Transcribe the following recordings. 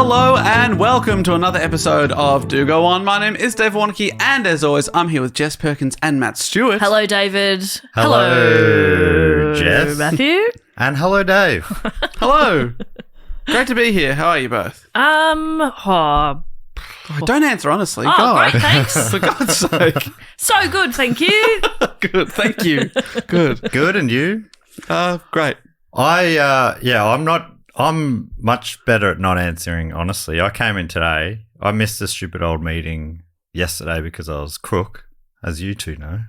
Hello and welcome to another episode of Do Go On. My name is Dave Warnocky and as always I'm here with Jess Perkins and Matt Stewart. Hello David. Hello Jess. Matthew. And hello Dave. Hello. Great to be here. How are you both? Don't answer honestly. Oh, God. great, thanks. For God's sake. So good, thank you. Good, thank you. Good. Good, and you? Great. I'm much better at not answering, honestly. I came in today. I missed a stupid old meeting yesterday because I was crook, as you two know.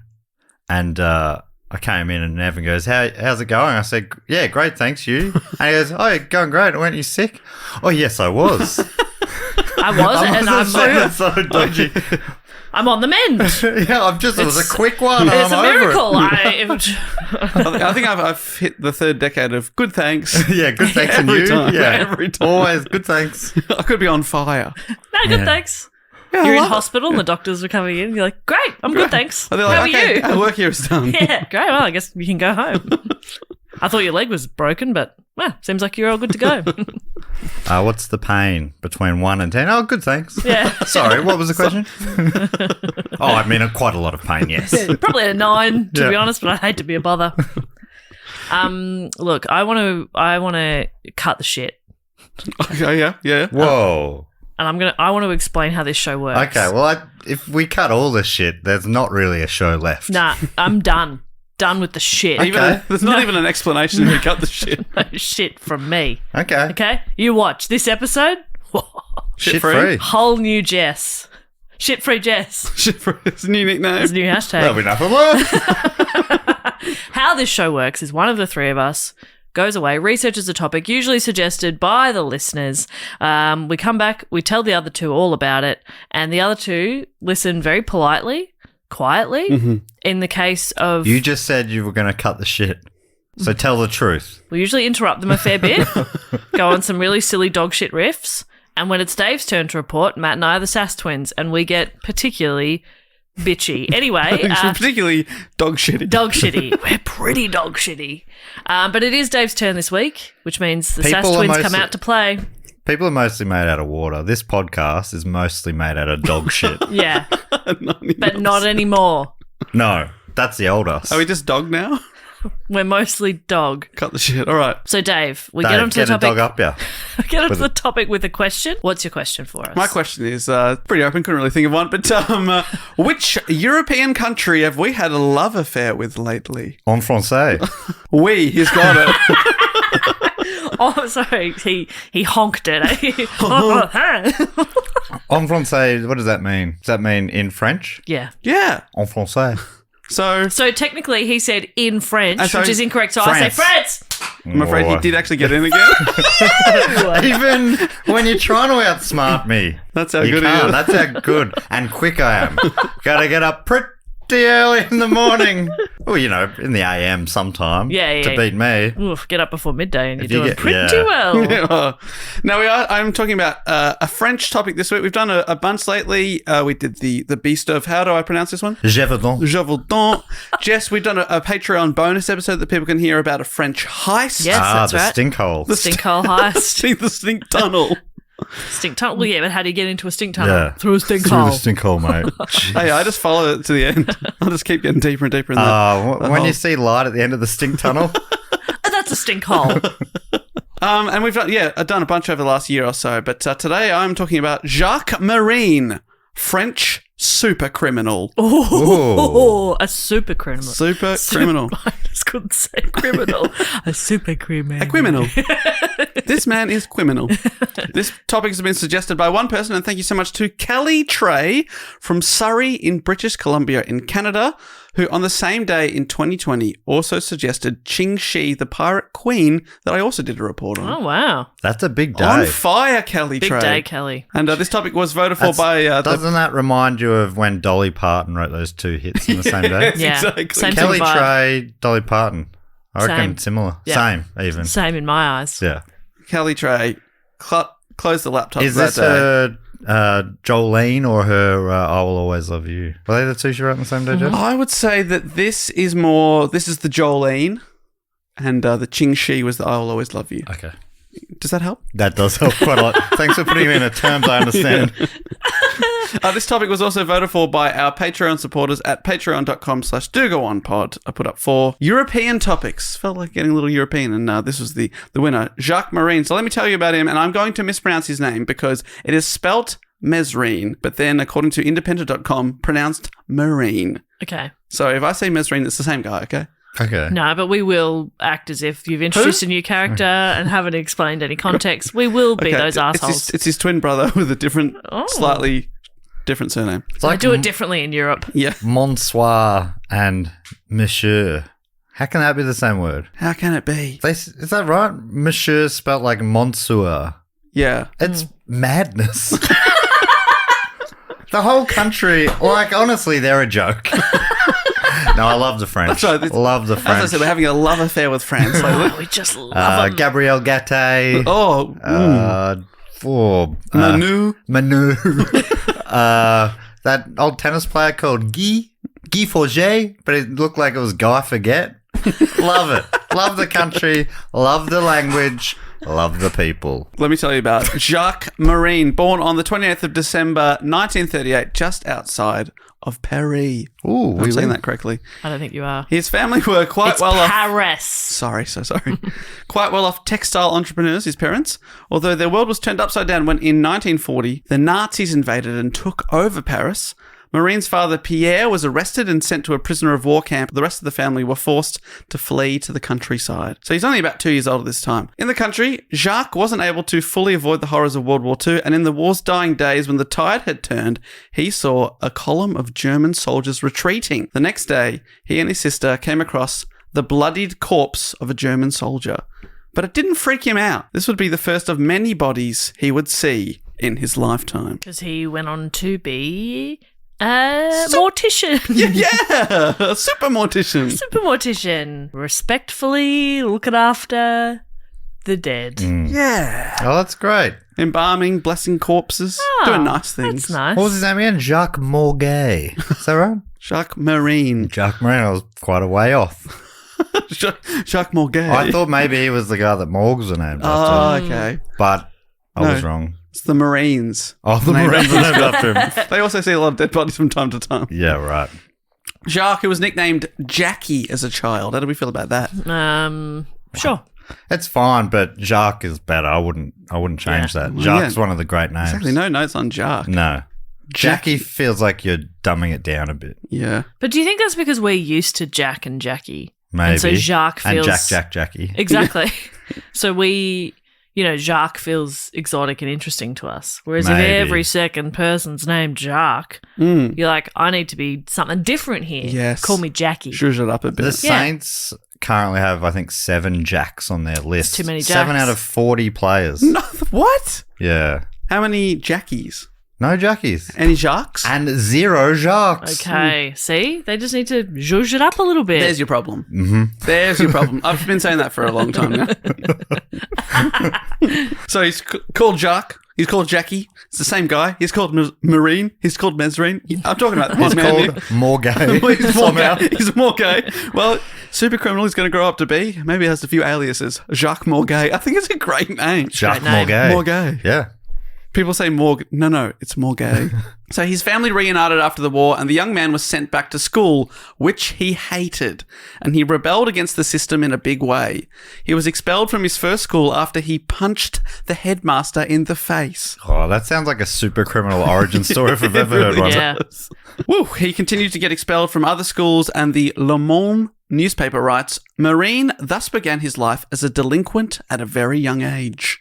And I came in and Evan goes, how's it going? I said, yeah, great, thanks, you. And he goes, oh, you're going great. Weren't you sick? Oh, yes, I was. I was, and That's so dodgy. I'm on the mend. Yeah, it was a quick one. It's a miracle. I think I've hit the third decade of good thanks. Yeah, good thanks and Every you. time. Yeah, Every time. Always good thanks. I could be on fire. No, good, thanks. Yeah, You're I in love it. hospital and the doctors are coming in. You're like, great, I'm good, thanks. And they're How like, are okay, you? our work here is done. Yeah, great. Well, I guess you can go home. I thought your leg was broken, but seems like you're all good to go. What's the pain between 1 and 10? Oh, good, thanks. Yeah. Sorry, what was the question? I mean, quite a lot of pain, yes. Probably a 9, to Yeah. be honest, but I hate to be a bother. Look, I want to cut the shit, Okay, yeah. Whoa. and I want to explain how this show works. Okay, well, if we cut all this shit, there's not really a show left. Nah, I'm done. Done with the shit. Okay. There's not even an explanation to cut the shit. No shit from me. Okay. Okay? You watch this episode. Shit free? free. Whole new Jess. Shit free Jess. Shit for it's a new nickname. It's a new That'll hashtag. be enough of work. How this show works is one of the three of us goes away, researches a topic usually suggested by the listeners. We come back, we tell the other two all about it, and the other two listen very politely, quietly. Mm-hmm. In the case of... You just said you were going to cut the shit. So tell the truth. We usually interrupt them a fair bit, go on some really silly dog shit riffs, and when it's Dave's turn to report, Matt and I are the Sass twins, and we get particularly bitchy. Anyway, Particularly dog shitty. dog shitty. We're pretty dog shitty. But it is Dave's turn this week, which means the Sass People are twins come mostly- out to play. People are mostly made out of water. This podcast is mostly made out of dog shit. Yeah, Not anymore. but not anymore. No, that's the old us. Are we just dog now? We're mostly dog. Cut the shit. All right. So Dave, we Dave, get onto get the a dog topic. up, yeah. Get onto the topic with a question. What's your question for us? My question is pretty open. Couldn't really think of one. But which European country have we had a love affair with lately? En français. He's got it. Oh, sorry. He honked it. En français, what does that mean? Does that mean in French? Yeah. Yeah. En français. So technically, he said in French, so which is incorrect. So I say France. I'm afraid he did actually get in again. Even when you're trying to outsmart me. That's how you good he can't. is. That's how good and quick I am. Gotta get up pretty early in the morning. Well, in the AM sometime. Yeah. To beat me. Oof, get up before midday and you're If you doing get- pretty yeah. well. Now I'm talking about a French topic this week. We've done a bunch lately. We did the beast of, how do I pronounce this one? Gévaudan. Gévaudan. Jess, we've done a Patreon bonus episode that people can hear about a French heist. Yes, that's the right. stink hole. Stink hole heist. The stink tunnel. Stink tunnel. Well, yeah, but how do you get into a stink tunnel? Yeah. Through a stink Through hole. the stink hole, mate. Hey, I just follow it to the end. I'll just keep getting deeper and deeper in that. When you see light at the end of the stink tunnel, That's a stink hole. And we've done a bunch over the last year or so. But today I'm talking about Jacques Mesrine, French super criminal. Oh, a super criminal. Super criminal. I just couldn't say criminal. A super criminal. A criminal. This man is criminal. This topic has been suggested by one person, and thank you so much to Kelly Trey from Surrey in British Columbia in Canada, who on the same day in 2020 also suggested Qing Shi, the pirate queen, that I also did a report on. Oh, wow. that's a big day. On fire, Kelly Big Trey. day, Kelly. And this topic was voted for That's- by Doesn't that remind you of when Dolly Parton wrote those two hits on the same day? Yeah. Exactly. Same Kelly sort of vibe. Trey, Dolly Parton. I reckon Same. similar. Yeah. Same, even. Same in my eyes. Yeah. Kelly Trey. Close the laptop Is that this day. her Jolene or her I Will Always Love You? Were they the two she wrote on the same day, Jess? I would say that this is the Jolene, and the Qing Shi was the I Will Always Love You. Okay. Does that help? That does help quite a lot. Thanks for putting it in terms I understand. This topic was also voted for by our Patreon supporters at patreon.com/dogoonpod. I put up 4 European topics. Felt like getting a little European, and this was the winner, Jacques Mesrine. So let me tell you about him, and I'm going to mispronounce his name because it is spelt Mesrine, but then according to independent.com, pronounced Marine. Okay. So if I say Mesrine, it's the same guy, okay? Okay. No, but we will act as if you've introduced a new character and haven't explained any context. We will be those assholes. It's his twin brother with a different, slightly different surname. It's like I do it differently in Europe. Yeah. Monsieur and Monsieur. How can that be the same word? How can it be? Is that right? Monsieur spelled like Monsieur. Yeah. It's madness. The whole country, like, honestly, they're a joke. No, I love the French. That's right. Love the French. As I said, we're having a love affair with France. Like, We just love them. Gabriel Gatte. Manu. Manu. That old tennis player called Guy Forget, but it looked like it was Guy Forget. Love it. Love the country. Love the language. Love the people. Let me tell you about Jacques Mesrine, born on the 28th of December, 1938, just outside of Paris. Ooh, I'm saying that correctly. I don't think you are. His family were quite It's well off. Paris. Sorry. Quite well off textile entrepreneurs, his parents, although their world was turned upside down when in 1940 the Nazis invaded and took over Paris. Marine's father, Pierre, was arrested and sent to a prisoner of war camp. The rest of the family were forced to flee to the countryside. So he's only about 2 years old at this time. In the country, Jacques wasn't able to fully avoid the horrors of World War II, and in the war's dying days when the tide had turned, he saw a column of German soldiers retreating. The next day, he and his sister came across the bloodied corpse of a German soldier. But it didn't freak him out. This would be the first of many bodies he would see in his lifetime. Because he went on to be mortician. Yeah, super mortician. Super mortician. Respectfully looking after the dead. Yeah. Oh, that's great. Embalming, blessing corpses, doing nice things. That's nice. What was his name again? Jacques Morgay. Is that right? Jacques Mesrine. Jacques Morgay. I was quite a way off. Jacques Morgay. I thought maybe he was the guy that morgues were named Oh, after. okay. But I was wrong. It's the Marines. Oh, the Marines were named after him. They also see a lot of dead bodies from time to time. Yeah, right. Jacques, who was nicknamed Jackie as a child. How do we feel about that? Sure. It's fine, but Jacques is better. I wouldn't change that. Well, Jacques is yeah. one of the great names. Exactly. No notes on Jacques. No. Jackie feels like you're dumbing it down a bit. Yeah. But do you think that's because we're used to Jack and Jackie? Maybe. And so Jacques feels... And Jackie. Exactly. So Jacques feels exotic and interesting to us. Whereas if Maybe. every second person's named Jacques, you're like, I need to be something different here. Yes. Call me Jackie. Zhuzh it up a bit. The Saints currently have, I think, 7 Jacks on their list. too many 7 Jacks. out of 40 players. No, what? Yeah. How many Jackies? No Jackies. Any Jacques? And 0 Jacques. Okay. See? They just need to zhuzh it up a little bit. There's your problem. Mm-hmm. There's your problem. I've been saying that for a long time now. So he's called Jacques. He's called Jackie. It's the same guy. He's called Marine. He's called Mesrine. I'm talking about He's one man here. called Morgay. He's more gay. He's more gay. Well, super criminal he's going to grow up to be. Maybe he has a few aliases. Jacques Morgay. I think it's a great name. Jacques Great name. Morgay. Morgay. Yeah. People say Morg. No, it's Morgay. So his family reunited after the war, and the young man was sent back to school, which he hated, and he rebelled against the system in a big way. He was expelled from his first school after he punched the headmaster in the face. Oh, that sounds like a super criminal origin story if I've ever heard one. Yeah. Woo! He continued to get expelled from other schools, and the Le Monde newspaper writes, Mesrine thus began his life as a delinquent at a very young age.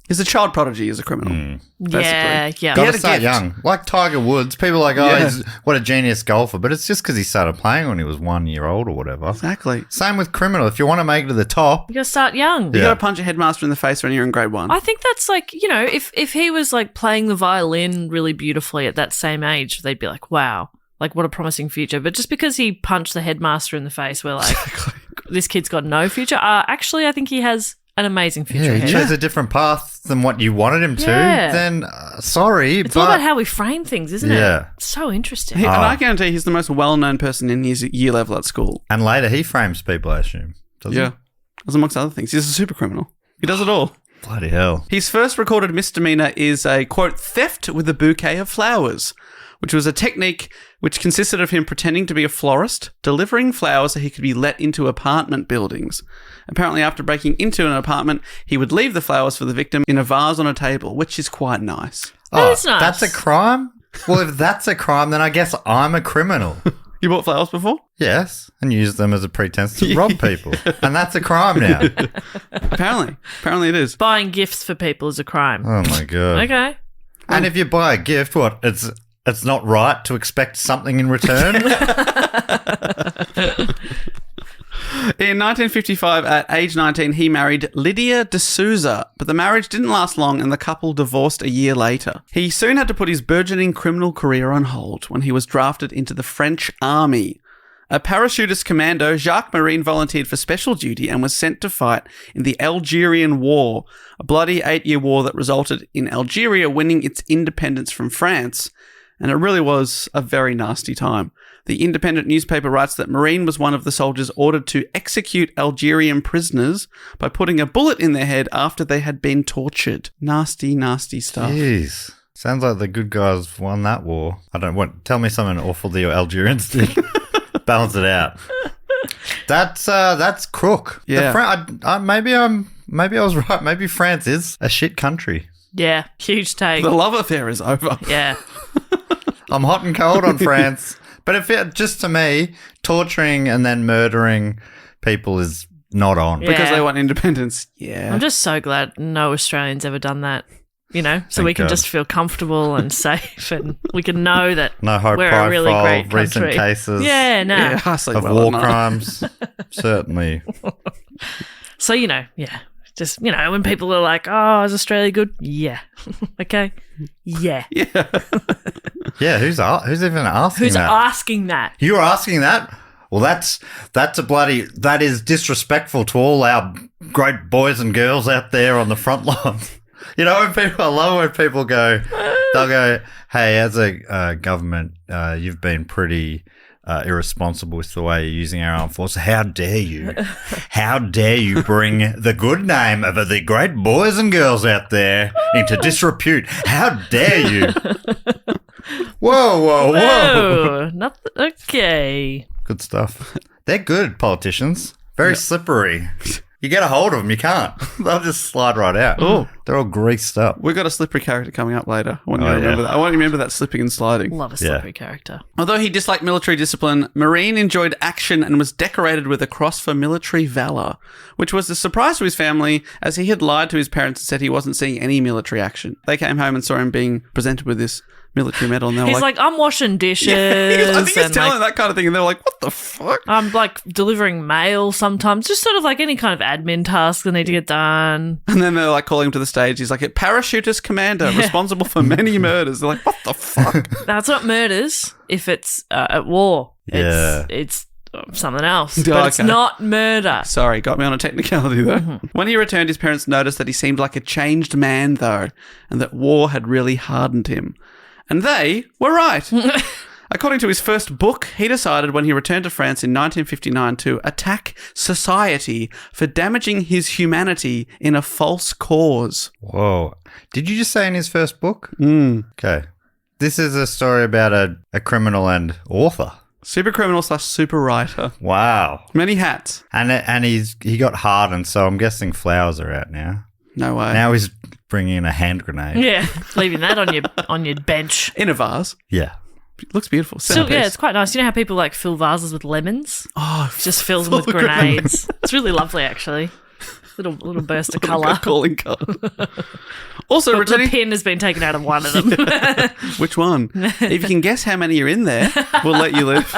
He's a child prodigy as a criminal. Yeah. He Yeah. had Gotta a start gift. young. Like Tiger Woods. People are like, he's what a genius golfer. But it's just because he started playing when he was 1 year old or whatever. Exactly. Same with criminal. If you want to make it to the top, You gotta start young. You Yeah. got to punch a headmaster in the face when you're in grade 1. I think that's like, if he was like playing the violin really beautifully at that same age, they'd be like, wow, like what a promising future. But just because he punched the headmaster in the face, we're like, this kid's got no future. Actually, I think he has an amazing future he ahead. chose a different path than what you wanted him to, Yeah. then sorry, It's but all about how we frame things, isn't Yeah. it? It's so interesting. And I guarantee he's the most well-known person in his year level at school. and later he frames people, I assume. Doesn't Yeah. As amongst other things. He's a super criminal. He does it all. Bloody hell. His first recorded misdemeanor is a, quote, theft with a bouquet of flowers, which was a technique which consisted of him pretending to be a florist, delivering flowers so he could be let into apartment buildings. Apparently, after breaking into an apartment, he would leave the flowers for the victim in a vase on a table, which is quite nice. That's nice. That's a crime? Well, if that's a crime, then I guess I'm a criminal. You bought flowers before? Yes, and use them as a pretense to rob people. And that's a crime now. Apparently it is. Buying gifts for people is a crime. Oh, my God. Okay. And if you buy a gift, what? It's not right to expect something in return? In 1955, at age 19, he married Lydia D'Souza, but the marriage didn't last long and the couple divorced a year later. He soon had to put his burgeoning criminal career on hold when he was drafted into the French army. A parachutist commando, Jacques Mesrine volunteered for special duty and was sent to fight in the Algerian War, a bloody 8-year war that resulted in Algeria winning its independence from France. And it really was a very nasty time. The Independent newspaper writes that Mesrine was one of the soldiers ordered to execute Algerian prisoners by putting a bullet in their head after they had been tortured. Nasty, nasty stuff. Jeez. Sounds like the good guys won that war. Tell me something awful the Algerians did. Balance it out. That's crook. Yeah. Maybe I was right. Maybe France is a shit country. Yeah, huge take. The love affair is over. Yeah. I'm hot and cold on France. But just to me, torturing and then murdering people is not on. Yeah. Because they want independence. Yeah. I'm just so glad no Australian's ever done that, so Thank we can God. just feel comfortable and safe and we can know that No high we're profile a really great recent country. cases Yeah, no. Yeah, I sleep of well war at night. crimes. Certainly. So, yeah. Just, when people are like, oh, is Australia good? Yeah. Okay. Yeah. Yeah. Yeah, who's even asking Who's that? asking that? You're asking that? Well, that is disrespectful to all our great boys and girls out there on the front line. I love when people they'll go, hey, as a government, you've been pretty irresponsible with the way you're using our armed forces. How dare you? How dare you bring the good name of the great boys and girls out there into disrepute? How dare you? Whoa. Oh, okay. Good stuff. They're good politicians. Very slippery. You get a hold of them, you can't. They'll just slide right out. Oh. They're all greased up. We've got a slippery character coming up later. I want you Oh, to remember yeah. that. I want you to remember that slipping and sliding. Love a slippery character. Although he disliked military discipline, Mesrine enjoyed action and was decorated with a cross for military valor, which was a surprise to his family as he had lied to his parents and said he wasn't seeing any military action. They came home and saw him being presented with this military medal and they were He's like, I'm washing dishes. I think he's and, telling like, that kind of thing and they were like, what the fuck? I'm like delivering mail sometimes, just sort of like any kind of admin tasks that need to get done. And then they're like calling him to the stage. He's like, a parachutist commander responsible for many murders. They're like, what the fuck? Now, it's not murders if it's at war. Yeah. It's something else. Oh, But it's okay. not murder. Sorry, got me on a technicality though. When he returned, his parents noticed that he seemed like a changed man though, and that war had really hardened him. And they were right. According to his first book, he decided when he returned to France in 1959 to attack society for damaging his humanity in a false cause. Whoa. Did you just say in his first book? Okay. This is a story about a criminal and author. Super criminal / super writer. Wow. Many hats. And he got hardened, so I'm guessing flowers are out now. No way. Now he's bringing in a hand grenade. Yeah, leaving that on your bench. In a vase. Yeah. It looks beautiful. So Centerpiece. yeah, it's quite nice. You know how people like fill vases with lemons? Oh, Just fills them with full of grenades. It's really lovely, actually. Little burst of colour. calling card. Also, The returning. pin has been taken out of one of them. Which one? If you can guess how many are in there, we'll let you live.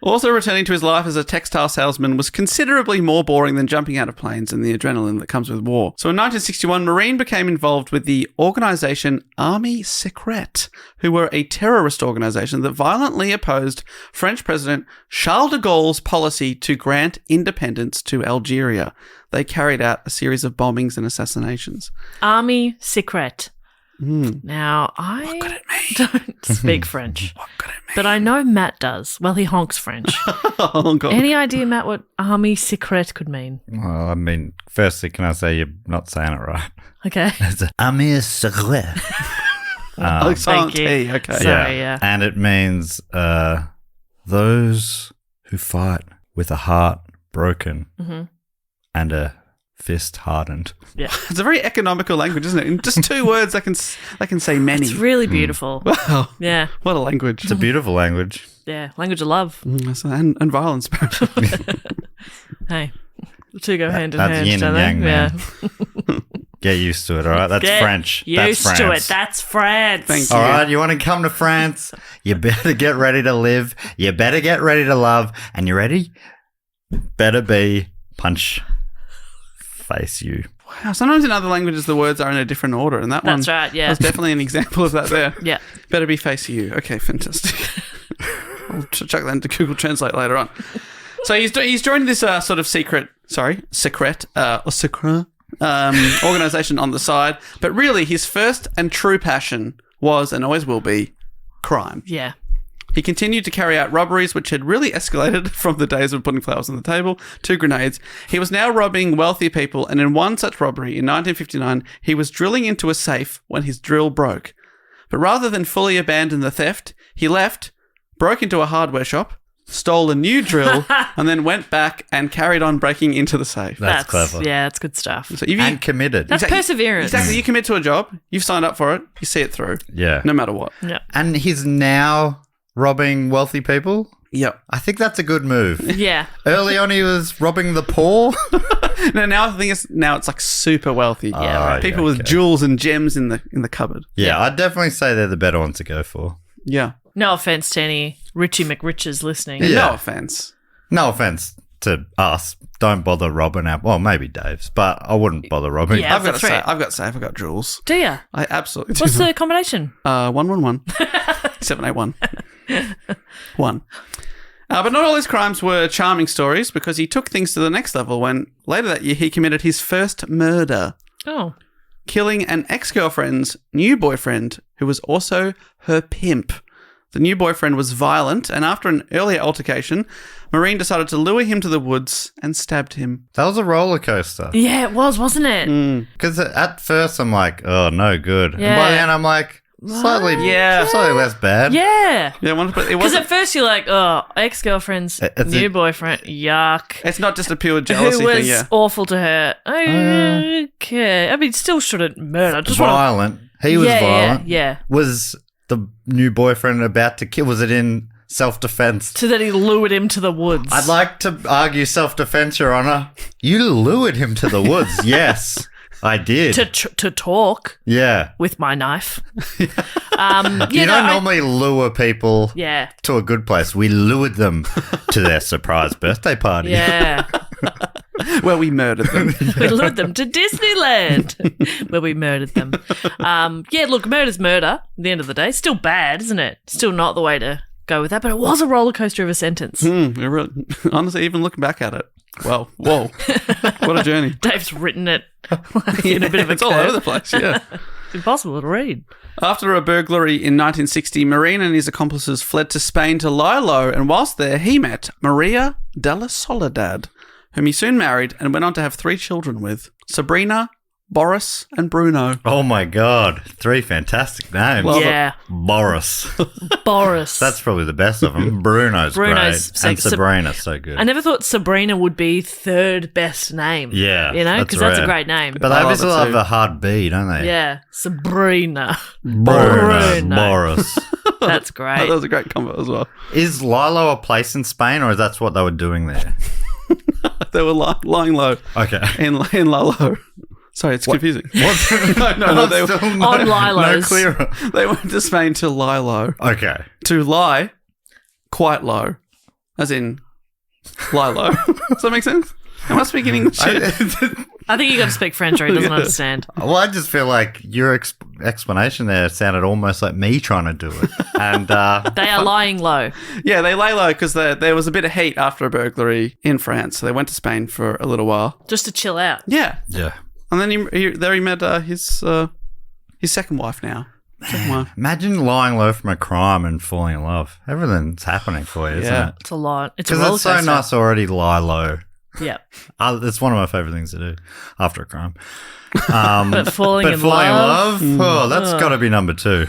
Also, returning to his life as a textile salesman was considerably more boring than jumping out of planes and the adrenaline that comes with war. So in 1961, Mesrine became involved with the organisation Army Secrète, who were a terrorist organisation that violently opposed French President Charles de Gaulle's policy to grant independence to Algeria. They carried out a series of bombings and assassinations. Army Secret. Now, I could it mean? don't speak French, What could it mean? but I know Matt does. Well, he honks French. Oh, God. Any idea, Matt, what army secret could mean? Well, I mean, firstly, can I say you're not saying it right? Okay. It's Amir Secret. Oh, silent you. T, okay. Sorry, yeah. And it means those who fight with a heart broken and a fist hardened. Yeah. It's a very economical language, isn't it? In just 2 words, I can say many. It's really beautiful. Wow. Yeah. What a language. It's a beautiful language. Yeah. Language of love. And violence, apparently. Hey. The two go hand in That's hand, yin don't and they? yang, Yeah. man. Get used to it, all right? That's Get French. used That's to France. it. That's France. Thank you. All right, you want to come to France? You better get ready to live. You better get ready to love. And you ready? Better be punch face you. Wow. Sometimes in other languages, the words are in a different order, and that one That's right, yeah. was definitely an example of that there. Yeah. Better be face you. Okay, fantastic. I'll chuck that into Google Translate later on. So he's joined this sort of secret organization on the side, but really his first and true passion was, and always will be, crime. Yeah. He continued to carry out robberies, which had really escalated from the days of putting flowers on the table to grenades. He was now robbing wealthy people, and in one such robbery in 1959, he was drilling into a safe when his drill broke. But rather than fully abandon the theft, he left, broke into a hardware shop, stole a new drill, and then went back and carried on breaking into the safe. That's clever. Yeah, that's good stuff. So if you, And committed. That's perseverance. exactly, you commit to a job, you've signed up for it, you see it through, Yeah. no matter what. Yeah. And he's now robbing wealthy people. Yep. I think that's a good move. Yeah. Early on, he was robbing the poor. Now the thing is, now it's like super wealthy. Yeah, right. People with jewels and gems in the cupboard. Yeah, I'd definitely say they're the better ones to go for. Yeah. No offense to any Richie McRiches listening. Yeah. No offense. No offense to us. Don't bother robbing our... Well, maybe Dave's, but I wouldn't bother robbing. Yeah. I've got to That's right. say, I've got jewels. Do ya? I absolutely do. What's the combination? 111 781 1. But not all his crimes were charming stories, because he took things to the next level when later that year he committed his first murder, Oh. killing an ex-girlfriend's new boyfriend who was also her pimp. The new boyfriend was violent, and after an earlier altercation, Mesrine decided to lure him to the woods and stabbed him. That was a roller coaster. Yeah, it was, wasn't it? Because at first I'm like, oh, no good. And by the Yeah. end I'm like, slightly less bad. Yeah. Yeah, it Because wasn't. at first you're like, oh, ex-girlfriend's It's new a- boyfriend, yuck. It's not just a pure jealousy Who was thing, yeah. awful to her. Okay. I mean, still shouldn't murder. Just want Violent. He was violent. Yeah. Was the new boyfriend about to kill? Was it in self-defense? So that he lured him to the woods. I'd like to argue self-defense, Your Honor. You lured him to the woods. Yes, I did. to talk Yeah. with my knife. You don't normally lure people Yeah. to a good place. We lured them to their surprise birthday party. Yeah. Where we murdered them. We lured them to Disneyland where we murdered them. Yeah, look, murder's murder at the end of the day. Still bad, isn't it? Still not the way to go with that, but it was a roller coaster of a sentence. Honestly, even looking back at it. Well, whoa. What a journey. Dave's written it in a bit of a It's all curve. over the place, yeah. It's impossible to read. After a burglary in 1960, Mesrine and his accomplices fled to Spain to lie low, and whilst there, he met Maria de la Soledad, whom he soon married and went on to have 3 children with: Sabrina, Boris, and Bruno. Oh my God. 3 fantastic names. Love it. Yeah. Boris. Boris. That's probably the best of them. Bruno's Bruno's great. And sick. Sabrina's so good. I never thought Sabrina would be third best name. Yeah, You know, that's because that's a rare. great name. But I they love obviously it have too. a hard B, don't they? Yeah. Sabrina. Bruno. Bruno. Boris. That's That great. was a great combo as well. Is Lilo a place in Spain, or is that what they were doing there? They were lying low Okay. in Lilo. Sorry, it's confusing. What? No, they, Still On Lilo's. No clearer. they went to Spain to lie low. Okay. To lie quite low. As in, lie low. Does that make sense? Am I speaking English? I think you got to speak French or he doesn't understand. Well, I just feel like your explanation there sounded almost like me trying to do it. And They are lying low. Yeah, they lay low because there was a bit of heat after a burglary in France. So they went to Spain for a little while. Just to chill out. Yeah. yeah. And then he met his His second wife now. Second wife. Imagine lying low from a crime and falling in love. Everything's happening for you, isn't Yeah. it? It's a lot. It's a Because roller it's so coaster. nice to already lie low. Yeah. It's one of my favourite things to do after a crime. But falling in love. Oh, that's got to be number 2.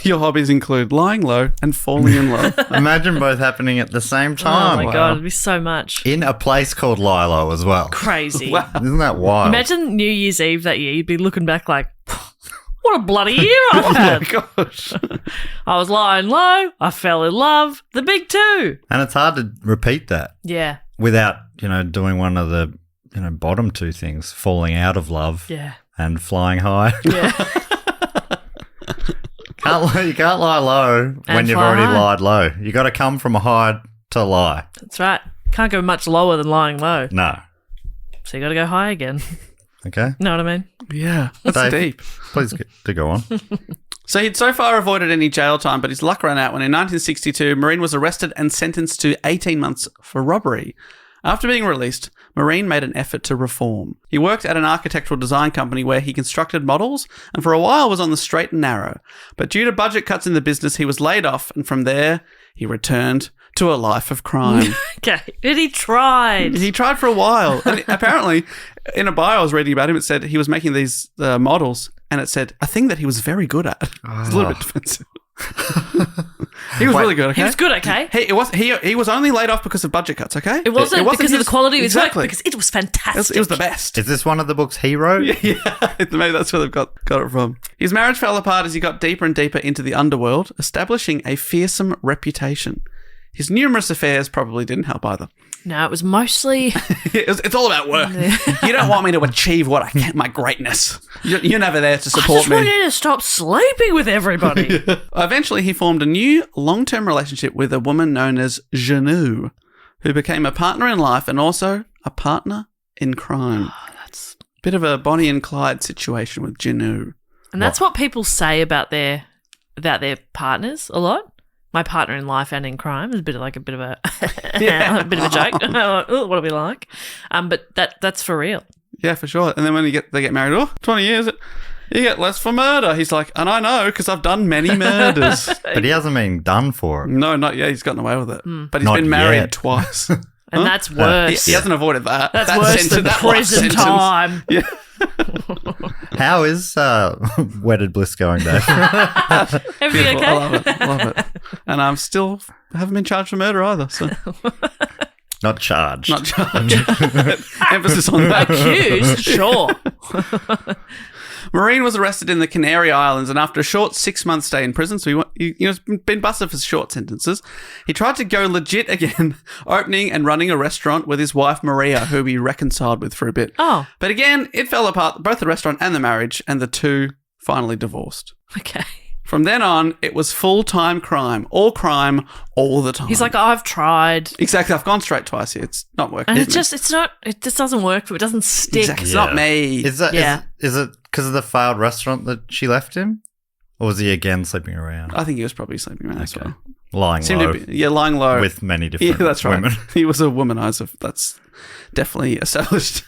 Your hobbies include lying low and falling in love. Imagine both happening at the same Oh time. my God, it'd be so much. In a place called Lilo as well. Crazy. Wow. Isn't that wild? Imagine New Year's Eve that year, you'd be looking back like, what a bloody year I Oh my had. gosh. I was lying low, I fell in love, the big 2. And it's hard to repeat that Yeah. without, doing one of the, bottom 2 things, falling out of love Yeah. and flying high. Yeah. You can't lie low when And you've fly already high. lied low. You got to come from a high to lie. That's right. Can't go much lower than lying low. No. So you got to go high again. Okay. Know what I mean? Yeah, that's Dave. deep. Please do go on. So he'd so far avoided any jail time, but his luck ran out when in 1962, Mesrine was arrested and sentenced to 18 months for robbery. After being released, Mesrine made an effort to reform. He worked at an architectural design company where he constructed models and for a while was on the straight and narrow. But due to budget cuts in the business, he was laid off, and from there, he returned to a life of crime. Okay. And he tried. He tried for a while. And apparently, in a bio I was reading about him, it said he was making these models, and it said a thing that he was very good at. It's a little bit defensive. He was really good, okay? He was good, okay? He was only laid off because of budget cuts, okay? It wasn't because of his- the quality of his exactly. work, because it was fantastic. It was the best. Is this one of the books he wrote? Yeah, maybe that's where they've got it from. His marriage fell apart as he got deeper and deeper into the underworld, establishing a fearsome reputation. His numerous affairs probably didn't help either. No, it was mostly... It's all about work. You don't want me to achieve what I can, my greatness. You're never there to I support just me. wanted to stop sleeping with everybody. Eventually, he formed a new long-term relationship with a woman known as Janou, who became a partner in life and also a partner in crime. That's... Bit of a Bonnie and Clyde situation with Janou. And that's what people say about their partners a lot. My partner in life and in crime is a bit of a a bit of a joke. Ooh, what are we like? But that's for real. Yeah, for sure. And then when they get married, 20 years, you get less for murder. He's like, and I know because I've done many murders. But he hasn't been done for it. No, not yet. He's gotten away with it. But he's Not been married yet. twice. And that's worse. He hasn't avoided that. That's That worse than that life prison sentence. time. Yeah. How is wedded bliss going, Dave? Everything Beautiful. okay? I love it. And I'm still haven't been charged for murder either. So Not charged. not charged. Emphasis on that. Accused? Sure. Mesrine was arrested in the Canary Islands, and after a short 6-month stay in prison, so he's been busted for short sentences, he tried to go legit again, opening and running a restaurant with his wife Maria, who he reconciled with for a bit. Oh, But again, it fell apart, both the restaurant and the marriage, and the two finally divorced. okay. From then on, it was full-time crime, all the time. He's like, I've tried. Exactly, I've gone straight twice here. It's not working. And for me. it just doesn't work, it doesn't stick. Exactly. It's not me. Is that Yeah. is it because of the failed restaurant that she left him, or was he again sleeping around, I think he was probably sleeping around as well. lying Seemed low to be, lying low. with many different Yeah, that's right. women? He was a womanizer. That's definitely established.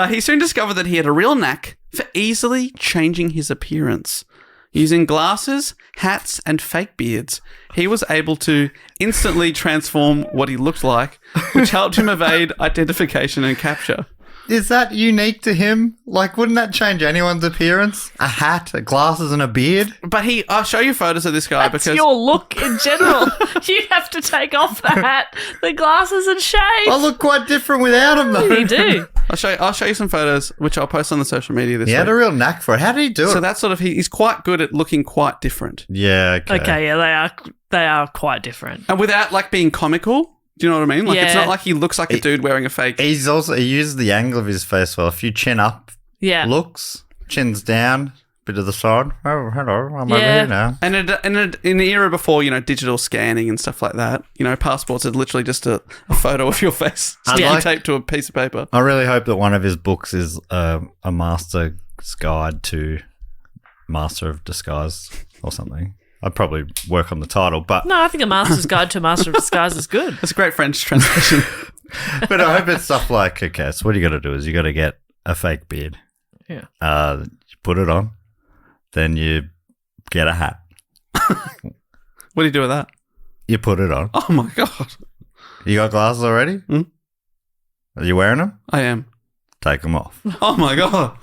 He soon discovered that he had a real knack for easily changing his appearance. Using glasses, hats, and fake beards, he was able to instantly transform what he looked like, which helped him evade identification and capture. Is that unique to him? Like, wouldn't that change anyone's appearance? A hat, glasses, and a beard? But I'll show you photos of this guy That's because your look in general. You have to take off the hat, the glasses, and shave. I look quite different without him, though. You do. I'll show you some photos, which I'll post on the social media this He week. had a real knack for it. How did he do it? So that's sort of he's quite good at looking quite different, Yeah, okay. Okay, yeah, they are quite different. and without like being comical. Do you know what I mean? Like it's Yeah. not like he looks like a dude wearing a fake. He uses the angle of his face well. A few chin up Yeah. looks, chins down, bit to the side. Oh, hello, I'm over Yeah. here now. And in the era before, digital scanning and stuff like that, passports are literally just a photo of your face taped to a piece of paper. I really hope that one of his books is a master's guide to Master of Disguise or something. I'd probably work on the title, but No, I think a Master's Guide to a Master of Disguise is good. That's a great French translation. I hope it's stuff like, okay, so what you got to do is you got to get a fake beard. Yeah. You put it on. Then you get a hat. What do you do with that? You put it on. Oh, my God. You got glasses already? Are you wearing them? I am. Take them off. Oh, my God.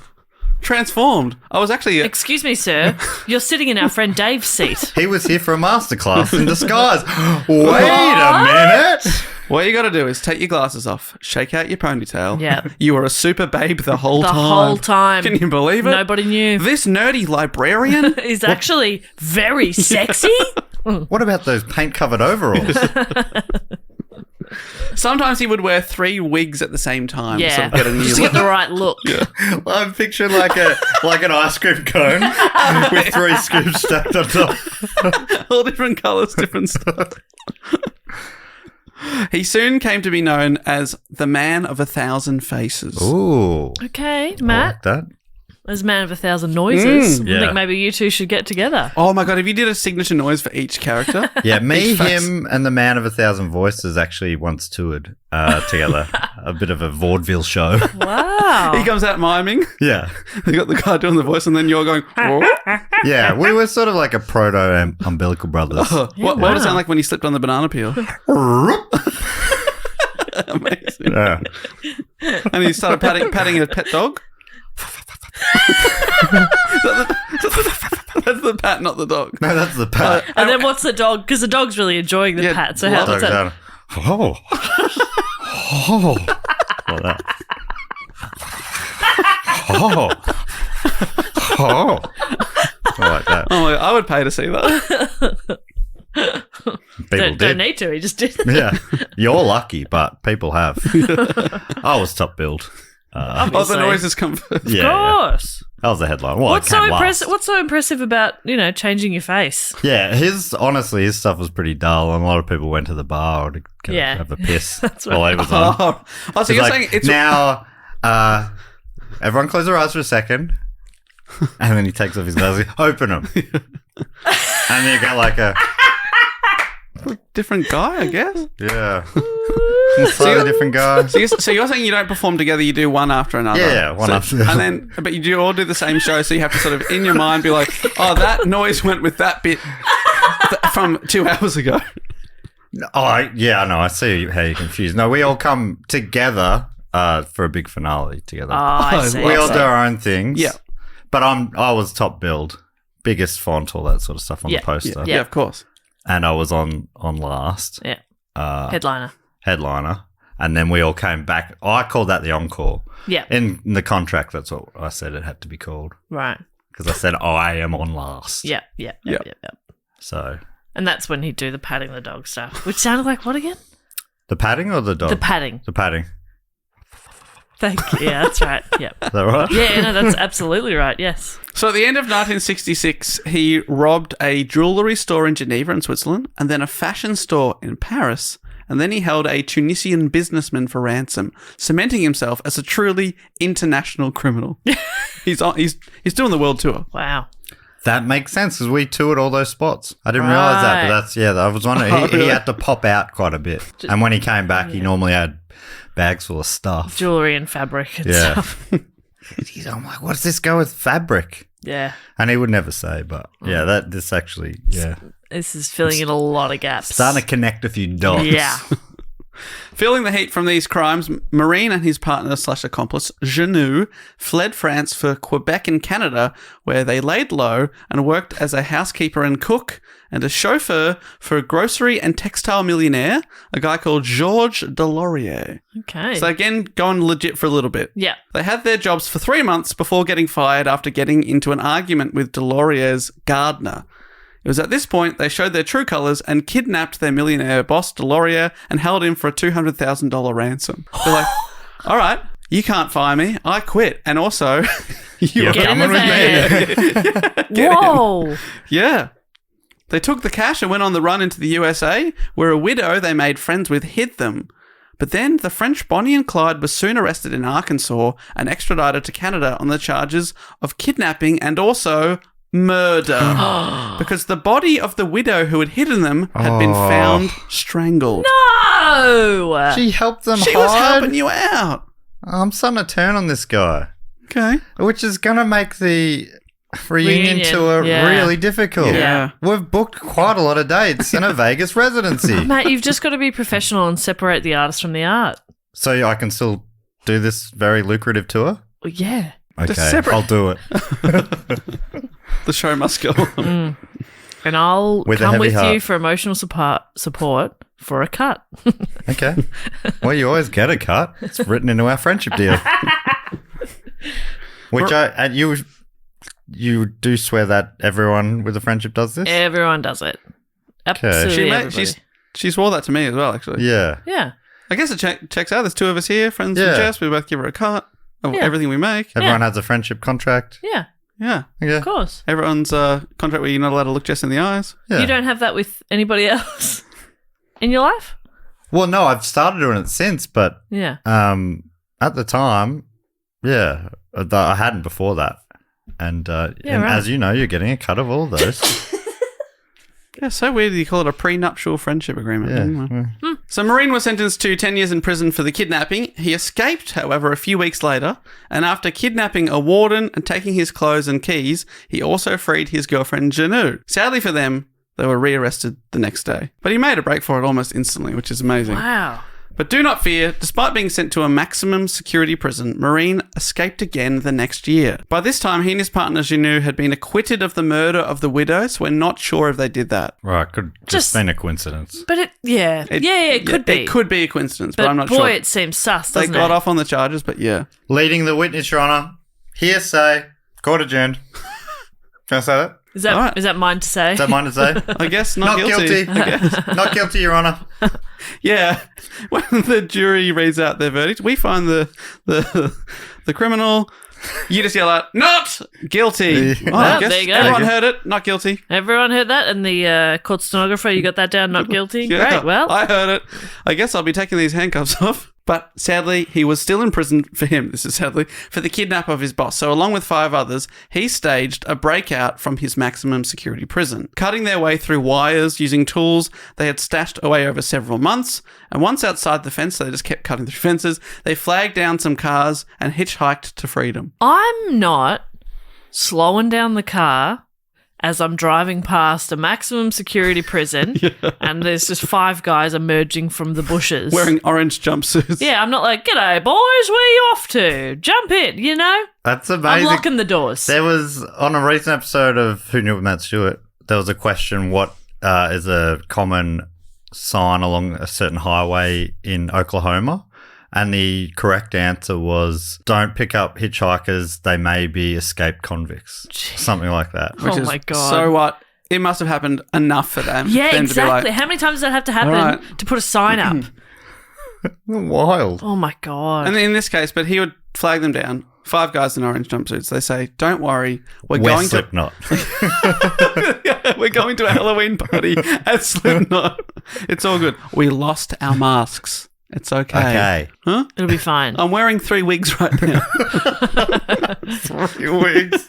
Transformed. I was actually... Excuse me, sir. You're sitting in our friend Dave's seat. He was here for a masterclass in disguise. Wait a minute. What you got to do is take your glasses off, shake out your ponytail. Yeah. You were a super babe the whole The time. whole time. Can you believe it? Nobody knew. This nerdy librarian... Is actually very sexy. What about those paint-covered overalls? Sometimes he would wear 3 wigs at the same time. Yeah. To sort of get a new Just to look. get the right look. Well, I'm picturing like an ice cream cone with 3 scoops stacked on top. All different colours, different stuff. He soon came to be known as the Man of 1,000 Faces. Ooh. Okay, I Matt. like that. As Man of 1,000 Noises. I Yeah. think maybe you two should get together. Oh my God, if you did a signature noise for each character. Yeah, me, Each face. him, and the Man of 1,000 Voices actually once toured together. A bit of a vaudeville show. Wow. He comes out miming. Yeah. You got the guy doing the voice, and then you're going, "Oh." Yeah, we were sort of like a proto-umbilical brothers. What would it sound like when you slipped on the banana peel? Amazing. Yeah. And he started patting a pet dog. That's the pat, not the dog. No, that's the pat. And then what's the dog? Because the dog's really enjoying the Yeah, pat. So how Dog's does that? down. Oh. Oh. Like that. Oh. Oh. I like that. Oh, I would pay to see that. People Don't need to. He just did. Yeah. You're lucky, but people have. I was top billed. Oh, the Obviously. noises come first. Yeah. Of course. That was the headline. Well, What's it so came last. impressive? What's so impressive about changing your face? Yeah, his stuff was pretty dull, and a lot of people went to the bar to go Yeah. have a piss That's while he was on. Oh, so He's you're like, saying it's now, everyone close their eyes for a second, and then he takes off his glasses. Open them, and you get like a different guy, I guess. yeah, slightly different guy. So you're saying you don't perform together, you do one after another. Yeah, one after the And other. then, but you do all do the same show, so you have to sort of, in your mind, be like, oh, that noise went with that bit from 2 hours ago. Oh, yeah, I know. I see how you're confused. No, we all come together for a big finale together. Oh, I Oh, see. we all I do see. our own things. Yeah. But I was top billed, biggest font, all that sort of stuff on Yeah. the poster. Yeah, of course. And I was on last. Yeah. Uh, Headliner. headliner, and then we all came back. I called that the encore. Yeah. In the contract, that's what I said it had to be called, Right. because I said I am on last. Yeah. Yeah. Yeah. Yeah. Yeah. So And that's when he'd do the patting the dog stuff, which sounded like what again? the patting or the dog? The patting. The patting. Thank you. Yeah, that's right. Yep. Is that right? Yeah, no, that's absolutely right. Yes. So at the end of 1966, he robbed a jewellery store in Geneva in Switzerland, and then a fashion store in Paris, and then he held a Tunisian businessman for ransom, cementing himself as a truly international criminal. He's doing the world tour. Wow. That makes sense because we toured all those spots. I didn't realize that, but Right. that's I was wondering. Oh, He really? had to pop out quite a bit, and when he came back, he normally had bags full of stuff. Jewelry and fabric and Yeah. stuff. I'm like, what does this go with fabric? Yeah. And he would never say, but yeah, this actually, This is filling in a lot of gaps. starting to connect a few dots. Yeah. Feeling the heat from these crimes, Mesrine and his partner/accomplice, Genoux, fled France for Quebec in Canada, where they laid low and worked as a housekeeper and cook and a chauffeur for a grocery and textile millionaire, a guy called Georges Delorier. Okay. So again, going legit for a little bit. yeah. They had their jobs for 3 months before getting fired after getting into an argument with Delorier's gardener. It was at this point they showed their true colours and kidnapped their millionaire boss, Delorier, and held him for a $200,000 ransom. They're like, all right, you can't fire me. I quit. And also, you're Get in the with me. Whoa. Yeah. They took the cash and went on the run into the USA, where a widow they made friends with hid them. But then the French Bonnie and Clyde were soon arrested in Arkansas and extradited to Canada on the charges of kidnapping and also murder. Because the body of the widow who had hidden them had been found strangled. No. She helped them She hide. was helping you out. I'm starting to turn on this guy. Okay. which is going to make the reunion tour really difficult. Yeah. We've booked quite a lot of dates and a Vegas residency. Mate, you've just got to be professional and separate the artist from the art. So I can still do this very lucrative tour? Well, yeah. Okay, separate- I'll do it. The show must go on. And I'll With a come heavy with heart. you for emotional support for a cut. Okay. Well, you always get a cut. It's written into our friendship deal. Which you do swear that everyone with a friendship does this? Everyone does it. Absolutely everybody. She swore that to me as well, actually. Yeah. Yeah. I guess it checks out. There's two of us here, friends Yeah. from Jess. We both give her a cut of everything we make. Everyone has a friendship contract. Yeah, Yeah. Yeah. of course. Everyone's contract where you're not allowed to look Jess in the eyes. Yeah. You don't have that with anybody else in your life? Well, no, I've started doing it since, but Yeah. at the time, yeah, I hadn't before that. And, and right. as you know, you're getting a cut of all those. Yeah, so weird you call it a prenuptial friendship agreement. Yeah. Anyway. So Mesrine was sentenced to 10 years in prison for the kidnapping. He escaped, however, a few weeks later, and after kidnapping a warden and taking his clothes and keys, he also freed his girlfriend Janu. Sadly for them, they were rearrested the next day. But he made a break for it almost instantly, which is amazing. Wow. But do not fear, despite being sent to a maximum security prison, Mesrine escaped again the next year. By this time, he and his partner Janu had been acquitted of the murder of the widow, so we're not sure if they did that. Right, could just been a coincidence. But it could be. It could be a coincidence, but, But I'm not boy, sure. it seems sus, They doesn't it? got off on the charges, but yeah. Leading the witness, Your Honour. Hearsay. Court adjourned. Can I say that? Is that All right. is that mine to say? Is that mine to say? I guess not, guilty. I guess. Not guilty, Your Honour. Yeah. When the jury reads out their verdict, we find the criminal. You just yell out, not guilty. Yeah. Oh, I Oh, guess there you go. everyone heard it, not guilty. Everyone heard that? And the court stenographer, you got that down, not guilty? Yeah, Great, well. I heard it. I guess I'll be taking these handcuffs off. But sadly, he was still in prison for the kidnap of his boss. So along with 5 others, he staged a breakout from his maximum security prison, cutting their way through wires using tools they had stashed away over several months. And once outside the fence, they just kept cutting through fences. They flagged down some cars and hitchhiked to freedom. I'm not slowing down the car as I'm driving past a maximum security prison and there's just 5 guys emerging from the bushes. Wearing orange jumpsuits. Yeah, I'm not like, g'day, boys, where you off to? Jump in, you know? That's I'm amazing. locking the doors. There was, on a recent episode of Who Knew It with Matt Stewart, there was a question, what is a common sign along a certain highway in Oklahoma? And the correct answer was, don't pick up hitchhikers, they may be escaped convicts. Something like that. Which Oh is, my God. So what? It must have happened enough for them. Yeah, them exactly. To be like, How many times does that have to happen Right. to put a sign up? Wild. Oh my God. and in this case, but he would flag them down. 5 guys in orange jumpsuits. They say, don't worry, we're going to... Slipknot. We're going to a Halloween party at Slipknot. It's all good. We lost our masks. It's okay. Okay. Huh? It'll be fine. I'm wearing 3 wigs right now. 3 weeks.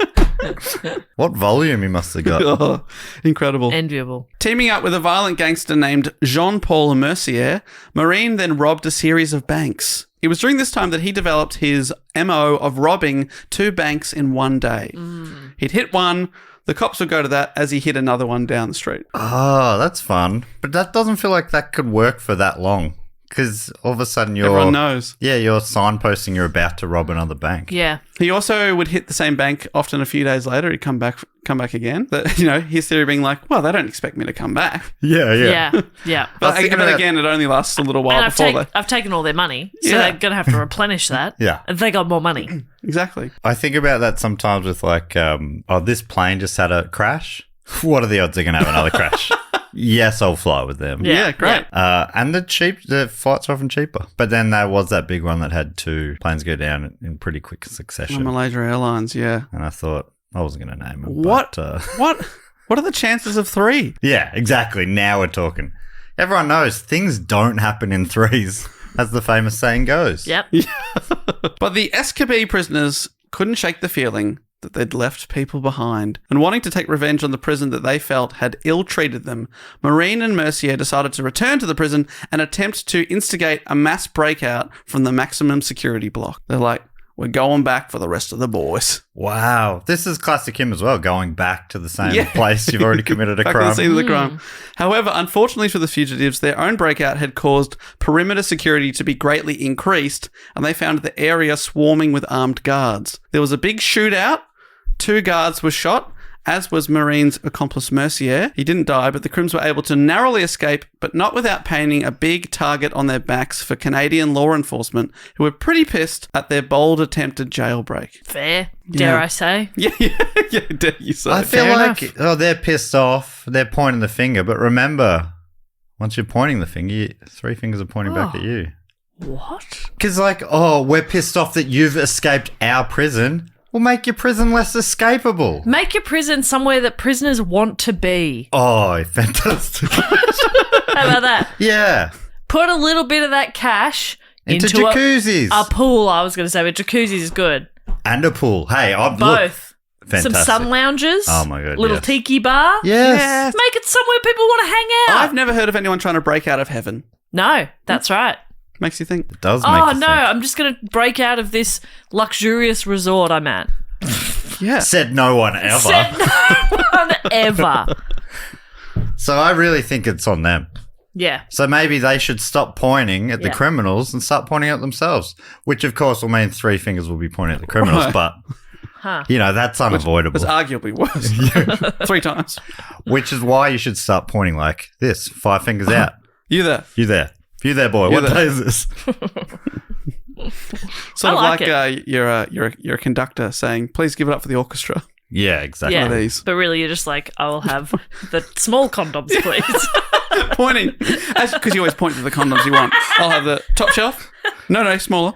What volume he must have got. Oh, incredible. Enviable. Teaming up with a violent gangster named Jean-Paul Mercier, Mesrine then robbed a series of banks. It was during this time that he developed his MO of robbing 2 banks in one day. He'd hit one, the cops would go to that as he hit another one down the street. Oh, that's fun. But that doesn't feel like that could work for that long. Because all of a sudden Everyone knows. Yeah, you're signposting you're about to rob another bank. Yeah. He also would hit the same bank often a few days later. He'd come back again. That, you know, his theory being like, well, they don't expect me to come back. Yeah. Yeah. Yeah. But again, it only lasts a little while And before they... I've taken all their money, so Yeah. they're going to have to replenish that. Yeah. And they got more money. Exactly. I think about that sometimes with like, this plane just had a crash. What are the odds they're going to have another crash? Yes, I'll fly with them. Yeah, great. And the flights are often cheaper. But then there was that big one that had 2 planes go down in pretty quick succession. Malaysia Airlines, yeah. And I thought, I wasn't going to name them. What? But, What are the chances of 3? yeah, exactly. Now we're talking. Everyone knows things don't happen in 3s, as the famous saying goes. Yep. But the SKB prisoners couldn't shake the feeling that they'd left people behind. And wanting to take revenge on the prison that they felt had ill-treated them, Mesrine and Mercier decided to return to the prison and attempt to instigate a mass breakout from the maximum security block. They're like, we're going back for the rest of the boys. Wow. This is classic him as well, going back to the same place you've already committed a Back to the crime. scene of the crime. However, unfortunately for the fugitives, their own breakout had caused perimeter security to be greatly increased, and they found the area swarming with armed guards. There was a big shootout. 2 guards were shot, as was Mesrine's accomplice Mercier. He didn't die, but the Crims were able to narrowly escape, but not without painting a big target on their backs for Canadian law enforcement, who were pretty pissed at their bold attempted jailbreak. Fair, dare I say. Yeah, dare you say. I feel Fair like enough. they're pissed off. They're pointing the finger. But remember, once you're pointing the finger, 3 fingers are pointing back at you. What? Because we're pissed off that you've escaped our prison. We'll make your prison less escapable. Make your prison somewhere that prisoners want to be. Oh, fantastic. How about that? Yeah. Put a little bit of that cash Into into jacuzzis. a pool, I was going to say, but jacuzzi is good. And a pool. Hey, I've Both. Fantastic. Some sun lounges. Oh my God, Little yes. tiki bar. Yes. Make it somewhere people want to hang out. I've never heard of anyone trying to break out of heaven. No, that's right. Makes you think. It does make Oh, you no, think. I'm just going to break out of this luxurious resort I'm at. Yeah. Said no one ever. Said no one ever. So I really think it's on them. Yeah. So maybe they should stop pointing at the Yeah. criminals and start pointing at themselves, which of course will mean 3 fingers will be pointing at the criminals, Right. but Huh. that's unavoidable. It's arguably worse. 3 times. Which is why you should start pointing like this, 5 fingers out. You there. You there. You there, boy. You What there. day is this? Sort of I like like you're a conductor saying, please give it up for the orchestra. Yeah, exactly. Yeah. One of these. But really, you're just like, I will have the small condoms, please. Pointing. Because you always point to the condoms you want. I'll have the top shelf. No, smaller.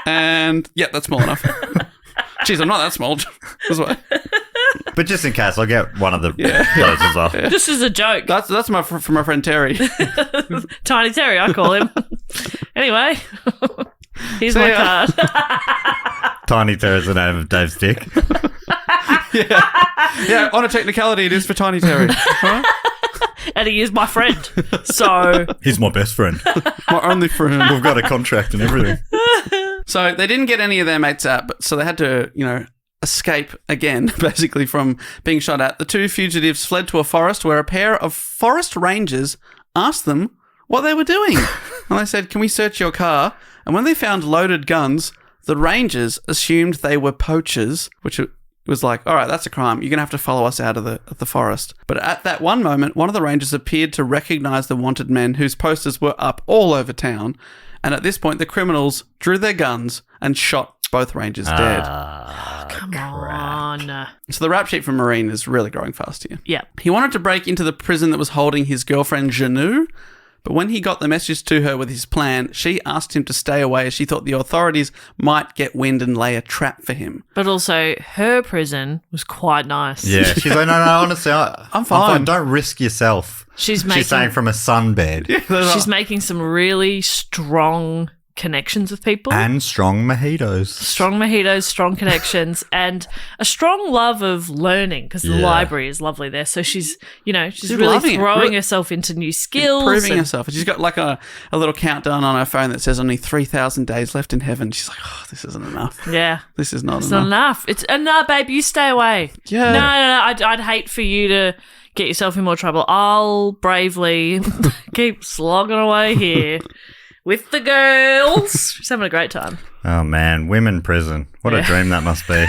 And, yeah, that's small enough. Jeez, I'm not that small. This way. But just in case, I'll get one of the those as well. Just as a joke. That's from my friend Terry. Tiny Terry, I call him. Anyway, here's See my ya. card. Tiny Terry is the name of Dave's dick. Yeah, on a technicality, it is for Tiny Terry. Huh? And he is my friend. So, He's my best friend. My only friend. We've got a contract and everything. So they didn't get any of their mates out, so they had to, escape again, basically, from being shot at. The 2 fugitives fled to a forest where a pair of forest rangers asked them what they were doing. And they said, can we search your car? And when they found loaded guns, the rangers assumed they were poachers, which was like, all right, that's a crime. You're going to have to follow us out of the forest. But at that one moment, one of the rangers appeared to recognize the wanted men whose posters were up all over town. And at this point, the criminals drew their guns and shot both rangers dead. come on. So the rap sheet from Mesrine is really growing fast here. Yeah. He wanted to break into the prison that was holding his girlfriend Janou, but when he got the message to her with his plan, she asked him to stay away as she thought the authorities might get wind and lay a trap for him. But also, her prison was quite nice. Yeah, she's like, no, honestly, I'm fine. Don't risk yourself. She's saying from a sunbed. She's making some really strong connections with people. And strong mojitos. Strong mojitos, strong connections, and a strong love of learning because the Yeah. library is lovely there. So she's She's really loving it. throwing herself into new skills. Proving and- herself. And she's got like a little countdown on her phone that says only 3,000 days left in heaven. She's like, oh, this isn't enough. Yeah. This is not It's enough. not enough. It's no, babe, you stay away. Yeah. No. I'd hate for you to get yourself in more trouble. I'll bravely keep slogging away here with the girls. She's having a great time. Oh, man. Women prison. What a dream that must be.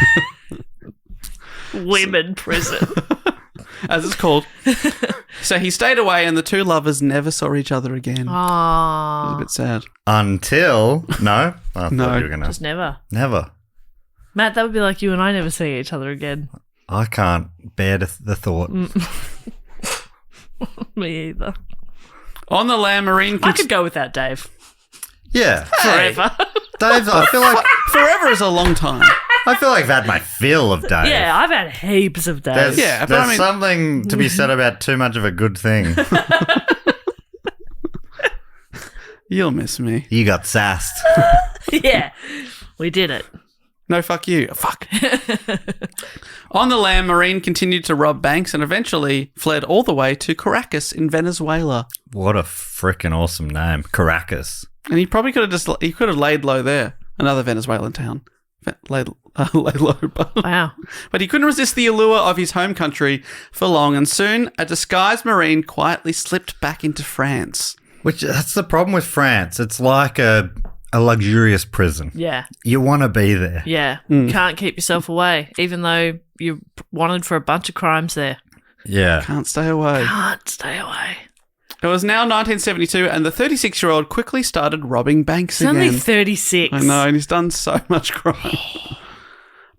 Women prison. As it's called. So he stayed away and the 2 lovers never saw each other again. It was a Oh, bit sad. Until... No? I thought No. you were going to... just never. Never. Matt, that would be like you and I never see each other again. I can't bear the thought. Me either. On the land, Mesrine... I could go with that, Dave. Yeah. Forever. Dave, I feel like Forever is a long time. I've had my fill of Dave. Yeah, I've had heaps of days. There's, Yeah, but there's I mean- something to be said about too much of a good thing. You'll miss me. You got sassed. Yeah, we did it. No, fuck you. Fuck. On the land, Mesrine continued to rob banks and eventually fled all the way to Caracas in Venezuela. What a freaking awesome name. Caracas. And he probably could have laid low there. another Venezuelan town. Wow. But he couldn't resist the allure of his home country for long, and soon a disguised Marine quietly slipped back into France. That's the problem with France. It's like a luxurious prison. Yeah. You want to be there. Yeah. Can't keep yourself away, even though you're wanted for a bunch of crimes there. Yeah. Can't stay away. Can't stay away. It was now 1972, and the 36-year-old quickly started robbing banks He's again. only 36. I know, and he's done so much crime.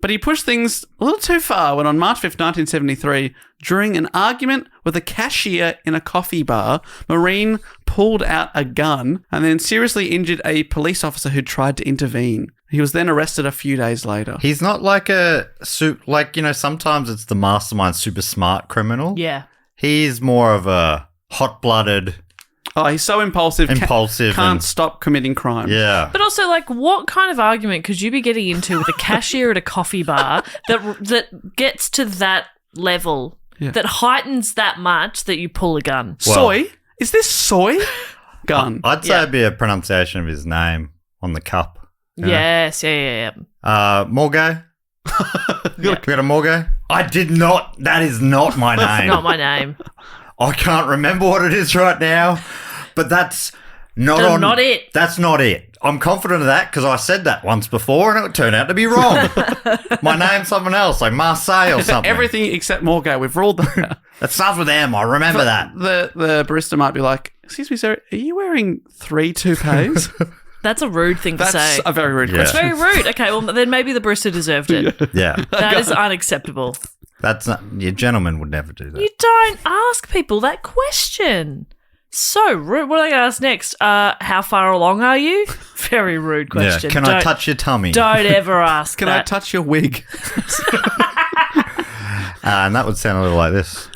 But he pushed things a little too far when on March 5th, 1973, during an argument with a cashier in a coffee bar, Marine pulled out a gun and then seriously injured a police officer who tried to intervene. He was then arrested a few days later. He's not like sometimes it's the mastermind super smart criminal. Yeah. He's more of a hot-blooded. Oh, he's so impulsive. Can't and- stop committing crime. Yeah. But also, like, what kind of argument could you be getting into with a cashier at a coffee bar that gets to that level, that heightens that much that you pull a gun? Soy? Is this soy? Gun. I'd say it'd be a pronunciation of his name on the cup. Yes, yeah. Morgo? We got a Morgo? I did not. That is not my name. Not my name. I can't remember what it is right now, but that's not it. That's not it. I'm confident of that because I said that once before and it turned out to be wrong. My name's someone else, like Marseille or something. Everything except Morgo. We've ruled that out. It starts with M. I remember that. The barista might be like, "Excuse me, sir, are you wearing 3 toupees?" That's a rude thing to say. That's a very rude It's question. very rude. Okay, well, then maybe the barista deserved it. Yeah. That is unacceptable. That's not. Your gentleman would never do that. You don't ask people that question. So rude. What are they going to ask next? How far along are you? Very rude question. Yeah. Can I touch your tummy? Don't ever ask Can that. I touch your wig? And that would sound a little like this.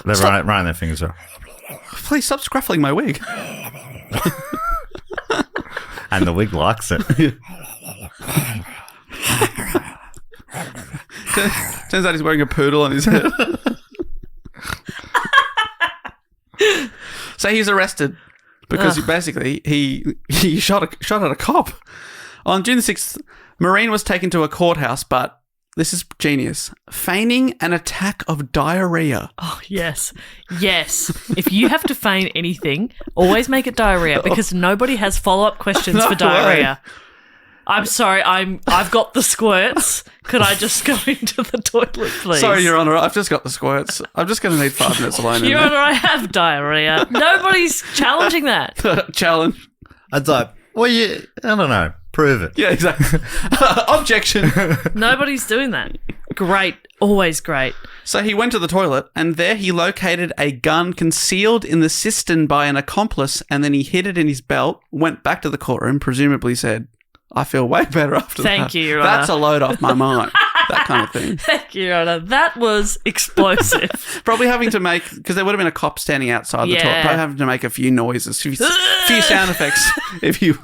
They're running their fingers up. Please stop scruffling my wig. And the wig likes it. Turns out he's wearing a poodle on his head. So he's arrested because he shot at a cop. On June the 6th, Marine was taken to a courthouse, but this is genius, feigning an attack of diarrhea. Oh, yes. Yes. If you have to feign anything, always make it diarrhea because nobody has follow-up questions for diarrhea. I'm sorry, I've got the squirts. Could I just go into the toilet, please? Sorry, Your Honour, I've just got the squirts. I'm just going to need 5 minutes alone. Your Honour, I have diarrhea. Nobody's challenging that. Challenge. It's like, well, I don't know. Prove it. Yeah, exactly. Objection. Nobody's doing that. Great. Always great. So he went to the toilet, and there he located a gun concealed in the cistern by an accomplice, and then he hid it in his belt, went back to the courtroom, presumably said, I feel way better after that. Thank you, Your Honour. That's a load off my mind. That kind of thing. Thank you, Your Honour. That was explosive. Probably having to make, because there would have been a cop standing outside the toilet, probably having to make a few noises, a few sound effects if you...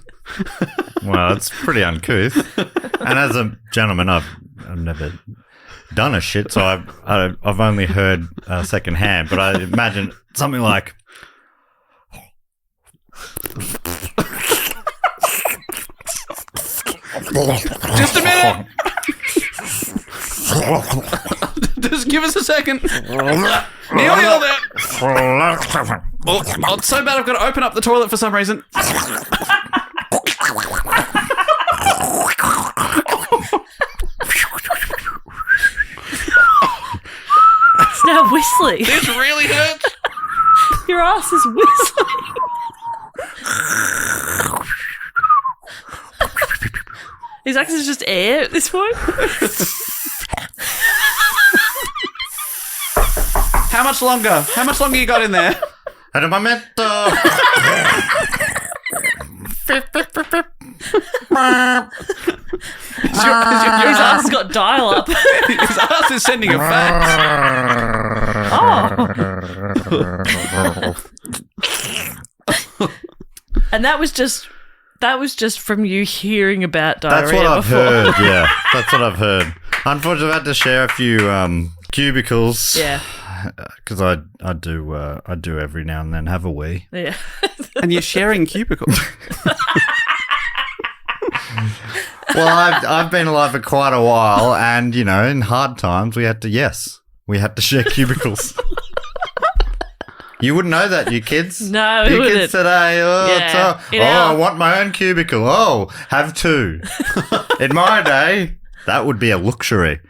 Well, it's pretty uncouth. And as a gentleman, I've never done a shit, so I've only heard secondhand, but I imagine something like... Just a minute! Just give us a second. Nearly all there. Oh, it's so bad I've got to open up the toilet for some reason. It's now whistling. This really hurts. Your ass is whistling. Is actually just air at this point? How much longer? How much longer you got in there? At a momento. His ass got dial up. His ass is sending a fax. Oh. And that was just from you hearing about diarrhea That's what I've before. heard, yeah. That's what I've heard. Unfortunately, I've had to share a few cubicles. Yeah. Because I do every now and then have a wee. Yeah. And you're sharing cubicles. Well, I've been alive for quite a while, and in hard times we had to share cubicles. You wouldn't know that, you kids. No, we you wouldn't. Kids today. I want my own cubicle. Oh, have two. In my day, that would be a luxury.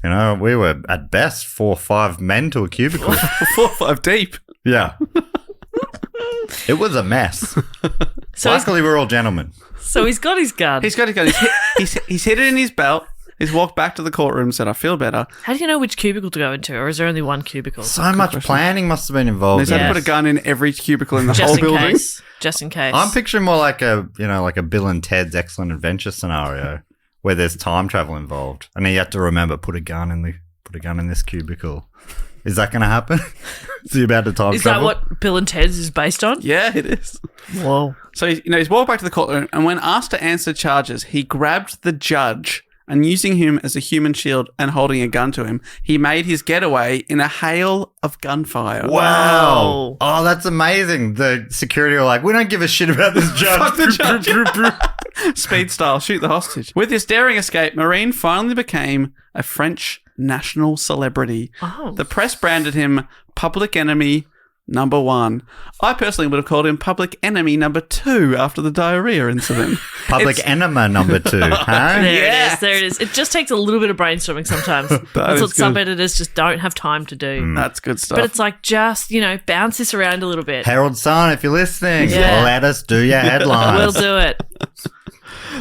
We were at best 4 or 5 men to a cubicle. 4 or 5 deep. Yeah. It was a mess. So Luckily, we're all gentlemen. So he's got his gun. He's got his gun. He's hid it in his belt. He's walked back to the courtroom and said, I feel better. How do you know which cubicle to go into, or is there only one cubicle? So much planning must have been involved. He's had to put a gun in every cubicle in the whole building. Just in case. I'm picturing more like a Bill and Ted's Excellent Adventure scenario where there's time travel involved, and you have to remember put a gun in this cubicle. Is that going to happen? Is he about to time travel? Is that what Bill and Ted's is based on? Yeah, it is. Whoa. So he's walked back to the courtroom, and when asked to answer charges, he grabbed the judge. And using him as a human shield and holding a gun to him, he made his getaway in a hail of gunfire. Wow. Oh, that's amazing. The security were like, we don't give a shit about this judge. Fuck the judge. Speed style, shoot the hostage. With this daring escape, Mesrine finally became a French national celebrity. Oh. The press branded him public enemy number 1. I personally would have called him public enemy number 2 after the diarrhea incident. Public enema number 2, huh? There it is. It just takes a little bit of brainstorming sometimes. That's what some editors just don't have time to do. That's good stuff. But it's like just, bounce this around a little bit. Herald Sun, if you're listening, let us do your headlines. We'll do it.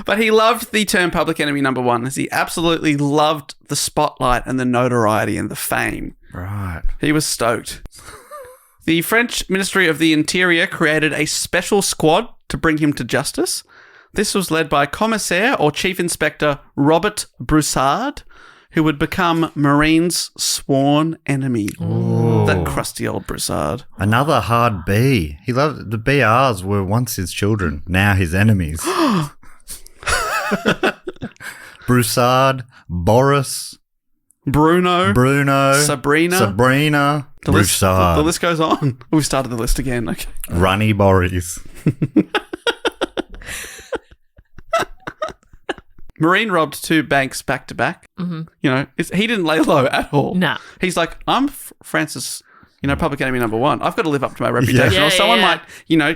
But he loved the term public enemy number 1 as he absolutely loved the spotlight and the notoriety and the fame. Right. He was stoked. The French Ministry of the Interior created a special squad to bring him to justice. This was led by Commissaire or Chief Inspector Robert Broussard, who would become Mesrine's sworn enemy. Ooh. That crusty old Broussard. Another hard B. He loved the BRs were once his children, now his enemies. Broussard, Boris, Bruno, Sabrina. The list goes on. We started the list again. Okay. Runny Boris. Mesrine robbed 2 banks back to back. Mm-hmm. He didn't lay low at all. No. He's like, I'm Francis, public enemy number 1. I've got to live up to my reputation, or someone might,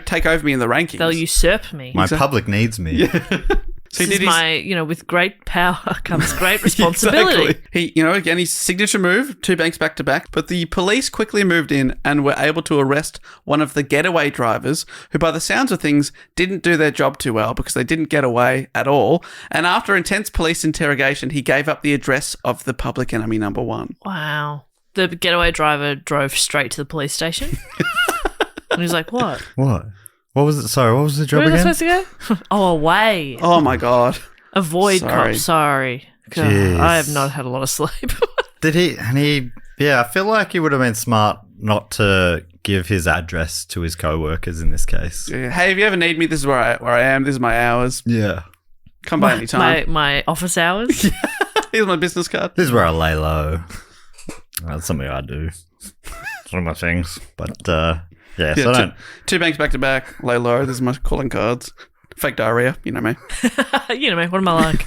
take over me in the rankings. They'll usurp me. My public needs me. Yeah. So this is my, with great power comes great responsibility. Exactly. He, again, his signature move, 2 banks back to back, but the police quickly moved in and were able to arrest one of the getaway drivers, who by the sounds of things didn't do their job too well because they didn't get away at all. And after intense police interrogation, he gave up the address of the public enemy number 1. Wow. The getaway driver drove straight to the police station. And he's like, what? What? What was it? Sorry, what was the job Where again? was I supposed to go? Away. Oh, my God. Avoid cops. Sorry. God, Jeez. I have not had a lot of sleep. Did he? I feel like he would have been smart not to give his address to his co-workers in this case. Yeah. Hey, if you ever need me, this is where I am. This is my hours. Yeah. Come by anytime. My office hours? Here's my business card. This is where I lay low. That's something I do. It's one of my things. But, yeah, so don't... 2 banks back to back, lay low. This is my calling cards. Fake diarrhea, you know me. You know me, what am I like?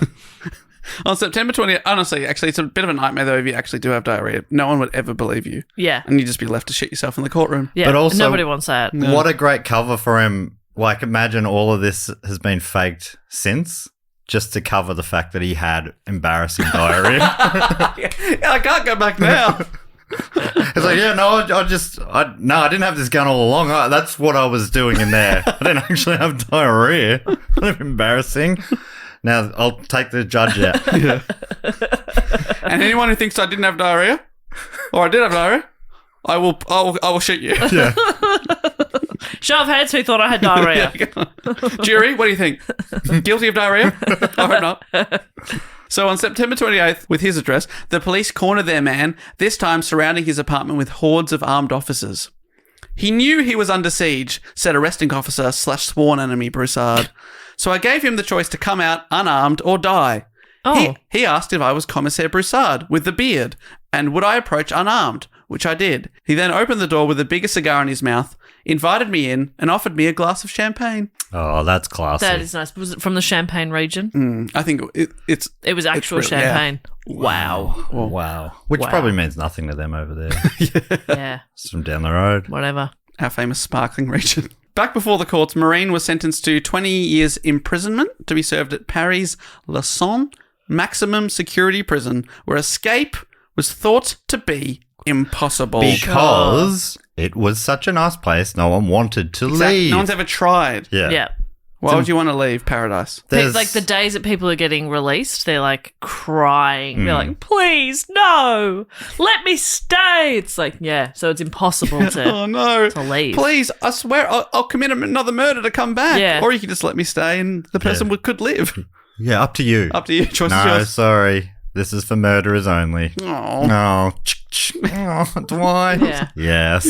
On September 20th, honestly, actually, it's a bit of a nightmare though if you actually do have diarrhea. No one would ever believe you. Yeah. And you'd just be left to shit yourself in the courtroom. Yeah, but also, nobody wants that. No. What a great cover for him. Like, imagine all of this has been faked since, just to cover the fact that he had embarrassing diarrhea. I can't go back now. It's like, I didn't have this gun all along. That's what I was doing in there. I didn't actually have diarrhea. Embarrassing. Now I'll take the judge out. Yeah. And anyone who thinks I didn't have diarrhea, or I did have diarrhea, I will shoot you. Yeah. Show of hands who thought I had diarrhea. Jury, what do you think? Guilty of diarrhea? I hope not. So on September 28th, with his address, the police cornered their man, this time surrounding his apartment with hordes of armed officers. He knew he was under siege, said arresting officer / sworn enemy Broussard. So I gave him the choice to come out unarmed or die. Oh. He asked if I was Commissaire Broussard with the beard, and would I approach unarmed, which I did. He then opened the door with a bigger cigar in his mouth. invited me in and offered me a glass of champagne. Oh, that's classy. That is nice. Was it from the Champagne region? I think it's It was actual real, yeah. champagne. Wow. Wow. Which Wow. probably means nothing to them over there. Yeah. It's from down the road. Whatever. our famous sparkling region. Back before the courts, Mesrine was sentenced to 20 years imprisonment to be served at Paris' Lausson maximum security prison, where escape was thought to be impossible. Because it was such a nice place, no one wanted to leave. No one's ever tried. Yeah. Why would you want to leave paradise? Like the days that people are getting released, they're like crying. They're Hmm. like, please, no, let me stay. It's like, yeah, so it's impossible Oh, no. to leave. Please, I swear I'll commit another murder to come back. Yeah. Or you could just let me stay and the person could live. Yeah, up to you. Up to you. Choice is No, yours. sorry. This is for murderers only. Oh. No. Oh, do I? Yeah. Yes.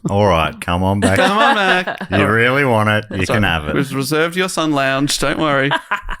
All right, come on back. Come on back. You really want it, you can have It was it. reserved your sun lounge. Don't worry.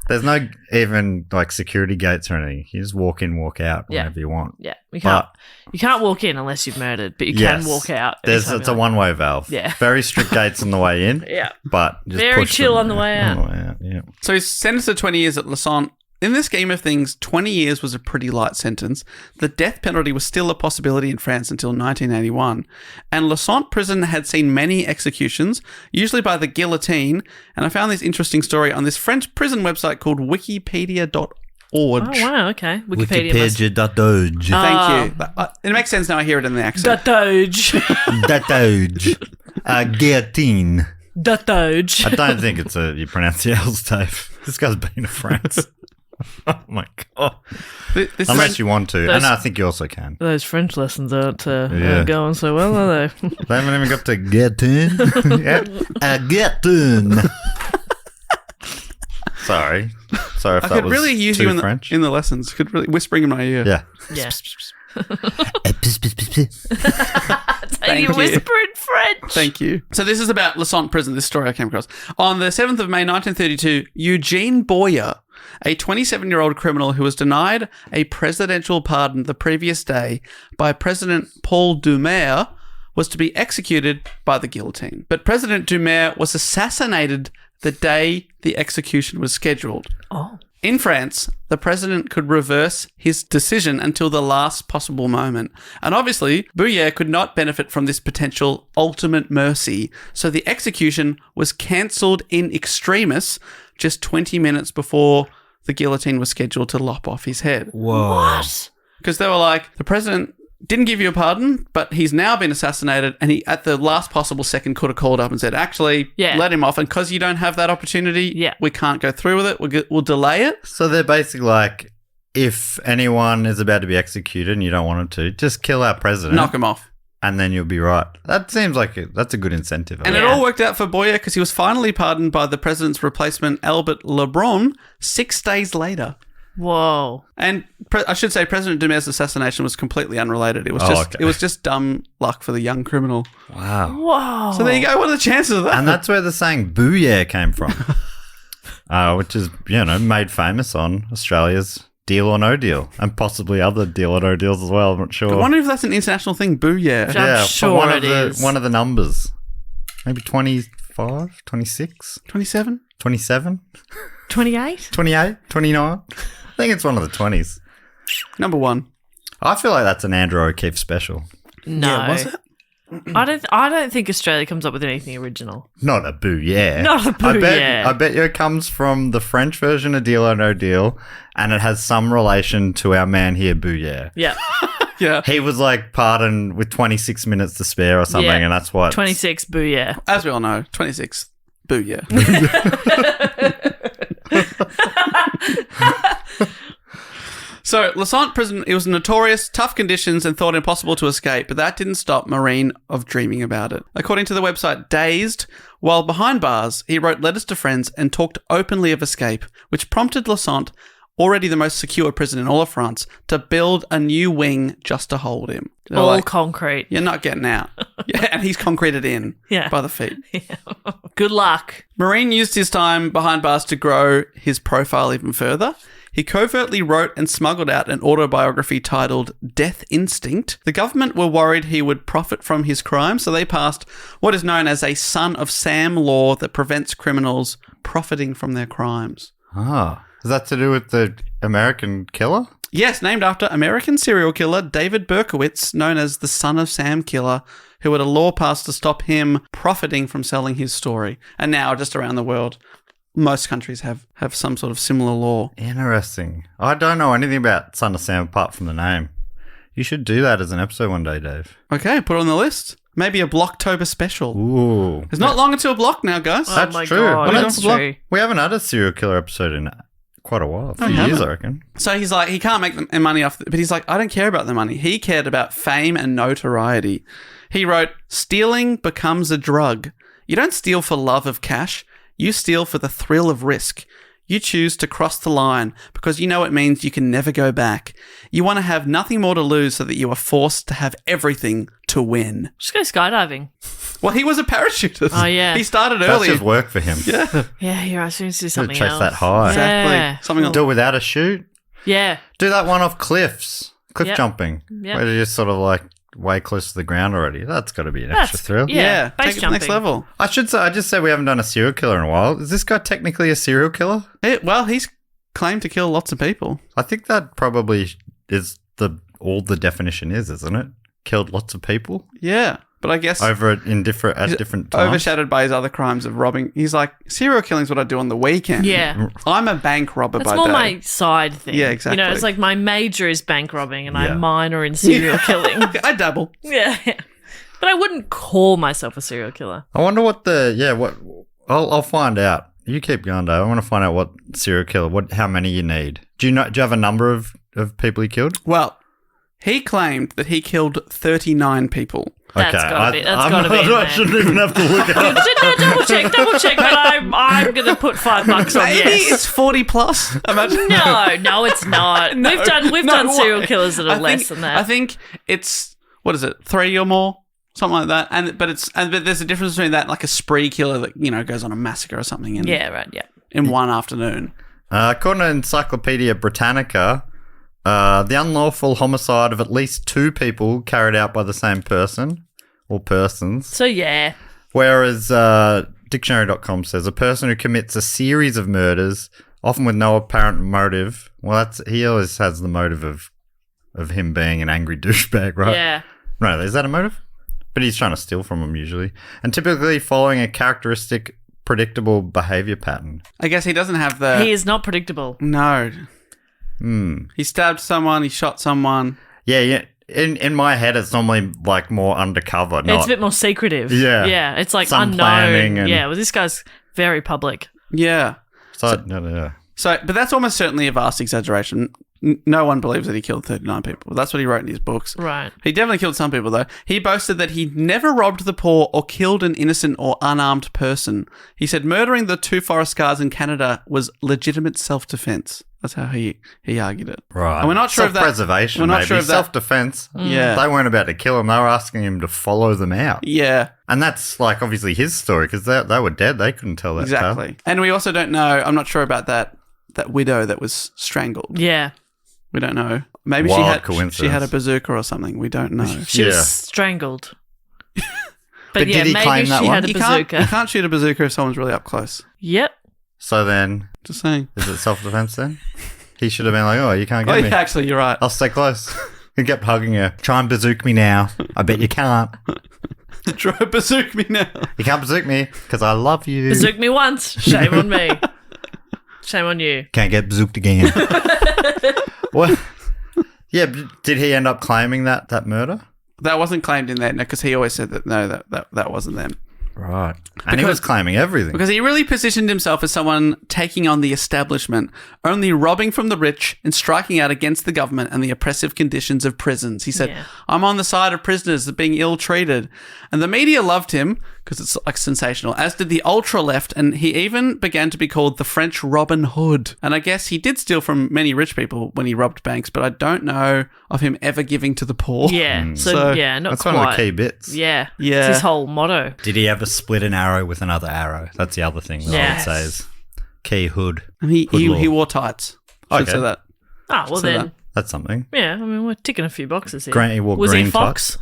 There's no even like security gates or anything. You just walk in, walk out Yeah. whenever you want. Yeah, you can't walk in unless you've murdered, but you Yes. can walk out. It's a one-way valve. Yeah. Very strict gates on the way in. Yeah. But just Very push chill them on the way out. Yeah. So he's sentenced to 20 years at Lausson. In the scheme of things, 20 years was a pretty light sentence. The death penalty was still a possibility in France until 1981. And Lausson prison had seen many executions, usually by the guillotine. And I found this interesting story on this French prison website called wikipedia.org. Oh, wow, okay. Wikipedia. Wikipedia.org. Thank you. It makes sense now I hear it in the accent. Doge. Guillotine. Doge. I don't think it's you pronounce the L's, Dave. This guy's been to France. Oh my god! This Unless is you want to, and I think you also can. Those French lessons aren't Yeah. going so well, are they? They haven't even got to get in. Get in. Sorry if I that could was really use too you in French. the lessons. Could really whispering in my ear. Yeah. Yeah. Thank you you. whisper in French. Thank you. So this is about Lausson prison, this story I came across. On the 7th of May 1932, Eugene Boyer, a 27-year-old criminal who was denied a presidential pardon the previous day by President Paul Doumer, was to be executed by the guillotine. But President Doumer was assassinated the day the execution was scheduled. Oh. In France, the president could reverse his decision until the last possible moment. And obviously, Boyer could not benefit from this potential ultimate mercy, so the execution was cancelled in extremis just 20 minutes before the guillotine was scheduled to lop off his head. Whoa. What? Because they were like, the president didn't give you a pardon, but he's now been assassinated, and he, at the last possible second, could have called up and said, actually, let him off, and because you don't have that opportunity, we can't go through with it, we'll delay it. So they're basically like, if anyone is about to be executed and you don't want them to, just kill our president. Knock him off. And then you'll be right. That seems like that's a good incentive. And it all worked out for Boyer because he was finally pardoned by the president's replacement, Albert Lebrun, 6 days later. Whoa. And I should say President Doumer's assassination was completely unrelated. It was it was just dumb luck for the young criminal. Wow. Whoa. So there you go. What are the chances of that? And that's where the saying "booyah" came from, which is made famous on Australia's Deal or No Deal, and possibly other Deal or No Deals as well. I'm not sure. I wonder if that's an international thing. Booyah. I'm sure one it is. One of the numbers, maybe 25, 26, 27, 27, 28? 28, 29. I think it's one of the 20s. Number 1. I feel like that's an Andrew O'Keefe special. No. Yeah, was it? I don't think Australia comes up with anything original. Not a booyah. Not a booyah. I bet you it comes from the French version of Deal or No Deal, and it has some relation to our man here, Booyah. Yeah. Yeah. He was like pardoned with 26 minutes to spare or something, and that's what. 26, booyah. As we all know, 26. Booyah. So, Lausson prison, it was notorious, tough conditions, and thought impossible to escape, but that didn't stop Mesrine of dreaming about it. According to the website Dazed, while behind bars, he wrote letters to friends and talked openly of escape, which prompted Lausson, already the most secure prison in all of France, to build a new wing just to hold him. They're All like, concrete. you're not getting out. Yeah, and he's concreted in by the feet. Yeah. Good luck. Mesrine used his time behind bars to grow his profile even further. he covertly wrote and smuggled out an autobiography titled Death Instinct. The government were worried he would profit from his crime, so they passed what is known as a Son of Sam law that prevents criminals profiting from their crimes. Ah. Is that to do with the American killer? Yes, named after American serial killer David Berkowitz, known as the Son of Sam killer, who had a law passed to stop him profiting from selling his story. And now, just around the world, most countries have some sort of similar law. Interesting. I don't know anything about Son of Sam apart from the name. You should do that as an episode one day, Dave. Okay, put it on the list. Maybe a Blocktober special. Ooh. It's not long until Block now, guys. Oh That's my true. God, Well, that's that's true. We haven't had a serial killer episode in quite a while. A few years, I reckon. So he's like, he can't make the money off, but he's like, I don't care about the money. He cared about fame and notoriety. He wrote, stealing becomes a drug. You don't steal for love of cash. You steal for the thrill of risk. You choose to cross the line because you know it means you can never go back. You want to have nothing more to lose so that you are forced to have everything to win. Just go skydiving. Well, he was a parachutist. Oh, yeah. He started That's early. just work for him. Yeah, Yeah, you're right. Soon to do Gotta something chase else. that high. exactly. Yeah. Something like Do it without a chute. Yeah. Do that one off cliffs. Cliff Yep. jumping. Yep. Where you're just sort of like way close to the ground already. That's got to be an extra thrill. Yeah. take Base it to the next jumping. level. I should say, I just said we haven't done a serial killer in a while. Is this guy technically a serial killer? Well, he's claimed to kill lots of people. I think that probably is all the definition is, isn't it? Killed lots of people Yeah, but I guess over at different times. overshadowed by his other crimes of robbing. He's like, serial killing is what I do on the weekend. Yeah. I'm a bank robber That's by more day. my side thing. Yeah, You know, exactly. it's like my major is bank robbing and Yeah. I'm minor in serial killing. I dabble. Yeah. But I wouldn't call myself a serial killer. I wonder what I'll find out. You keep going, Dave. I want to find out what serial killer, how many you need. Do you have a number of people he killed? Well, he claimed that he killed 39 people. That's gotta be- that's gotta be in I there. shouldn't even have to look it up. No, double check, but I'm going to put $5 on Maybe yes. it's 40 plus. Imagine. No, it's not. We've done no serial way. killers that are I less think- than that. I think it's, what is it, 3 or more? Something like that. But there's a difference between that and like a spree killer that, goes on a massacre or something in one afternoon. According to Encyclopedia Britannica, the unlawful homicide of at least 2 people carried out by the same person or persons. So, yeah. Whereas dictionary.com says a person who commits a series of murders, often with no apparent motive. Well, he always has the motive of him being an angry douchebag, right? Yeah. No, is that a motive? But he's trying to steal from him usually. And typically following a characteristic, predictable behavior pattern. I guess he doesn't have the... He is not predictable. No. He stabbed someone, he shot someone. Yeah. In my head, it's normally like more undercover. It's a bit more secretive. Yeah. Yeah. It's like Some planning unknown. and- Yeah. Well, this guy's very public. Yeah. No. So, but that's almost certainly a vast exaggeration. No one believes that he killed 39 people. That's what he wrote in his books. Right. He definitely killed some people, though. He boasted that he never robbed the poor or killed an innocent or unarmed person. He said murdering the 2 forest guards in Canada was legitimate self-defense. That's how he argued it. Right. And we're not sure if that... Self-preservation, We're not maybe. sure if that... Self-defense. Yeah. They weren't about to kill him. They were asking him to follow them out. Yeah, And that's like obviously his story because they were dead. They couldn't tell that exactly. tale. And we also don't know... I'm not sure about that widow that was strangled. Yeah. We don't know. Maybe Wild she coincidence. had a bazooka or something. We don't know. She Yeah. was strangled. But yeah, did he maybe claim that she one? had a You bazooka. can't shoot a bazooka if someone's really up close. Yep. So then, Just saying. is it self-defense then? He should have been like, oh, you can't Oh, get me. yeah, actually, you're right. I'll stay close. He kept hugging her. Try and bazooka me now. I bet you can't. Try to bazooka me now. You can't bazooka me because I love you. Bazook me once. Shame on me. Shame on you. Can't get bazooked again. What? Yeah, but did he end up claiming that murder? That wasn't claimed in there, because he always said that, no, that wasn't them. Right. And he was claiming everything. Because he really positioned himself as someone taking on the establishment, only robbing from the rich and striking out against the government and the oppressive conditions of prisons. He said, Yeah. I'm on the side of prisoners that are being ill-treated. And the media loved him because it's like sensational, as did the ultra-left, and he even began to be called the French Robin Hood. And I guess he did steal from many rich people when he robbed banks, but I don't know of him ever giving to the poor. Yeah. So, So, yeah, not That's quite. one of the key bits. Yeah. Yeah. It's his whole motto. Did he ever split an arrow with another arrow? That's the other thing that I would Yes. say is key hood. And he Hood law. wore tights. Should Okay. say that. Ah, well So then, that- That's something. yeah. I mean, we're ticking a few boxes here. Grant, he wore Was green he Fox?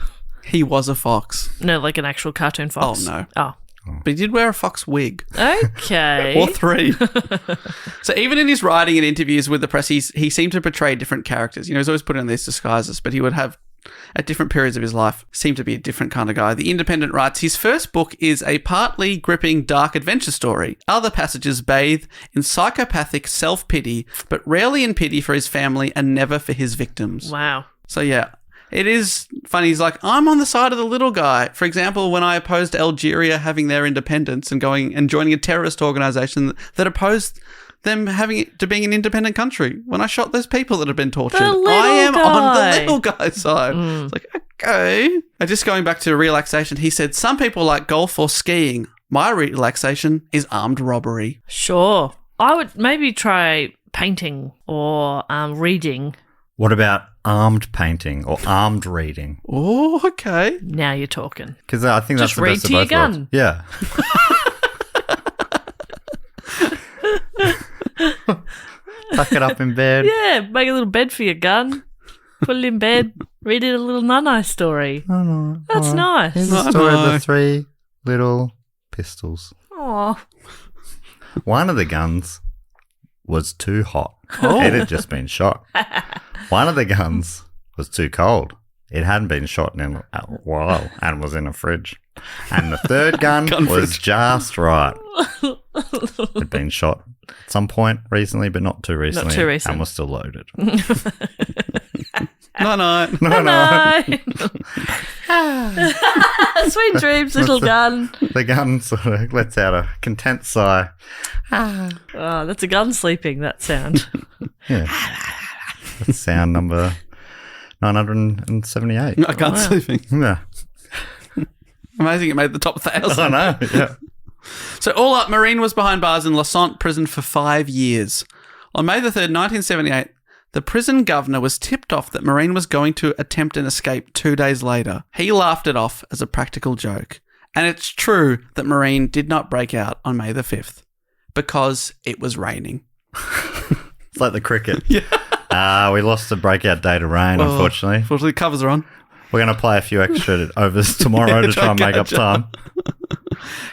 He was a fox. No, like an actual cartoon fox. Oh, no. Oh, But he did wear a fox wig. okay. Or 3. So even in his writing and interviews with the press, he seemed to portray different characters. You know, he's always put in these disguises, but he would have, at different periods of his life, seemed to be a different kind of guy. The Independent writes, his first book is a partly gripping dark adventure story. Other passages bathe in psychopathic self-pity, but rarely in pity for his family and never for his victims. Wow. So yeah, it is funny. He's like, I'm on the side of the little guy. For example, when I opposed Algeria having their independence and going and joining a terrorist organization that opposed them having it to being an independent country, when I shot those people that had been tortured, The little I am on guy. the little guy's side. It's like, okay. Just going back to relaxation, he said, some people like golf or skiing. My relaxation is armed robbery. Sure. I would maybe try painting or reading. What about armed painting or armed reading? Oh, okay. Now you're talking. Because I think that's Just the read best to of your both worlds. gun. Yeah. Tuck it up in bed. Yeah, make a little bed for your gun. Put it in bed. Read it a little nunai story. Oh, no. That's nice. Here's the No, story of no. the 3 little pistols. Aw. One of the guns was too hot. Oh. It had just been shot. One of the guns was too cold. It hadn't been shot in a while and was in a fridge. And the third gun was just right. Had been shot at some point recently, but not too recently. too recent. And was still loaded. No. No. Sweet dreams, little gun. The gun sort of lets out a content sigh. Oh, that's a gun sleeping, that sound. Yeah. That's sound number 978. I can't sleeping. Yeah. Amazing it made the top 1,000. I know. Yeah. So all up, Marine was behind bars in Lausanne prison for 5 years. On May the 3rd, 1978, the prison governor was tipped off that Marine was going to attempt an escape 2 days later. He laughed it off as a practical joke. And it's true that Marine did not break out on May the 5th because it was raining. It's like the cricket. Yeah. We lost the breakout day to rain, unfortunately. Unfortunately, covers are on. We're going to play a few extra overs tomorrow to try and make up time.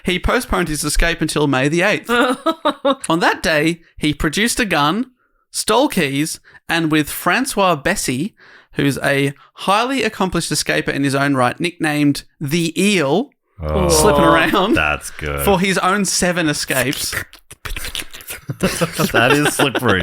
He postponed his escape until May the 8th. On that day, he produced a gun, stole keys, and with Francois Bessy, who's a highly accomplished escaper in his own right, nicknamed the Eel, slipping around That's good. for his own 7 escapes. That is slippery.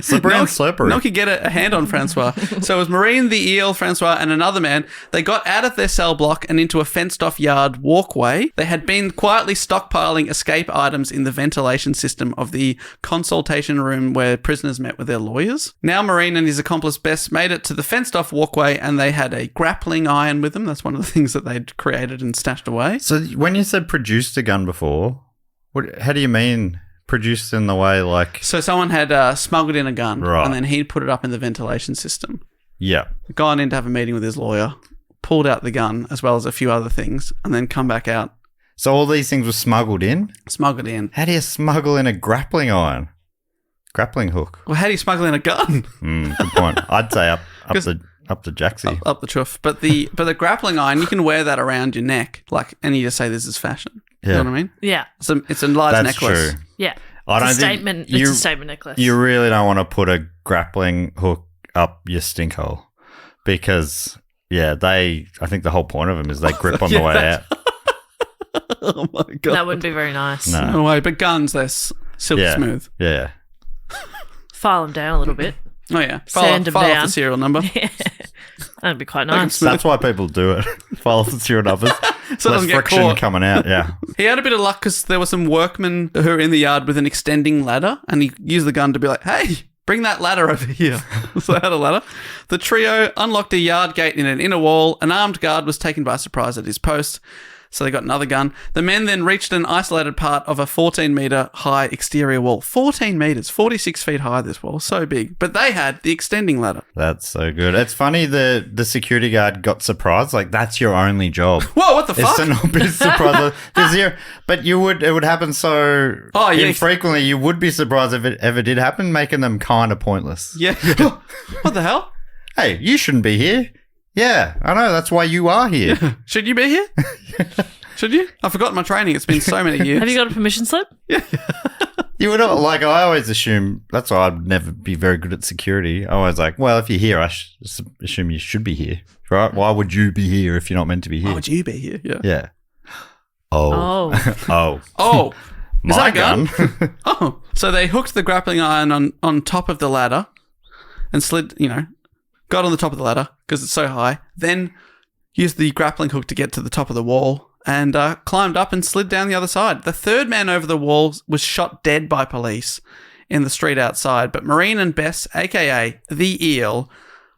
Slippery and slippery. No one could get a hand on Francois. So it was Marine, the Eel, Francois, and another man. They got out of their cell block and into a fenced-off yard walkway. They had been quietly stockpiling escape items in the ventilation system of the consultation room where prisoners met with their lawyers. Now Marine and his accomplice Bess made it to the fenced-off walkway, and they had a grappling iron with them. That's one of the things that they'd created and stashed away. So when you said produced a gun before, how do you mean produced in the way like... So someone had smuggled in a gun, Right. and then he'd put it up in the ventilation system. Yeah. Gone in to have a meeting with his lawyer, pulled out the gun as well as a few other things, and then come back out, So all these things were smuggled in? smuggled in. How do you smuggle in a grappling iron? Grappling hook. Well, how do you smuggle in a gun? Good point. I'd say up the jacksie. Up the chuff. But the grappling iron, you can wear that around your neck, and you just say this is fashion. You Yeah. know what I mean? Yeah. It's a large That's necklace. true. Yeah. I don't It's a think statement. you- It's a statement necklace. You really don't want to put a grappling hook up your stink hole because, I think the whole point of them is they grip on the way out. Oh my god. That wouldn't be very nice. No. No way. But guns, they're silky Yeah. smooth. Yeah. File them down a little bit. Oh yeah. Sand them file off down. the serial number. That'd be quite Make 'em nice. smooth. That's why people do it. File the serial numbers. So it Less doesn't get friction caught. coming out, yeah. He had a bit of luck because there were some workmen who were in the yard with an extending ladder, and he used the gun to be like, hey, bring that ladder over here. So they had a ladder. The trio unlocked a yard gate in an inner wall. An armed guard was taken by surprise at his post. So they got another gun. The men then reached an isolated part of a 14-metre high exterior wall. 14 metres, 46 feet high, this wall. So big. But they had the extending ladder. That's so good. It's funny the security guard got surprised. Like, that's your only job. Whoa, what the fuck? It's to not be surprised. But it would happen so infrequently. You would be surprised if it ever did happen, making them kind of pointless. Yeah. What the hell? Hey, you shouldn't be here. Yeah, I know. That's why you are here. Should you be here? Should you? I've forgotten my training. It's been so many years. Have you got a permission slip? Yeah. You would like. I always assume that's why I'd never be very good at security. I was like, well, if you're here, I assume you should be here, right? Why would you be here if you're not meant to be here? Why would you be here? Yeah. Yeah. Oh. Oh. Is My that a gun? Oh. So they hooked the grappling iron on top of the ladder and slid, got on the top of the ladder because it's so high, then used the grappling hook to get to the top of the wall and climbed up and slid down the other side. The third man over the wall was shot dead by police in the street outside, but Mesrine and Bess, a.k.a. the Eel,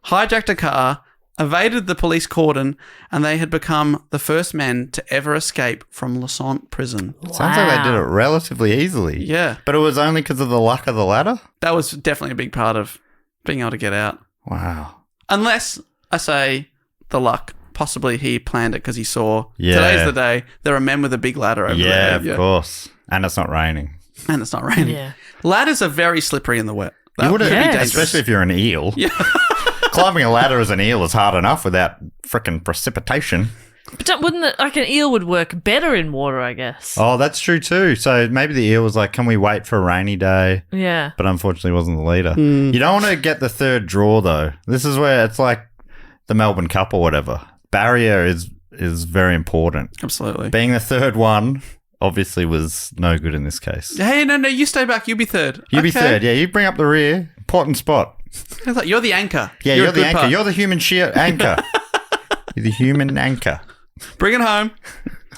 hijacked a car, evaded the police cordon, and they had become the first men to ever escape from Lassant prison. Sounds like they did it relatively easily. Yeah. But it was only because of the luck of the ladder? That was definitely a big part of being able to get out. Wow. Unless I say the luck. Possibly he planned it because he saw today's the day. There are men with a big ladder over there. Yeah, of course. And it's not raining. And it's not raining. Yeah. Ladders are very slippery in the wet. You would Yes. especially if you're an eel. Yeah. Climbing a ladder as an eel is hard enough without frickin' precipitation. But wouldn't it, like an eel would work better in water, I guess. Oh, that's true too. So maybe the eel was like, can we wait for a rainy day? Yeah. But unfortunately wasn't the leader. You don't want to get the third draw though. This is where it's like the Melbourne Cup or whatever. Barrier is very important. Absolutely. Being the third one obviously was no good in this case. Hey, no, you stay back. You be third. You be third. Yeah, you bring up the rear. Important spot. I thought you're the anchor. Yeah, you're the anchor. You're the human anchor. You're the human anchor. Bring it home.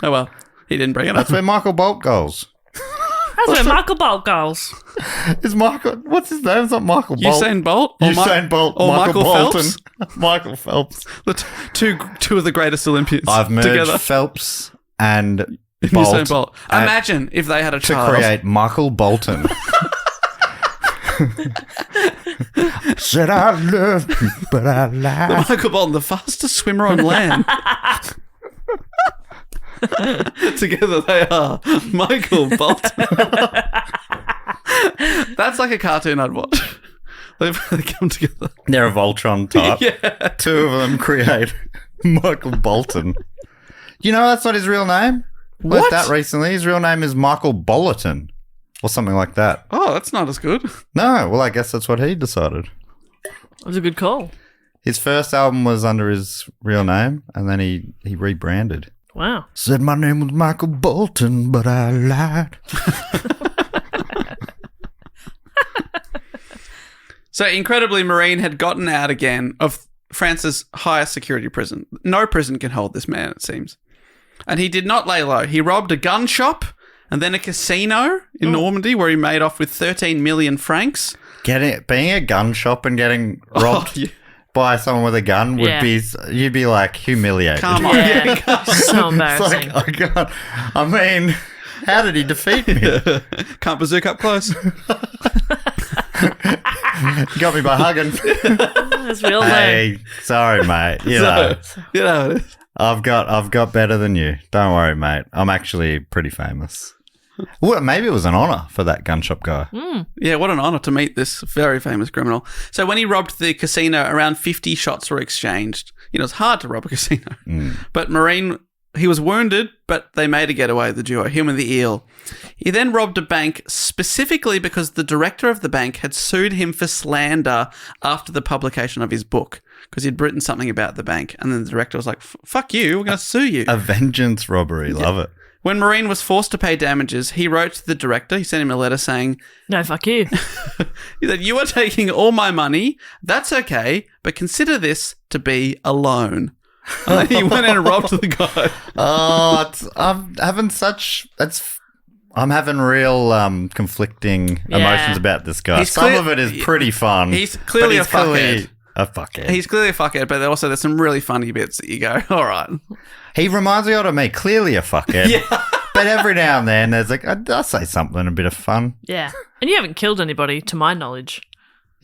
Oh, well, he didn't bring it That's home. where Michael Bolt goes. That's where Michael Bolt goes. Is Michael? What's his name? It's not Michael Bolt. Usain Bolt? Usain Bolt. Or Michael Bolton. Phelps? Michael Phelps. The two of the greatest Olympians I've merged together. Phelps and Usain Bolt Bolt. Imagine if they had a to child. create Michael Bolton. Said I love you, but I lied. Michael Bolton, the fastest swimmer on land. Together they are Michael Bolton. That's like a cartoon I'd watch. They come together. They're a Voltron type. Yeah. Two of them create Michael Bolton. You know that's not his real name? Learned What? that recently. His real name is Michael Bolton. Or something like that. Oh, that's not as good. No, well, I guess that's what he decided. It was a good call. His first album was under his real name, and then he rebranded. Wow. Said my name was Michael Bolton, but I lied. So, incredibly, Mesrine had gotten out again of France's highest security prison. No prison can hold this man, it seems. And he did not lay low. He robbed a gun shop and then a casino in Normandy where he made off with 13 million francs. Being a gun shop and getting robbed yeah. by someone with a gun would Yeah. be, you'd be like humiliated. Come on. Yeah. So It's embarrassing. like, I can't. I mean, how did he defeat me? Can't bazooka up close. He got me by hugging. That's real name. Hey, sorry, mate. You know, You know it is. I've got better than you. Don't worry, mate. I'm actually pretty famous. Well, maybe it was an honour for that gun shop guy. Yeah, what an honour to meet this very famous criminal. So when he robbed the casino, around 50 shots were exchanged. You know, it's hard to rob a casino. But Mesrine, he was wounded, but they made a getaway, the duo, him and the Eel. He then robbed a bank specifically because the director of the bank had sued him for slander after the publication of his book because he'd written something about the bank. And then the director was like, fuck you, we're going to sue you. A vengeance robbery. Love it. When Mesrine was forced to pay damages, he wrote to the director. He sent him a letter saying, No, fuck you. he said, you are taking all my money. That's okay, but consider this to be a loan. And then he went in and robbed the guy. Oh, I'm having real conflicting Yeah. emotions about this guy. He's Some clear- of it is pretty fun. He's clearly but a fuckhead. a fuckhead. He's clearly a fuckhead, but also there's some really funny bits that you go, all right. He reminds me of me, clearly a fuckhead. Yeah. But every now and then there's like, I'll say something, a bit of fun. Yeah. And you haven't killed anybody, to my knowledge.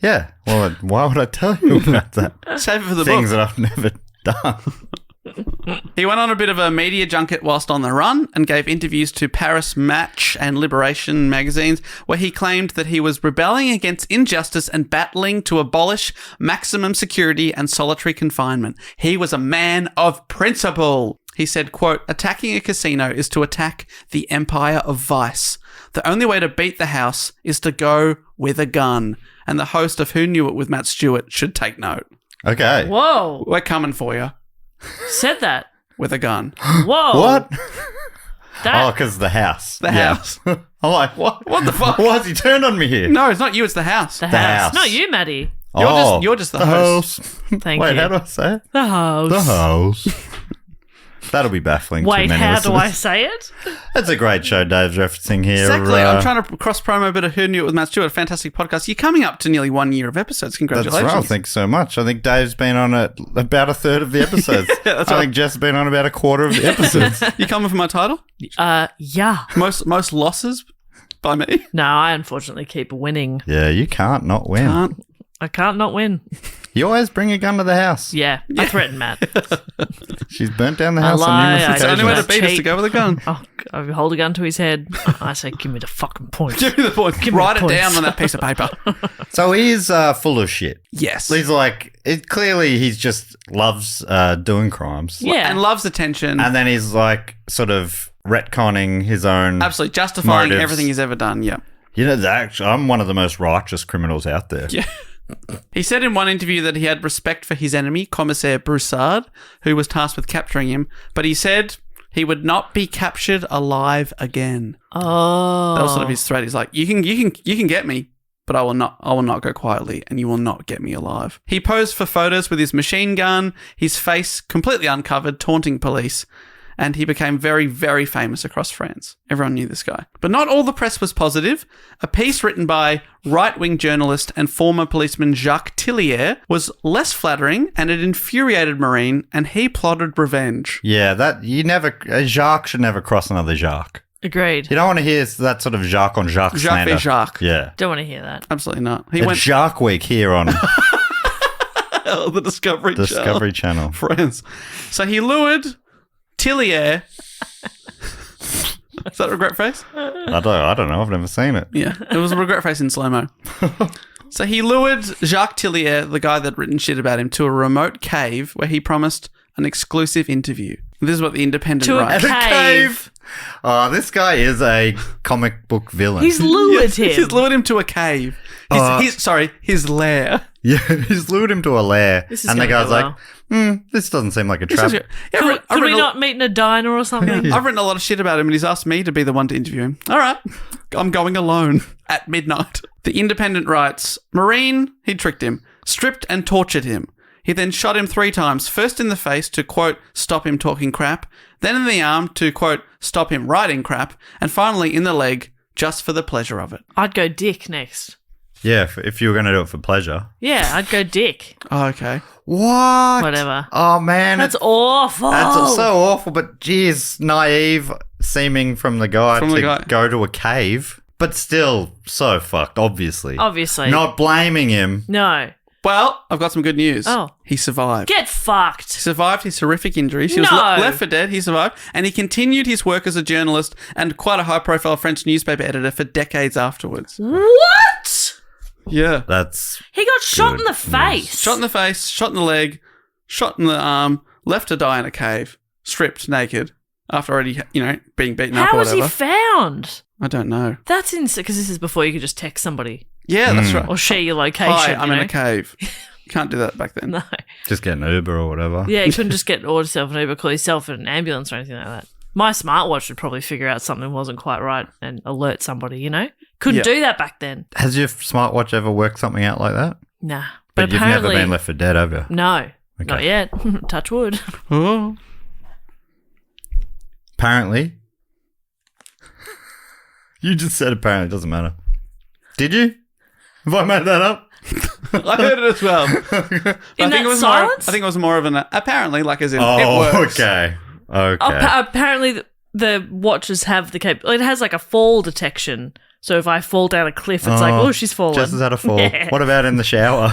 Yeah. Well, why would I tell you about that? Save it for the Things book. that I've never done. He went on a bit of a media junket whilst on the run and gave interviews to Paris Match and Liberation magazines where he claimed that he was rebelling against injustice and battling to abolish maximum security and solitary confinement. He was a man of principle. He said, quote, attacking a casino is to attack the empire of vice. The only way to beat the house is to go with a gun. And the host of Who Knew It with Matt Stewart should take note. Okay. Whoa. We're coming for you Said that. with a gun. Whoa. What? That, Oh, because the house. The house. I'm like, what? What the fuck? Why has he turned on me here? No, it's not you, it's the house. the the house. house. Not you, Maddie. You're just the host. Thank Wait, you. how do I say it? The house. The house. That'll be baffling to Wait, many how listeners. do I say it? That's a great show Dave's referencing here. Exactly. I'm trying to cross-promo a bit of Who Knew It with Matt Stewart. A fantastic podcast. You're coming up to nearly 1 year of episodes. Congratulations. That's right. Thanks so much. I think Dave's been on about a third of the episodes. that's I right. think Jess has been on about a quarter of the episodes. You coming for my title? Yeah. Most losses by me? No, I unfortunately keep winning. Yeah, you can't not win. Can't. I can't not win. You always bring a gun to the house. Yeah. I threaten Matt. She's burnt down the I house on lie, numerous I It's the only way to occasions. beat us to go with a gun. I hold a gun to his head. I say, give me the fucking points. Give me the point. me Write the it down points. on that piece of paper. So he's full of shit. Yes. He's like, clearly he's just loves doing crimes. Yeah. And loves attention. And then he's like sort of retconning his own. Absolutely. Justifying motives. everything he's ever done. Yeah. You know, I'm one of the most righteous criminals out there. Yeah. He said in one interview that he had respect for his enemy, Commissaire Broussard, who was tasked with capturing him, but he said he would not be captured alive again. Oh. That was sort of his threat. He's like, you can get me, but I will not go quietly, and you will not get me alive. He posed for photos with his machine gun, his face completely uncovered, taunting police. And he became very, very famous across France. Everyone knew this guy. But not all the press was positive. A piece written by right-wing journalist and former policeman Jacques Tillier was less flattering, and it infuriated Mesrine, and he plotted revenge. Yeah, Jacques should never cross another Jacques. Agreed. You don't want to hear that sort of Jacques on Jacques Jacques slander. v. Jacques. Yeah. Don't want to hear that. Absolutely not. He It's went Jacques Week here on the Discovery Channel. Discovery Channel. Friends. So he lured Tillier. Is that a regret face? I don't know. I've never seen it. Yeah, it was a regret face in slow-mo. So he lured Jacques Tillier, the guy that had written shit about him, to a remote cave where he promised an exclusive interview. This is what the Independent To a writes. cave. Oh, this guy is a comic book villain. He's lured him. He's lured him to a cave. His lair. Yeah, he's lured him to a lair. This is And the gonna guy's go like, this doesn't seem like a trap. Could we not meet in a diner or something? I've written a lot of shit about him, and he's asked me to be the one to interview him. All right, I'm going alone at midnight. The Independent writes, Mesrine, he tricked him, stripped and tortured him. He then shot him 3 times, first in the face to, quote, stop him talking crap, then in the arm to, quote, stop him writing crap, and finally in the leg, just for the pleasure of it. I'd go dick next. Yeah, if you were going to do it for pleasure. Yeah, I'd go dick. Oh, okay. What? Whatever. Oh, man. That's awful. That's so awful, but geez, naive seeming from the guy to go to a cave. But still, so fucked, obviously. Obviously. Not blaming him. No. Well, I've got some good news. Oh. He survived. Get fucked. He survived his horrific injuries. He was No. left for dead. He survived. And he continued his work as a journalist and quite a high-profile French newspaper editor for decades afterwards. What? Yeah. That's He got shot in the news. face. Shot in the face, shot in the leg, shot in the arm, left to die in a cave, stripped naked after already, being beaten up How or was whatever. he found? I don't know. That's insane, because this is before you could just text somebody Yeah, that's right. or share your location. Hi, I'm you in know? a cave. You can't do that back then. No. just get an Uber or whatever. Yeah, you couldn't just order yourself an Uber, call yourself an ambulance or anything like that. My smartwatch would probably figure out something wasn't quite right and alert somebody, Couldn't Yeah. do that back then. Has your smartwatch ever worked something out like that? Nah. But you've never been left for dead, have you? No. Okay. Not yet. Touch wood. Oh. Apparently. You just said apparently, it doesn't matter. Did you? Have I made that up? I heard it as well. In that silence? I think it was more of an apparently, like as in it Oh, works. okay. Apparently, the watches have the it has like a fall detection. So if I fall down a cliff, it's like, oh, she's fallen. Just as had a fall. Yeah. What about in the shower?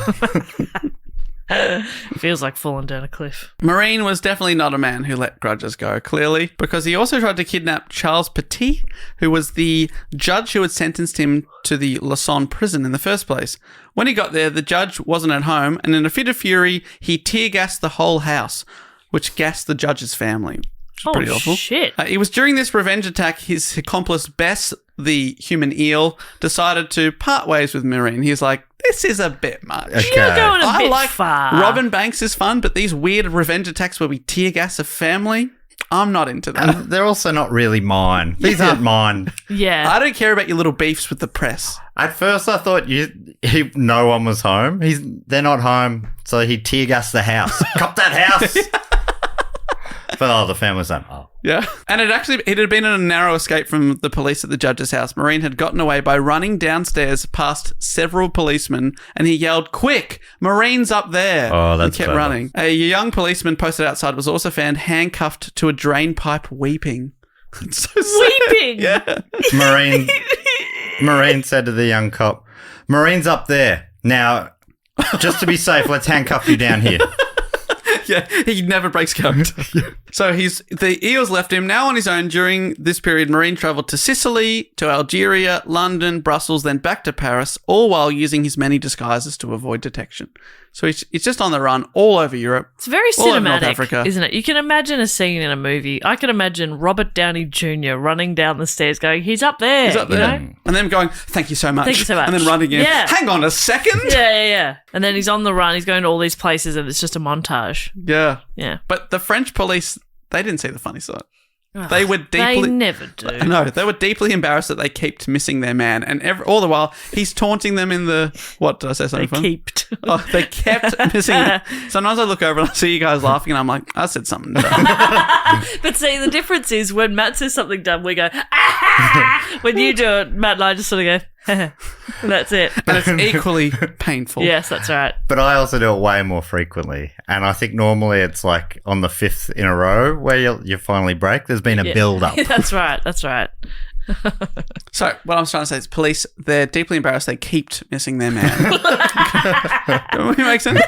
Feels like falling down a cliff. Mesrine was definitely not a man who let grudges go, clearly, because he also tried to kidnap Charles Petit, who was the judge who had sentenced him to the Lausanne prison in the first place. When he got there, the judge wasn't at home, and in a fit of fury, he tear-gassed the whole house, which gassed the judge's family. Which is pretty awful. Shit. It was during this revenge attack his accomplice Bess, the human eel, decided to part ways with Mesrine. He's like, this is a bit much. Okay. You're going a bit like far. robbing banks is fun, but these weird revenge attacks where we tear gas a family, I'm not into that. And they're also not really mine. These aren't mine. Yeah. I don't care about your little beefs with the press. At first, I thought no one was home. They're not home, so he tear gassed the house. Cop that house. But the family's like, oh. Yeah. And it had been a narrow escape from the police at the judge's house. Mesrine had gotten away by running downstairs past several policemen, and he yelled, "Quick, Marine's up there." Oh, that's and kept clever. running. A young policeman posted outside was also found handcuffed to a drain pipe weeping. It's so sad. Weeping? Yeah. Marine said to the young cop, "Marine's up there. Now, just to be safe, let's handcuff you down here." Yeah, he never breaks character. So the eels left him. Now on his own during this period, Mesrine travelled to Sicily, to Algeria, London, Brussels, then back to Paris, all while using his many disguises to avoid detection. So he's just on the run all over Europe. It's very all over North cinematic, Africa. isn't it? You can imagine a scene in a movie. I can imagine Robert Downey Jr. running down the stairs going, he's up there. He's up there. You know? And then going, "Thank you so much." Thank you so much. And then running in. Yeah. Hang on a second. Yeah. And then he's on the run. He's going to all these places and it's just a montage. Yeah. Yeah. But the French police, they didn't see the funny side. They were deeply... They never do. No, they were deeply embarrassed that they kept missing their man. And all the while, he's taunting them in the... What, did I say something They fun? kept. Oh, they kept missing him. Sometimes I look over and I see you guys laughing and I'm like, I said something dumb. But see, the difference is when Matt says something dumb, we go, ah! When you do it, Matt and I just sort of go, and that's it. And it's equally painful. Yes, that's right. But I also do it way more frequently. And I think normally it's like on the 5th in a row where you finally break. There's been a build-up. That's right. So what I'm trying to say is police, they're deeply embarrassed. They kept missing their man. Does that make sense?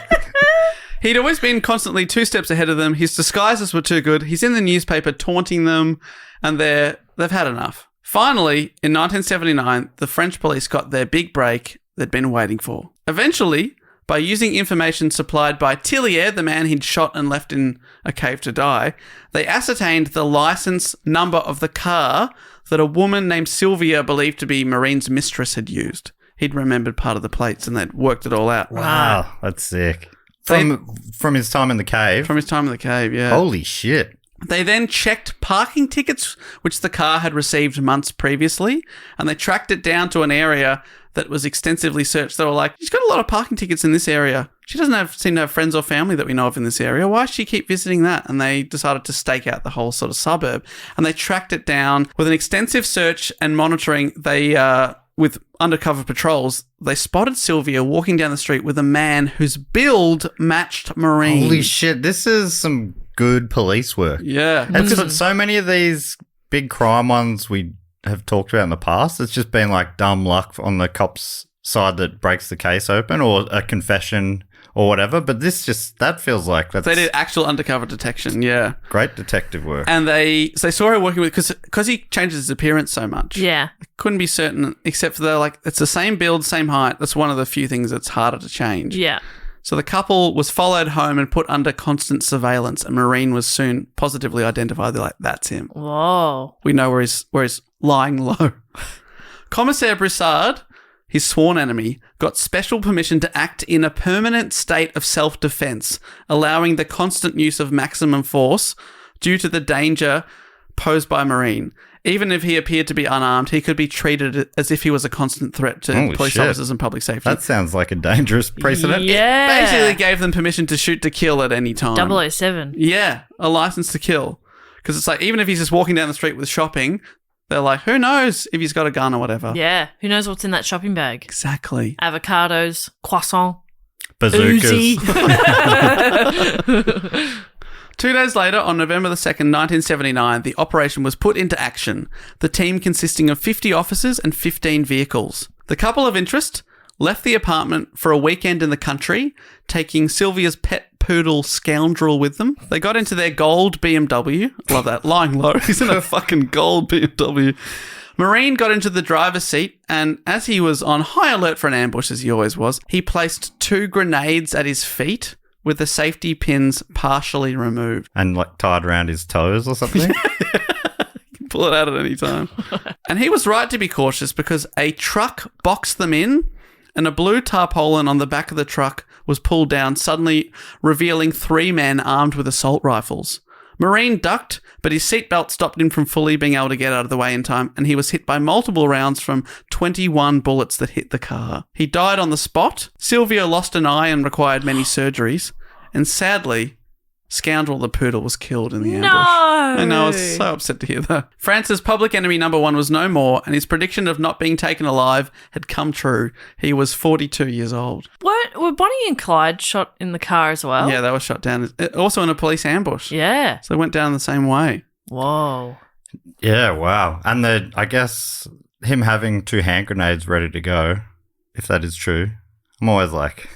He'd always been constantly 2 steps ahead of them. His disguises were too good. He's in the newspaper taunting them, and they've had enough. Finally, in 1979, the French police got their big break they'd been waiting for. Eventually, by using information supplied by Tillier, the man he'd shot and left in a cave to die, they ascertained the license number of the car that a woman named Sylvia, believed to be Mesrine's mistress, had used. He'd remembered part of the plates and they'd worked it all out. Wow, that's sick. From his time in the cave? From his time in the cave, yeah. Holy shit. They then checked parking tickets, which the car had received months previously, and they tracked it down to an area that was extensively searched. They were like, she's got a lot of parking tickets in this area. She doesn't seem to have friends or family that we know of in this area. Why does she keep visiting that? And they decided to stake out the whole sort of suburb. And they tracked it down with an extensive search and monitoring. They, with undercover patrols, they spotted Sylvia walking down the street with a man whose build matched Mesrine. Holy shit, this is some good police work. Yeah. And so many of these big crime ones we have talked about in the past, it's just been like dumb luck on the cop's side that breaks the case open, or a confession or whatever. But that feels like that's... They did actual undercover detection, yeah. Great detective work. And they saw her working with... Because he changes his appearance so much. Yeah. Couldn't be certain, except for they're like, it's the same build, same height. That's one of the few things that's harder to change. Yeah. So the couple was followed home and put under constant surveillance, and Mesrine was soon positively identified. They're like, that's him. Whoa. We know where he's lying low. Commissaire Broussard, his sworn enemy, got special permission to act in a permanent state of self-defense, allowing the constant use of maximum force due to the danger posed by Mesrine. Even if he appeared to be unarmed, he could be treated as if he was a constant threat to police officers and public safety. That sounds like a dangerous precedent. Yeah. It basically gave them permission to shoot to kill at any time. 007. Yeah, a license to kill. Because it's like, even if he's just walking down the street with shopping, they're like, who knows if he's got a gun or whatever. Yeah. Who knows what's in that shopping bag? Exactly. Avocados, croissant. bazookas. Uzi. 2 days later, on November the 2nd, 1979, the operation was put into action, the team consisting of 50 officers and 15 vehicles. The couple of interest left the apartment for a weekend in the country, taking Sylvia's pet poodle Scoundrel with them. They got into their gold BMW. Love that. Lying low. He's in a fucking gold BMW. Mesrine got into the driver's seat, and as he was on high alert for an ambush, as he always was, he placed 2 grenades at his feet, with the safety pins partially removed. And like tied around his toes or something. Pull it out at any time. And he was right to be cautious because a truck boxed them in and a blue tarpaulin on the back of the truck was pulled down, suddenly revealing 3 men armed with assault rifles. Mesrine ducked, but his seatbelt stopped him from fully being able to get out of the way in time, and he was hit by multiple rounds from 21 bullets that hit the car. He died on the spot. Sylvia lost an eye and required many surgeries. And sadly, Scoundrel the poodle was killed in the ambush. I know, I was so upset to hear that. France's public enemy number 1 was no more, and his prediction of not being taken alive had come true. He was 42 years old. Were Bonnie and Clyde shot in the car as well? Yeah, they were shot down. Also in a police ambush. Yeah. So they went down the same way. Whoa. Yeah, wow. And I guess him having 2 hand grenades ready to go, if that is true, I'm always like...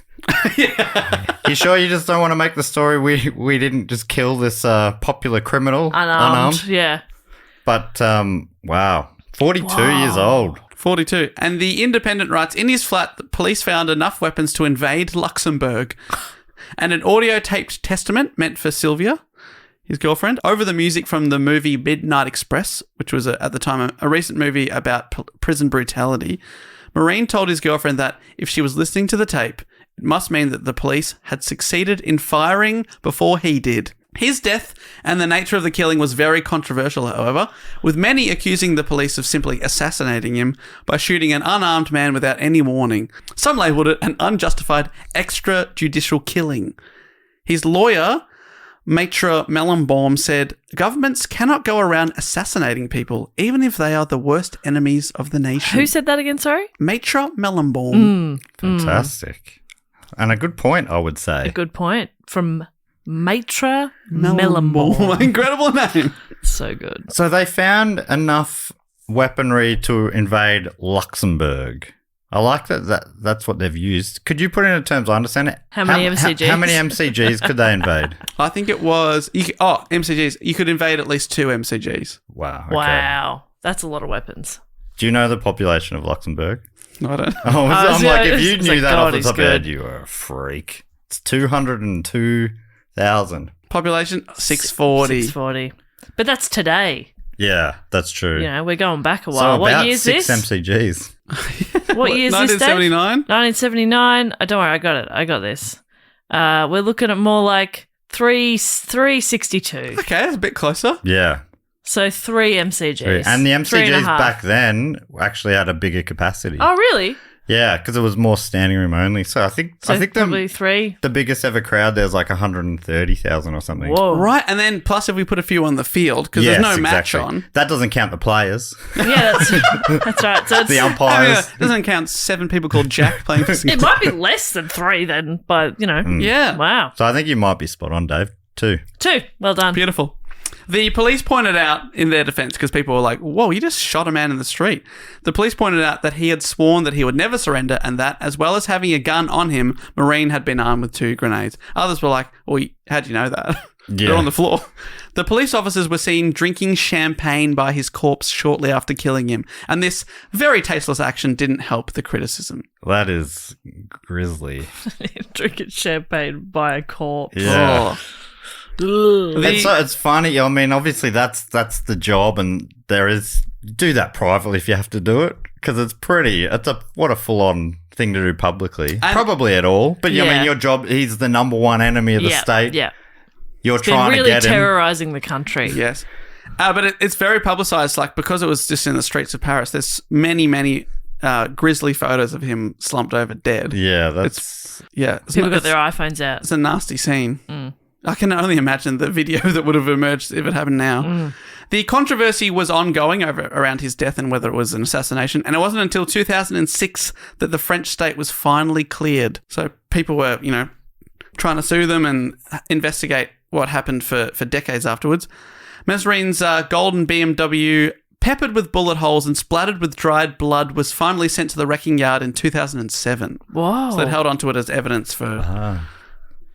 Yeah. You sure you just don't want to make the story we didn't just kill this popular criminal Unarmed? Yeah. But wow, 42 years old. 42. And the Independent writes, in his flat, the police found enough weapons to invade Luxembourg and an audio-taped testament meant for Sylvia, his girlfriend, over the music from the movie Midnight Express, which was at the time a recent movie about prison brutality. Mesrine told his girlfriend that if she was listening to the tape, it must mean that the police had succeeded in firing before he did. His death and the nature of the killing was very controversial, however, with many accusing the police of simply assassinating him by shooting an unarmed man without any warning. Some labelled it an unjustified extrajudicial killing. His lawyer, Maitre Mellenbaum, said, governments cannot go around assassinating people, even if they are the worst enemies of the nation. Who said that again, sorry? Maitre Mellenbaum. Fantastic. And a good point, I would say. A good point. From Maitre Mellenbaum. Incredible name. So good. So they found enough weaponry to invade Luxembourg. I like that's what they've used. Could you put it into terms I understand it? How many MCGs? How many MCGs could they invade? I think it was... MCGs. You could invade at least 2 MCGs. Wow. Okay. Wow. That's a lot of weapons. Do you know the population of Luxembourg? I don't know. Oh, I'm like, if you it's knew like, that God, off the he's top of your head, good. you were a freak. It's 202,000. Population 640. 640. But that's today. Yeah, that's true. You know, we're going back a So while. about What year is 6 this? MCGs. What year is this, Dave? 1979? 1979. Don't worry, I got it. I got this. We're looking at more like 362. Okay, that's a bit closer. Yeah. So 3 MCGs. And the Three and a MCGs half. back then actually had a bigger capacity. Oh, really? Yeah, because it was more standing room only. So I think probably 3. the biggest ever crowd there's like 130,000 or something. Whoa. Right, and then plus if we put a few on the field, because Yes, there's no match exactly. on. That doesn't count the players, Yeah, that's right. So it's, the Oh, umpires. yeah, doesn't count 7 people called Jack playing for it might be less than 3 then, but, you know. Yeah. Wow. So I think you might be spot on, Dave, too. 2. Well done. Beautiful. The police pointed out in their defense, because people were like, whoa, you just shot a man in the street. The police pointed out that he had sworn that he would never surrender and that, as well as having a gun on him, Mesrine had been armed with 2 grenades. Others were like, well, how'd you know that? Yeah. They're on the floor. The police officers were seen drinking champagne by his corpse shortly after killing him, and this very tasteless action didn't help the criticism. That is grisly. Drinking champagne by a corpse. Yeah. Oh. It's funny. I mean, obviously that's the job, and do that privately if you have to do it, because what a full on thing to do publicly. And- Probably at all, but I Yeah. mean, your job. He's the number 1 enemy of the state. Yeah. You're Been trying really to get him. terrorizing the country. Yes. But it's very publicized, like, because it was just in the streets of Paris, there's many, many grisly photos of him slumped over dead. Yeah, that's Yeah. People got their iPhones out. It's a nasty scene. I can only imagine the video that would have emerged if it happened now. The controversy was ongoing around his death and whether it was an assassination, and it wasn't until 2006 that the French state was finally cleared. So people were, trying to sue them and investigate what happened for decades afterwards. Mesrine's golden BMW, peppered with bullet holes and splattered with dried blood, was finally sent to the wrecking yard in 2007. Whoa. So they'd held onto it as evidence for,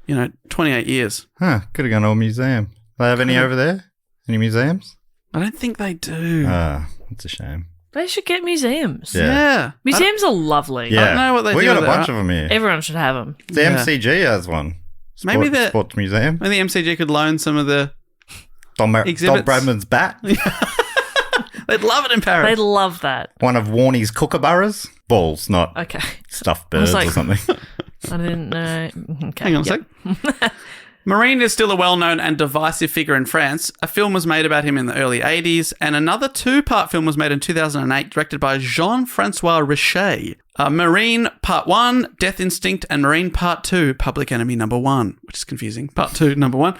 28 years. Huh, could have gone to a museum. Do they have any over there? Any museums? I don't think they do. It's a shame. They should get museums. Yeah. Museums are lovely. Yeah. I don't know what they we do got a with bunch that. of them here. Everyone should have them. The MCG has one. Maybe the Sports Museum. maybe the MCG could loan some of the Don exhibits. Bradman's bat. They'd love it in Paris. They'd love that. One of Warnie's kookaburras. Balls, not Okay. stuffed birds like- or something. I didn't know. Okay. Hang on a sec. Mesrine is still a well-known and divisive figure in France. A film was made about him in the early 80s, and another two-part film was made in 2008, directed by Jean-Francois Richet. Mesrine Part 1, Death Instinct, and Mesrine Part 2, Public Enemy Number 1, which is confusing. Part 2, Number 1.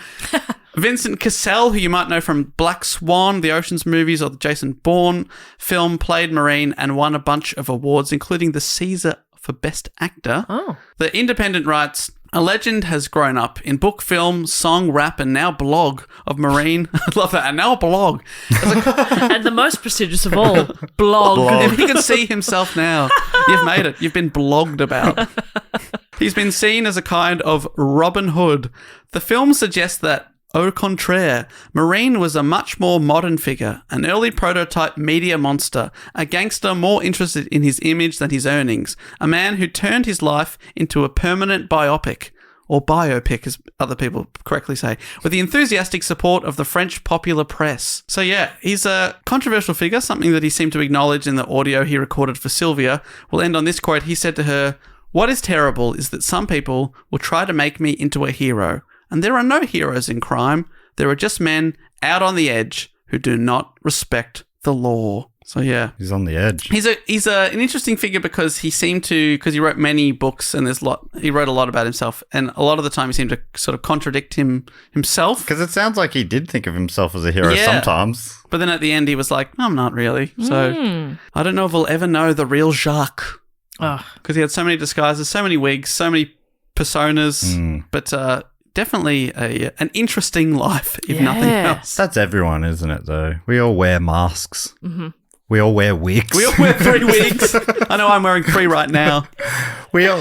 Vincent Cassel, who you might know from Black Swan, the Ocean's movies, or the Jason Bourne film, played Mesrine and won a bunch of awards, including the Caesar for Best Actor. Oh. The Independent writes, a legend has grown up in book, film, song, rap, and now blog of Mesrine. I love that. And now a blog. And the most prestigious of all, blog. If he could see himself now, you've made it. You've been blogged about. He's been seen as a kind of Robin Hood. The film suggests that, au contraire, Mesrine was a much more modern figure, an early prototype media monster, a gangster more interested in his image than his earnings, a man who turned his life into a permanent biopic, or biopic as other people correctly say, with the enthusiastic support of the French popular press. So yeah, he's a controversial figure, something that he seemed to acknowledge in the audio he recorded for Sylvia. We'll end on this quote. He said to her, "What is terrible is that some people will try to make me into a hero. And there are no heroes in crime. There are just men out on the edge who do not respect the law." So yeah, He's on the edge. he's an interesting figure because he wrote many books and he wrote a lot about himself, and a lot of the time he seemed to sort of contradict himself. Because it sounds like he did think of himself as a hero Yeah. sometimes. But then at the end he was like, "I'm not really." So I don't know if we'll ever know the real Jacques, Oh. because he had so many disguises, so many wigs, so many personas, but definitely an interesting life, if nothing Yeah. else. That's everyone, isn't it, though? We all wear masks. Mm-hmm. We all wear wigs. We all wear 3 wigs. I know I'm wearing 3 right now. We all,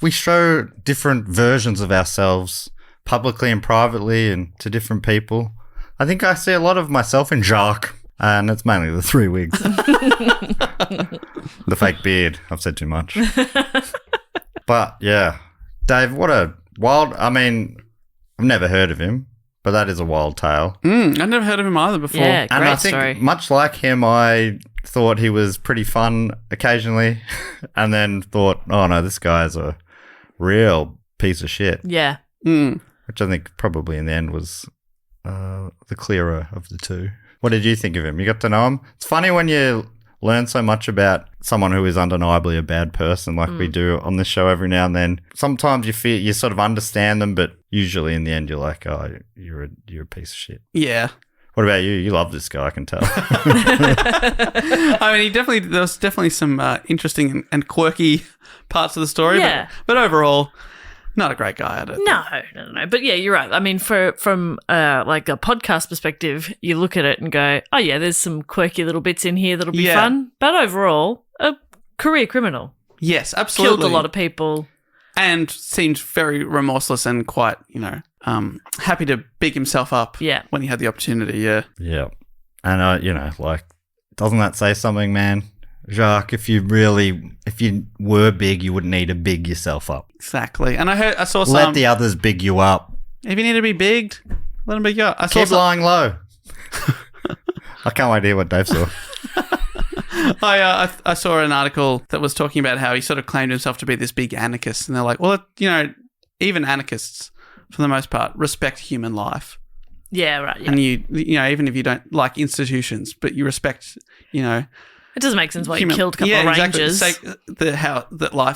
we show different versions of ourselves publicly and privately and to different people. I think I see a lot of myself in Jacques, and it's mainly the 3 wigs. The fake beard. I've said too much. But yeah, Dave, what a wild, I've never heard of him, but that is a wild tale. I've never heard of him either before. Yeah, And great I think story. much like him, I thought he was pretty fun occasionally and then thought, oh no, this guy's a real piece of shit, Yeah. which I think probably in the end was the clearer of the two. What did you think of him? You got to know him? It's funny when you learn so much about someone who is undeniably a bad person like we do on this show every now and then. Sometimes you feel you sort of understand them, but usually in the end you're like, oh, you're a piece of shit. Yeah. What about you? You love this guy, I can tell. I mean, there was definitely some interesting and quirky parts of the story. Yeah. But overall, not a great guy at it. No. But yeah, you're right. I mean, from like a podcast perspective, you look at it and go, oh yeah, there's some quirky little bits in here that'll be Yeah. fun. But overall, a career criminal. Yes, absolutely. Killed a lot of people. And seemed very remorseless and quite, happy to big himself up Yeah. when he had the opportunity, yeah. Yeah. And, doesn't that say something, man? Jacques, if you were big, you wouldn't need to big yourself up. Exactly. And I saw some... Let the others big you up. If you need to be bigged, let him big you up. I saw Keep some... lying low. I can't wait to hear what Dave saw. I saw an article that was talking about how he sort of claimed himself to be this big anarchist. And they're like, well, even anarchists, for the most part, respect human life. Yeah, right. Yeah. And you even if you don't like institutions, but you respect, It doesn't make sense why he killed a couple of rangers.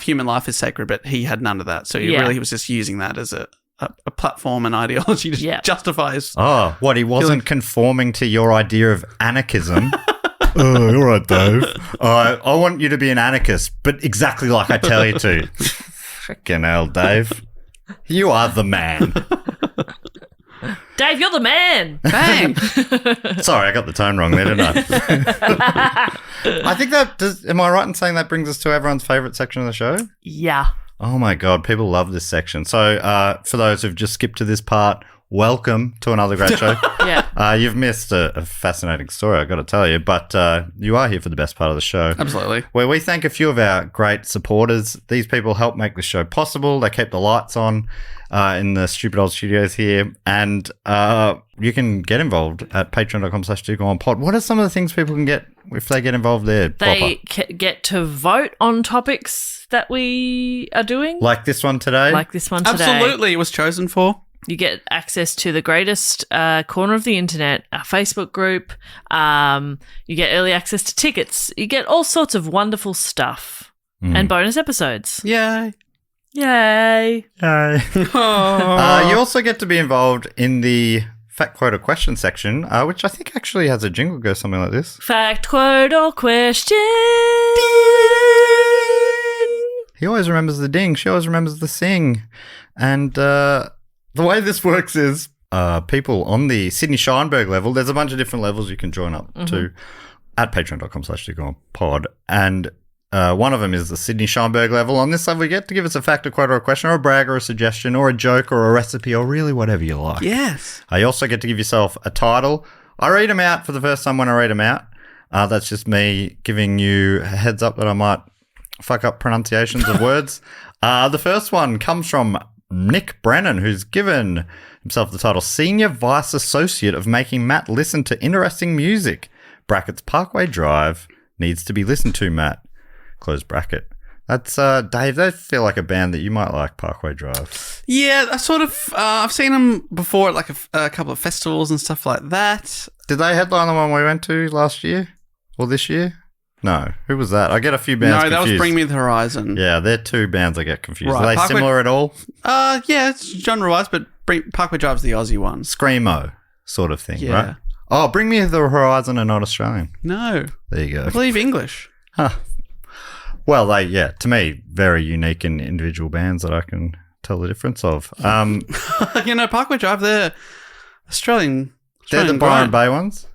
Human life is sacred, but he had none of that. So he was just using that as a platform and ideology to justify his. Oh, what? He wasn't conforming to your idea of anarchism. Oh, all right, Dave. I want you to be an anarchist, but exactly like I tell you to. Frickin' hell, Dave. You are the man. Dave, you're the man. Bang. Sorry, I got the tone wrong there, didn't I? I think am I right in saying that brings us to everyone's favourite section of the show? Yeah. Oh my God, people love this section. So for those who've just skipped to this part, welcome to another great show. Yeah. You've missed a fascinating story, I've got to tell you, but you are here for the best part of the show. Absolutely. Where we thank a few of our great supporters. These people help make the show possible. They keep the lights on in the stupid old studios here. And you can get involved at patreon.com/DoGoOnPod. What are some of the things people can get if they get involved there? They get to vote on topics that we are doing. Like this one today? Absolutely. It was chosen for. You get access to the greatest corner of the internet, our Facebook group. You get early access to tickets. You get all sorts of wonderful stuff and bonus episodes. Yay. Yay. Yay. You also get to be involved in the Fact, Quote, or Question section, which I think actually has a jingle go something like this. Fact, quote, or question. He always remembers the ding. She always remembers the sing. And the way this works is people on the Sydney Scheinberg level, there's a bunch of different levels you can join up to at patreon.com/DoGoOnPod. And one of them is the Sydney Scheinberg level. On this level, you get to give us a fact, a quote, or a question, or a brag, or a suggestion, or a joke, or a recipe, or really whatever you like. Yes. You also get to give yourself a title. I read them out for the first time when I read them out. That's just me giving you a heads up that I might fuck up pronunciations of words. The first one comes from Nick Brennan, who's given himself the title Senior Vice Associate of Making Matt Listen to Interesting Music. Brackets, Parkway Drive needs to be listened to, Matt. Close bracket. That's, Dave, they feel like a band that you might like, Parkway Drive. Yeah, I sort of, I've seen them before at like a couple of festivals and stuff like that. Did they headline the one we went to last year? Or this year? No. Who was that? I get a few bands confused. No, that was Bring Me the Horizon. Yeah, they're two bands I get confused. Right. Are they similar at all? Yeah, it's genre-wise, but Parkway Drive's the Aussie one. Screamo sort of thing, Yeah. right? Oh, Bring Me the Horizon are not Australian. No. There you go. I believe English. Huh. Well, to me, very unique and individual bands that I can tell the difference of. Parkway Drive, they're Australian. They're the Byron Bay ones?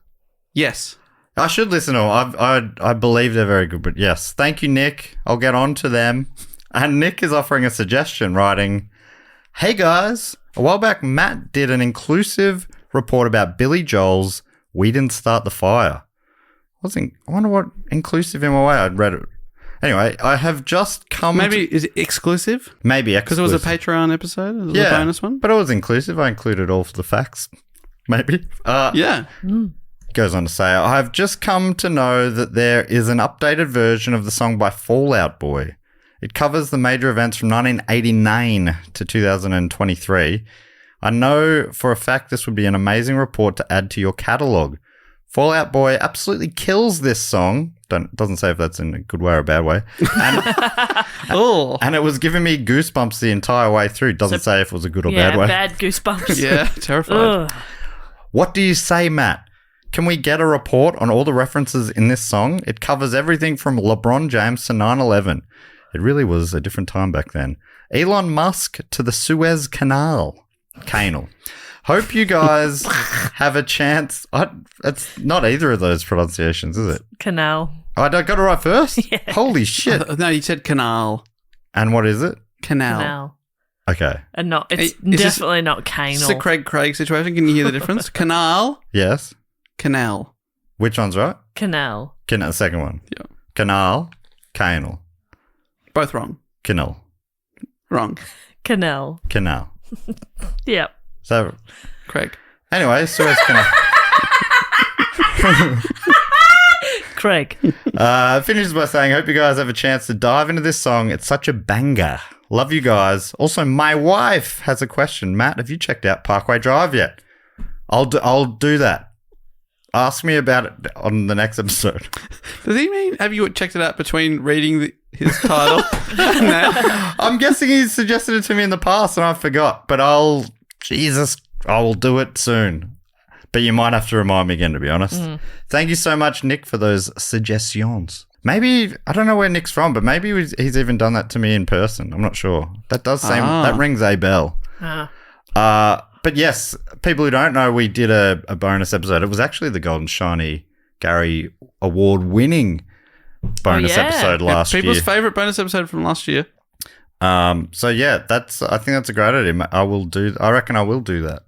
Yes. I should listen to them. I believe they're very good, but yes. Thank you, Nick. I'll get on to them. And Nick is offering a suggestion, writing, "Hey guys, a while back Matt did an inclusive report about Billy Joel's We Didn't Start the Fire." I wonder what inclusive in my way. I'd read it. Anyway, I have just come is it exclusive? Maybe exclusive. Because it was a Patreon episode? It was a bonus one? But it was inclusive. I included all of the facts. Maybe. Yeah. Goes on to say, "I've just come to know that there is an updated version of the song by Fall Out Boy. It covers the major events from 1989 to 2023. I know for a fact this would be an amazing report to add to your catalogue. Fall Out Boy absolutely kills this song." Doesn't say if that's in a good way or a bad way. And it was giving me goosebumps the entire way through. Doesn't say if it was a good or bad way. Bad goosebumps. Yeah, terrified. What do you say, Matt? Can we get a report on all the references in this song? It covers everything from LeBron James to 9/11. It really was a different time back then. Elon Musk to the Suez Canal. Canal. Hope you guys have a chance. It's not either of those pronunciations, is it? Canal. I got it right first? Yeah. Holy shit. No, you said canal. And what is it? Canal. Okay. And it's Is definitely not canal. It's a Craig situation. Can you hear the difference? Canal. Yes. Canal. Which one's right? Canal. The second one. Yeah. Canal. Canal. Both wrong. Canal. Wrong. Canal. Canal. Yep. So, Craig. anyway, Suez Canal. Craig. Finishes by saying, "Hope you guys have a chance to dive into this song. It's such a banger. Love you guys. Also, my wife has a question. Matt, have you checked out Parkway Drive yet? I'll do that. Ask me about it on the next episode." Does he mean have you checked it out between reading his title. No. I'm guessing he's suggested it to me in the past and I forgot, but I will do it soon. But you might have to remind me again, to be honest. Thank you so much, Nick, for those suggestions. Maybe, I don't know where Nick's from, but maybe he's even done that to me in person. I'm not sure. That does seem, that rings a bell. But yes, people who don't know, we did a bonus episode. It was actually the Golden Shiny Gary Award-winning bonus episode last year. People's favourite bonus episode from last year. So yeah, I think that's a great idea. I reckon I will do that.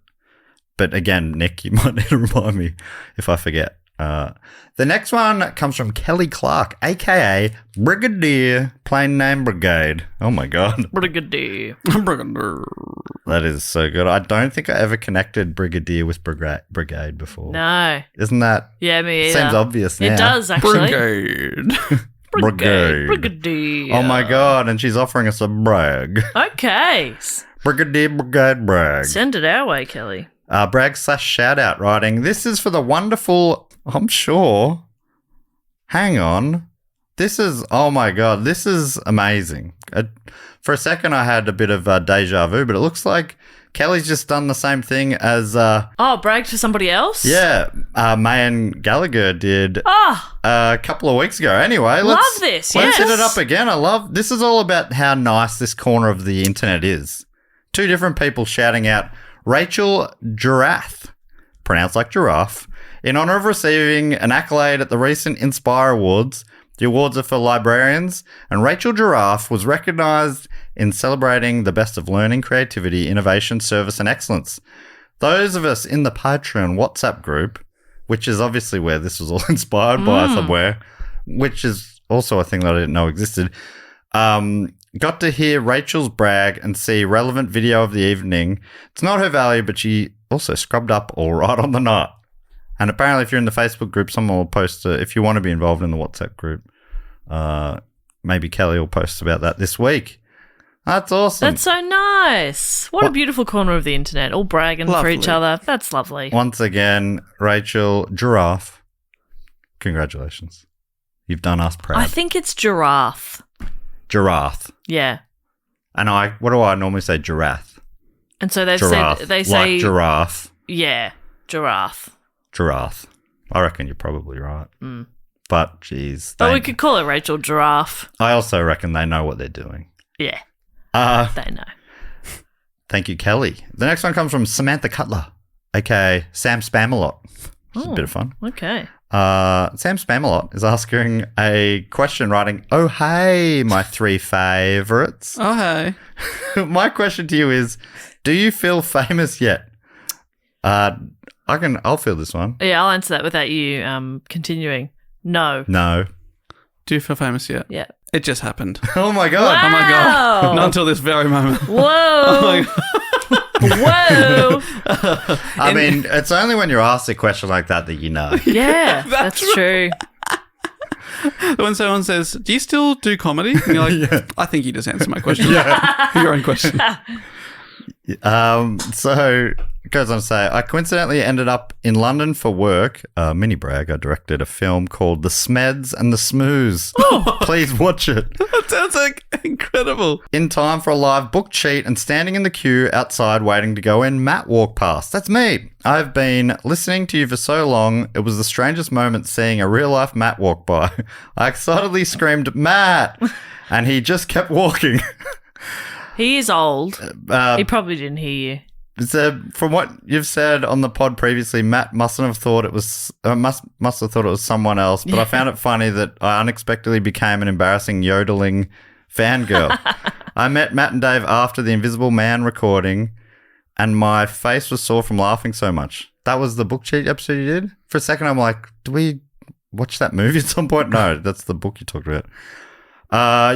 But again, Nick, you might need to remind me if I forget. The next one comes from Kelly Clark, a.k.a. Brigadier, plain name Brigade. Oh, my God. Brigadier. That is so good. I don't think I ever connected Brigadier with Brigade before. No. Isn't that? Yeah, me either. Seems obvious now. It does, actually. Brigade. Brigadier. Oh, my God. And she's offering us a brag. Okay. Brigadier Brigade brag. Send it our way, Kelly. Brag / shout out writing. This is for the wonderful, I'm sure. Hang on. This is, oh my God, this is amazing. For a second, I had a bit of deja vu, but it looks like Kelly's just done the same thing as. Bragged for somebody else? Yeah. Mayan Gallagher did a couple of weeks ago. Anyway, let's hit it up again. This is all about how nice this corner of the internet is. Two different people shouting out Rachel Giraffe, pronounced like giraffe, in honor of receiving an accolade at the recent Inspire Awards. The awards are for librarians, and Rachel Giraffe was recognised in celebrating the best of learning, creativity, innovation, service, and excellence. Those of us in the Patreon WhatsApp group, which is obviously where this was all inspired by somewhere, which is also a thing that I didn't know existed, got to hear Rachel's brag and see relevant video of the evening. It's not her value, but she also scrubbed up all right on the night. And apparently if you're in the Facebook group, someone will post if you want to be involved in the WhatsApp group, maybe Kelly will post about that this week. That's awesome. That's so nice. What a beautiful corner of the internet, all bragging for each other. That's lovely. Once again, Rachel Giraffe, congratulations. You've done us proud. I think it's giraffe. Giraffe. Yeah. And what do I normally say? Giraffe. And so they giraffe. say like giraffe. Yeah, giraffe. Giraffe. I reckon you're probably right. But geez. But we could call it Rachel Giraffe. I also reckon they know what they're doing. Yeah. They know. Thank you, Kelly. The next one comes from Samantha Cutler, aka Sam Spamalot. Which is a bit of fun. Okay. Sam Spamalot is asking a question, writing, "Oh hey, my three favourites." Oh hey. My question to you is, do you feel famous yet? I'll feel this one. Yeah, I'll answer that without you continuing. No. Do you feel famous yet? Yeah. It just happened. Oh my God. Wow. Oh my God. Not until this very moment. Whoa. Oh my God. Whoa. I mean, it's only when you're asked a question like that you know. Yeah, that's true. When someone says, "Do you still do comedy?" And you're like, I think you just answered my question. Your own question. So it goes on to say, I coincidentally ended up in London for work. Mini brag, I directed a film called The Smeds and the Smooze. Please watch it. That sounds like incredible. In time for a live book cheat and standing in the queue outside waiting to go in, Matt walked past. That's me. I've been listening to you for so long. It was the strangest moment seeing a real life Matt walk by. I excitedly screamed, "Matt!" and he just kept walking. He is old. He probably didn't hear you. So from what you've said on the pod previously, Matt mustn't have thought it was must have thought it was someone else. But I found it funny that I unexpectedly became an embarrassing yodeling fangirl. I met Matt and Dave after the Invisible Man recording, and my face was sore from laughing so much. That was the book cheat episode you did. For a second, I'm like, do we watch that movie at some point? No, that's the book you talked about.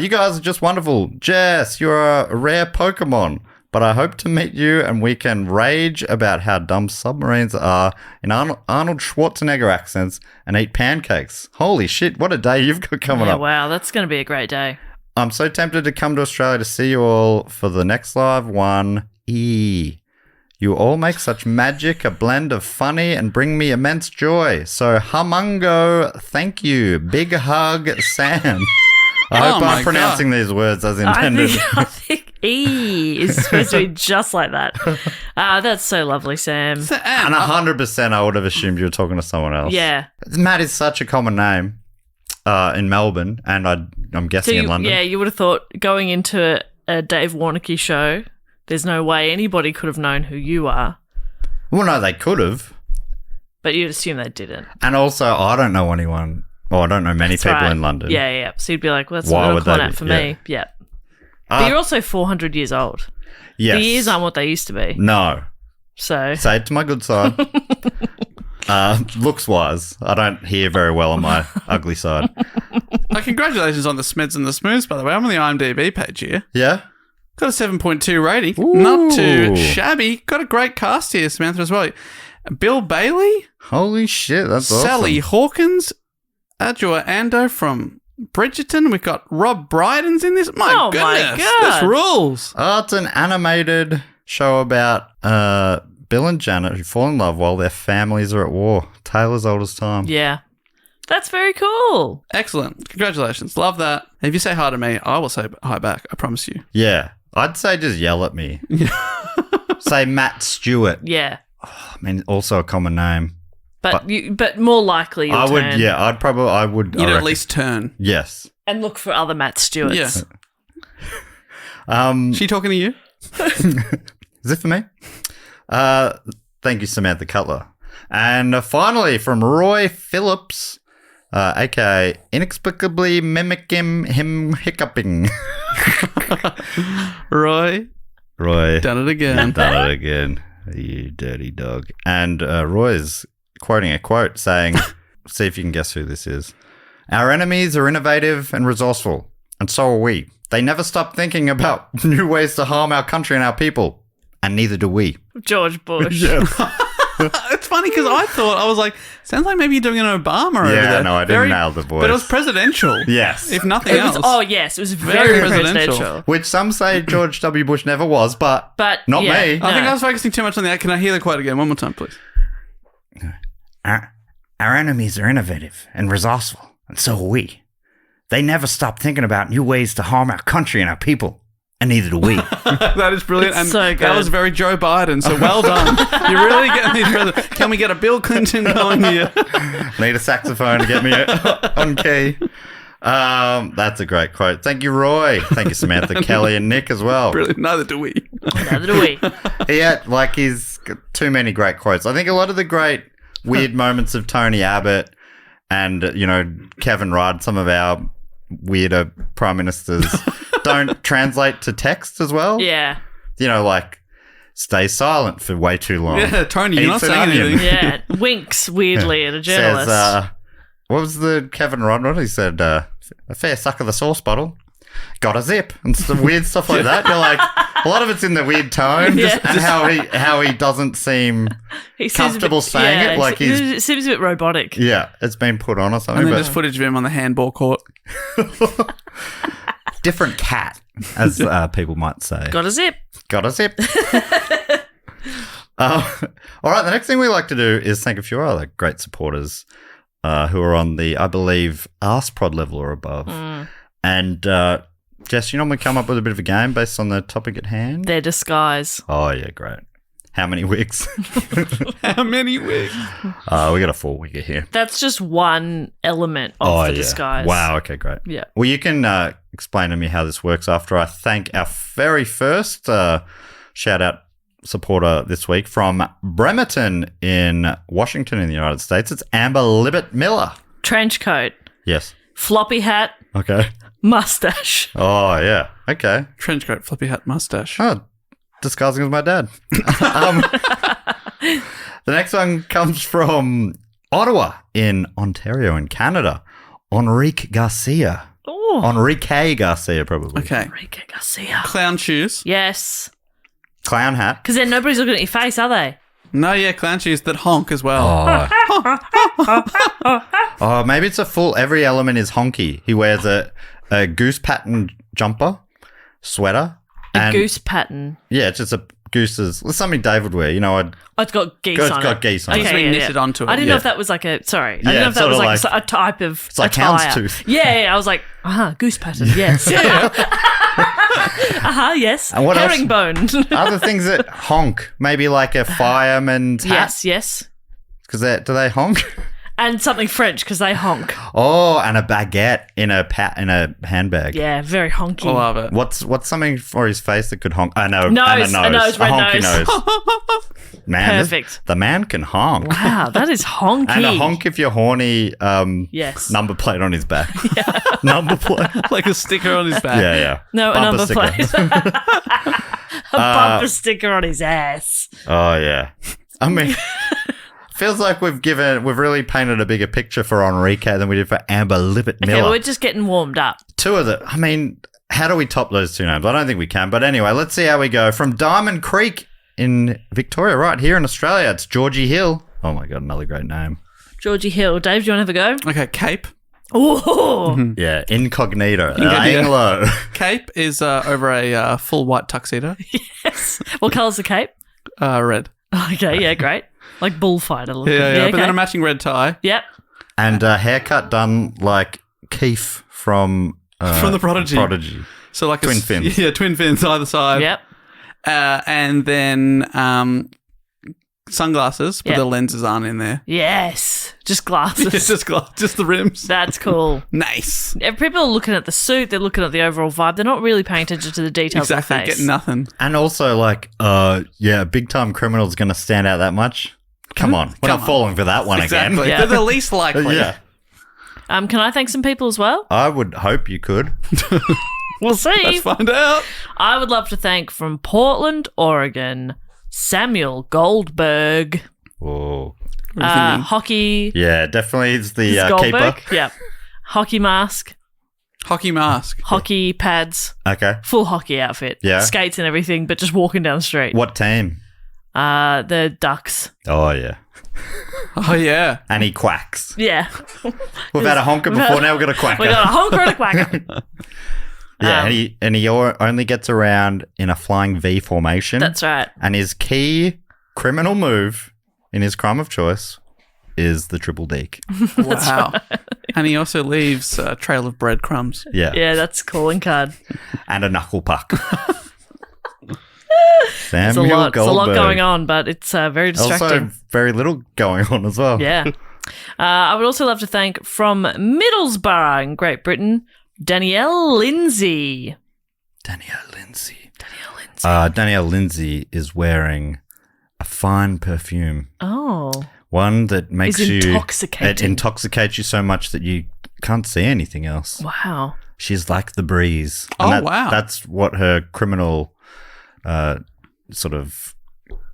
You guys are just wonderful. Jess, you're a rare Pokemon, but I hope to meet you and we can rage about how dumb submarines are in Arnold Schwarzenegger accents and eat pancakes. Holy shit, what a day you've got coming up. Wow, that's going to be a great day. I'm so tempted to come to Australia to see you all for the next live one. You all make such magic, a blend of funny and bring me immense joy. So humungo, thank you. Big hug, Sam. I hope my I'm pronouncing these words as intended. I think E is supposed to be just like that. That's so lovely, Sam. And 100% I would have assumed you were talking to someone else. Yeah. Matt is such a common name in Melbourne, and I'm guessing in London. Yeah, you would have thought going into a Dave Warnocky show, there's no way anybody could have known who you are. Well, no, they could have. But you'd assume they didn't. And also, I don't know anyone. Well, I don't know many people in London. Yeah. So you'd be like, well, that's Why a little would they call out be? for Yeah. me. Yeah. But you're also 400 years old. Yes. The years aren't what they used to be. No. So. Say it to my good side. Looks-wise, I don't hear very well on my ugly side. Congratulations on the Smeds and the Smooths, by the way. I'm on the IMDb page here. Yeah? Got a 7.2 rating. Ooh. Not too shabby. Got a great cast here, Samantha, as well. Bill Bailey, Holy shit, that's awesome. Sally Hawkins, Adjoa Ando from Bridgerton. We've got Rob Brydon's in this. My goodness, this rules. Oh, it's an animated show about Bill and Janet who fall in love while their families are at war. Tale as old as time. Yeah. That's very cool. Excellent. Congratulations. Love that. If you say hi to me, I will say hi back. I promise you. Yeah. I'd say just yell at me. Say Matt Stewart. Yeah. I mean, also a common name. But more likely you'll would, turn. yeah, I would. You'd at least turn. Yes. And look for other Matt Stewarts. Yeah. She talking to you? Is it for me? Thank you, Samantha Cutler. And finally, from Roy Phillips, aka inexplicably mimicking him hiccuping. Roy, done it again. Done it again. You dirty dog. And Roy's quoting a quote saying, see if you can guess who this is. Our enemies are innovative and resourceful, and so are we. They never stop thinking about new ways to harm our country and our people, and neither do we. George Bush. It's funny because I was like, sounds like maybe you're doing an Obama over there. Yeah, no, I didn't nail the voice. But it was presidential. Yes. If nothing else. Oh, yes. It was very presidential. Which some say George W. Bush never was, but not yeah, me. no. I think I was focusing too much on that. Can I hear the quote again? One more time, please. Our enemies are innovative and resourceful, and so are we. They never stop thinking about new ways to harm our country and our people, and neither do we. That is brilliant. It's and so good. That was very Joe Biden, so well done. You're really getting these presidents. Can we get a Bill Clinton going here? Need a saxophone to get me on key. That's a great quote. Thank you, Roy. Thank you, Samantha, Kelly, and Nick as well. Brilliant. Neither do we. Neither do we. He's got too many great quotes. I think a lot of the great weird moments of Tony Abbott and, Kevin Rudd, some of our weirder prime ministers, don't translate to text as well. Yeah. Like stay silent for way too long. Yeah, Tony, you're not Eats an saying onion. anything. Yeah. Winks weirdly at a journalist. Says, what was the Kevin Rudd one? He said, a fair suck of the sauce bottle. Got a zip. And some weird stuff like that. You're like, a lot of it's in the weird tone. Yeah. And how he doesn't seem comfortable saying it. Like it seems a bit robotic. Yeah, it's been put on or something. And then just footage of him on the handball court. Different cat, as people might say. Got a zip. Got a zip. All right, the next thing we like to do is thank a few other great supporters who are on the, I believe, Ask Prod level or above. And Jess, you normally come up with a bit of a game based on the topic at hand? Their disguise. Oh, yeah, great. How many wigs? How many wigs? We got a 4-wigger here. That's just one element of the disguise. Wow, okay, great. Yeah. Well, you can explain to me how this works after I thank our very first shout-out supporter this week from Bremerton in Washington in the United States. It's Amber Libbet Miller. Trench coat. Yes. Floppy hat. Okay. Mustache. Oh, yeah. Okay. Trench coat, floppy hat, mustache. Oh, disguising as my dad. The next one comes from Ottawa in Ontario in Canada. Enrique Garcia. Oh. Enrique Garcia, probably. Okay. Enrique Garcia. Clown shoes. Yes. Clown hat. Because then nobody's looking at your face, are they? No, yeah, clown shoes that honk as well. Oh, maybe it's every element is honky. He wears a goose pattern jumper, sweater. A goose pattern. Yeah, it's just gooses. Well, something David wear. You know, It's got geese on it. It's got geese on It's it. been knitted onto it. I didn't know if that was like a. Sorry, I didn't know if that was like a type of. It's like attire. houndstooth. Yeah, I was like, goose pattern. Yes. Yes. And what else? Herringbone. Other things that honk. Maybe like a fireman's hat. Yes. Because do they honk? And something French because they honk. Oh, and a baguette in a handbag. Yeah, very honky. I love it. What's something for his face that could honk? I know. Nose, and a nose, red honky nose. Man, Perfect. The man can honk. Wow, that is honky. And a honk if you're horny. Yes. Number plate on his back. Number plate. Like a sticker on his back. Yeah. No, Bumper a number sticker. plate. A bumper sticker on his ass. Oh yeah. I mean, feels like we've really painted a bigger picture for Enrique than we did for Amber Lippett Miller. Okay, well, we're just getting warmed up. Two of the. I mean, how do we top those two names? I don't think we can. But anyway, let's see how we go. From Diamond Creek in Victoria, right here in Australia, it's Georgie Hill. Oh my God, another great name. Georgie Hill. Dave, do you want to have a go? Okay, Cape. Oh, Yeah, incognito. Incognito. Laying low. Cape is over a full white tuxedo. yes. What colour's the cape? Red. Okay, yeah, great. Like bullfighter looking. Yeah. okay. But then a matching red tie. Yep. And a haircut done like Keith from The Prodigy. So like Twin fins. Yeah, twin fins either side. Yep. And then sunglasses, but Yep. the lenses aren't in there. Yes. Just glasses. It's just the rims. That's cool. Nice. If people are looking at the suit, they're looking at the overall vibe. They're not really paying attention to the details Exactly. of the face. Getting nothing. And also like, big time criminal's going to stand out that much. Come on. We're not falling for that one Exactly. again. Yeah. They're the least likely. Yeah. Can I thank some people as well? I would hope you could. We'll see. Let's find out. I would love to thank from Portland, Oregon, Samuel Goldberg. Whoa. What are you thinking? Hockey. Yeah, definitely it's the Goldberg. keeper. Yep. Hockey mask, Hockey mask. hockey pads, Okay. full hockey outfit. Yeah. Skates and everything, but just walking down the street. What team? The Ducks. Oh, yeah. Oh, yeah. And he quacks. Yeah. We've had a honker before, now we've got a quacker. We got a honker and a quacker. Yeah, and he only gets around in a flying V formation. That's right. And his key criminal move in his crime of choice is the triple deke. Wow. And he also leaves a trail of breadcrumbs. Yeah. Yeah, that's calling card. And a knuckle puck. There's Samuel a lot. There's a lot Goldberg. going on, but it's very distracting. Also, very little going on as well. Yeah. I would also love to thank from Middlesbrough in Great Britain, Danielle Lindsay. Danielle Lindsay. Danielle Lindsay is wearing a fine perfume. Oh. One that makes Is you... intoxicating. It intoxicates you so much that you can't see anything else. Wow. She's like the breeze. Oh, wow. That's what her criminal sort of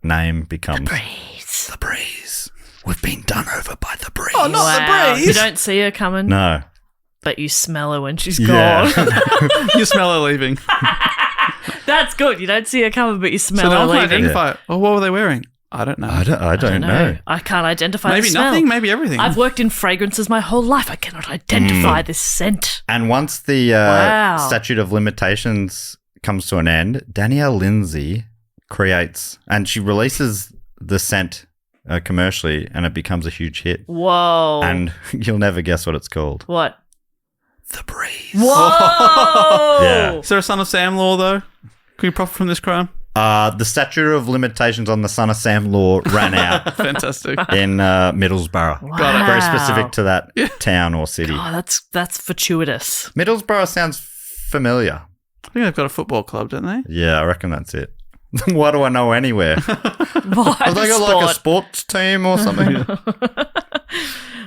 name becomes. Breeze. The breeze. We've been done over by the breeze. Oh, not the Wow. breeze. You don't see her coming, No. but you smell her when she's Yeah. gone. You smell her leaving. That's good. You don't see her coming, but you smell So no her one can leaving. identify. Oh, what were they wearing? I don't know. I don't know. I can't identify Maybe the smell. nothing, maybe everything. I've worked in fragrances my whole life. I cannot identify this scent. And once the Wow. statute of limitations comes to an end, Danielle Lindsay creates and she releases the scent commercially, and it becomes a huge hit. Whoa. And you'll never guess what it's called. What? The breeze. Whoa. Yeah. Is there a Son of Sam law, though? Can you profit from this crime? The statute of limitations on the Son of Sam law ran out Fantastic. in Middlesbrough. Wow. Very specific to that town or city. Oh, that's fortuitous. Middlesbrough sounds familiar. I think they've got a football club, don't they? Yeah, I reckon that's it. Why do I know anywhere? Why Have they got like a sports team or something?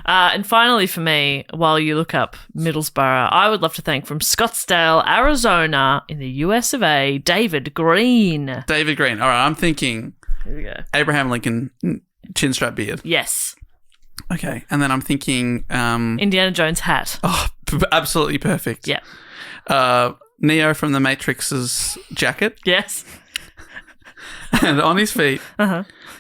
And finally, for me, while you look up Middlesbrough, I would love to thank from Scottsdale, Arizona, in the US of A, David Green. David Green. All right, I'm thinking Here we go. Abraham Lincoln, chin strap beard. Yes. Okay, and then I'm thinking, Indiana Jones hat. absolutely perfect. Yeah. Neo from The Matrix's jacket, Yes. and on his feet,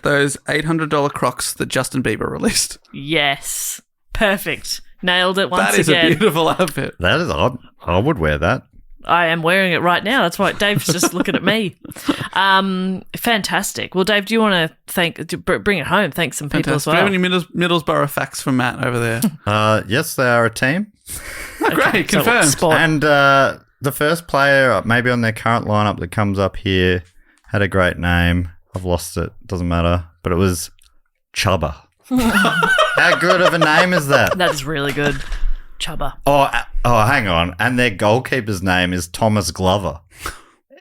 those $800 Crocs that Justin Bieber released. Yes. Perfect. Nailed it once That is again. a beautiful outfit. That is odd. I would wear that. I am wearing it right now. That's why Dave's just looking at me. Fantastic. Well, Dave, do you want to bring it home? Thank some people as well. Do you have any Middlesbrough facts from Matt over there? Yes, they are a team. Great, confirmed. And the first player, maybe on their current lineup that comes up here, had a great name. I've lost it. Doesn't matter. But it was Chubba. How good of a name is that? That is really good. Chubba. Oh, hang on. And their goalkeeper's name is Thomas Glover.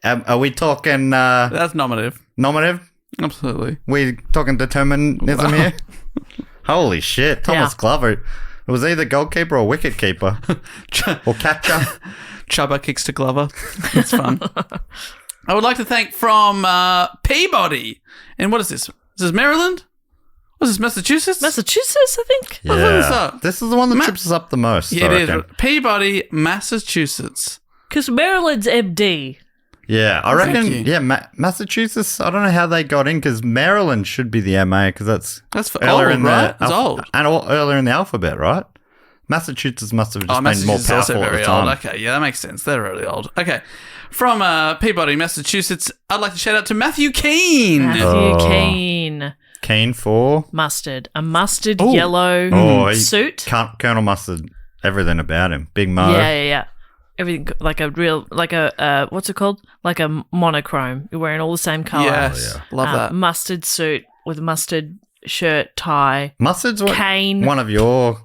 Are we talking... That's nominative. Nominative? Absolutely. We talking determinism here? Holy shit. Thomas Glover. It was either goalkeeper or wicket keeper. Or catcher. Chubba kicks to Glover. It's fun. I would like to thank from Peabody. And what is this? Is this Maryland? What is this, Massachusetts? Massachusetts, I think. Let's look this up. This is the one that trips us up the most. Yeah, it is. Peabody, Massachusetts. Because Maryland's MD. Yeah, I reckon, Massachusetts, I don't know how they got in because Maryland should be the MA because that's for old, right? It's old. And earlier in the alphabet, right? Massachusetts must have just been more powerful at the time. Old. Okay, yeah, that makes sense. They're really old. Okay. From Peabody, Massachusetts, I'd like to shout out to Matthew Keane. Keen for? Mustard. A mustard yellow suit. Colonel Mustard. Everything about him. Big Mo. Yeah. Everything like a what's it called? Like a monochrome. You're wearing all the same colour. Yes. Love that. Mustard suit with a mustard shirt, tie. Mustard's cane. One of your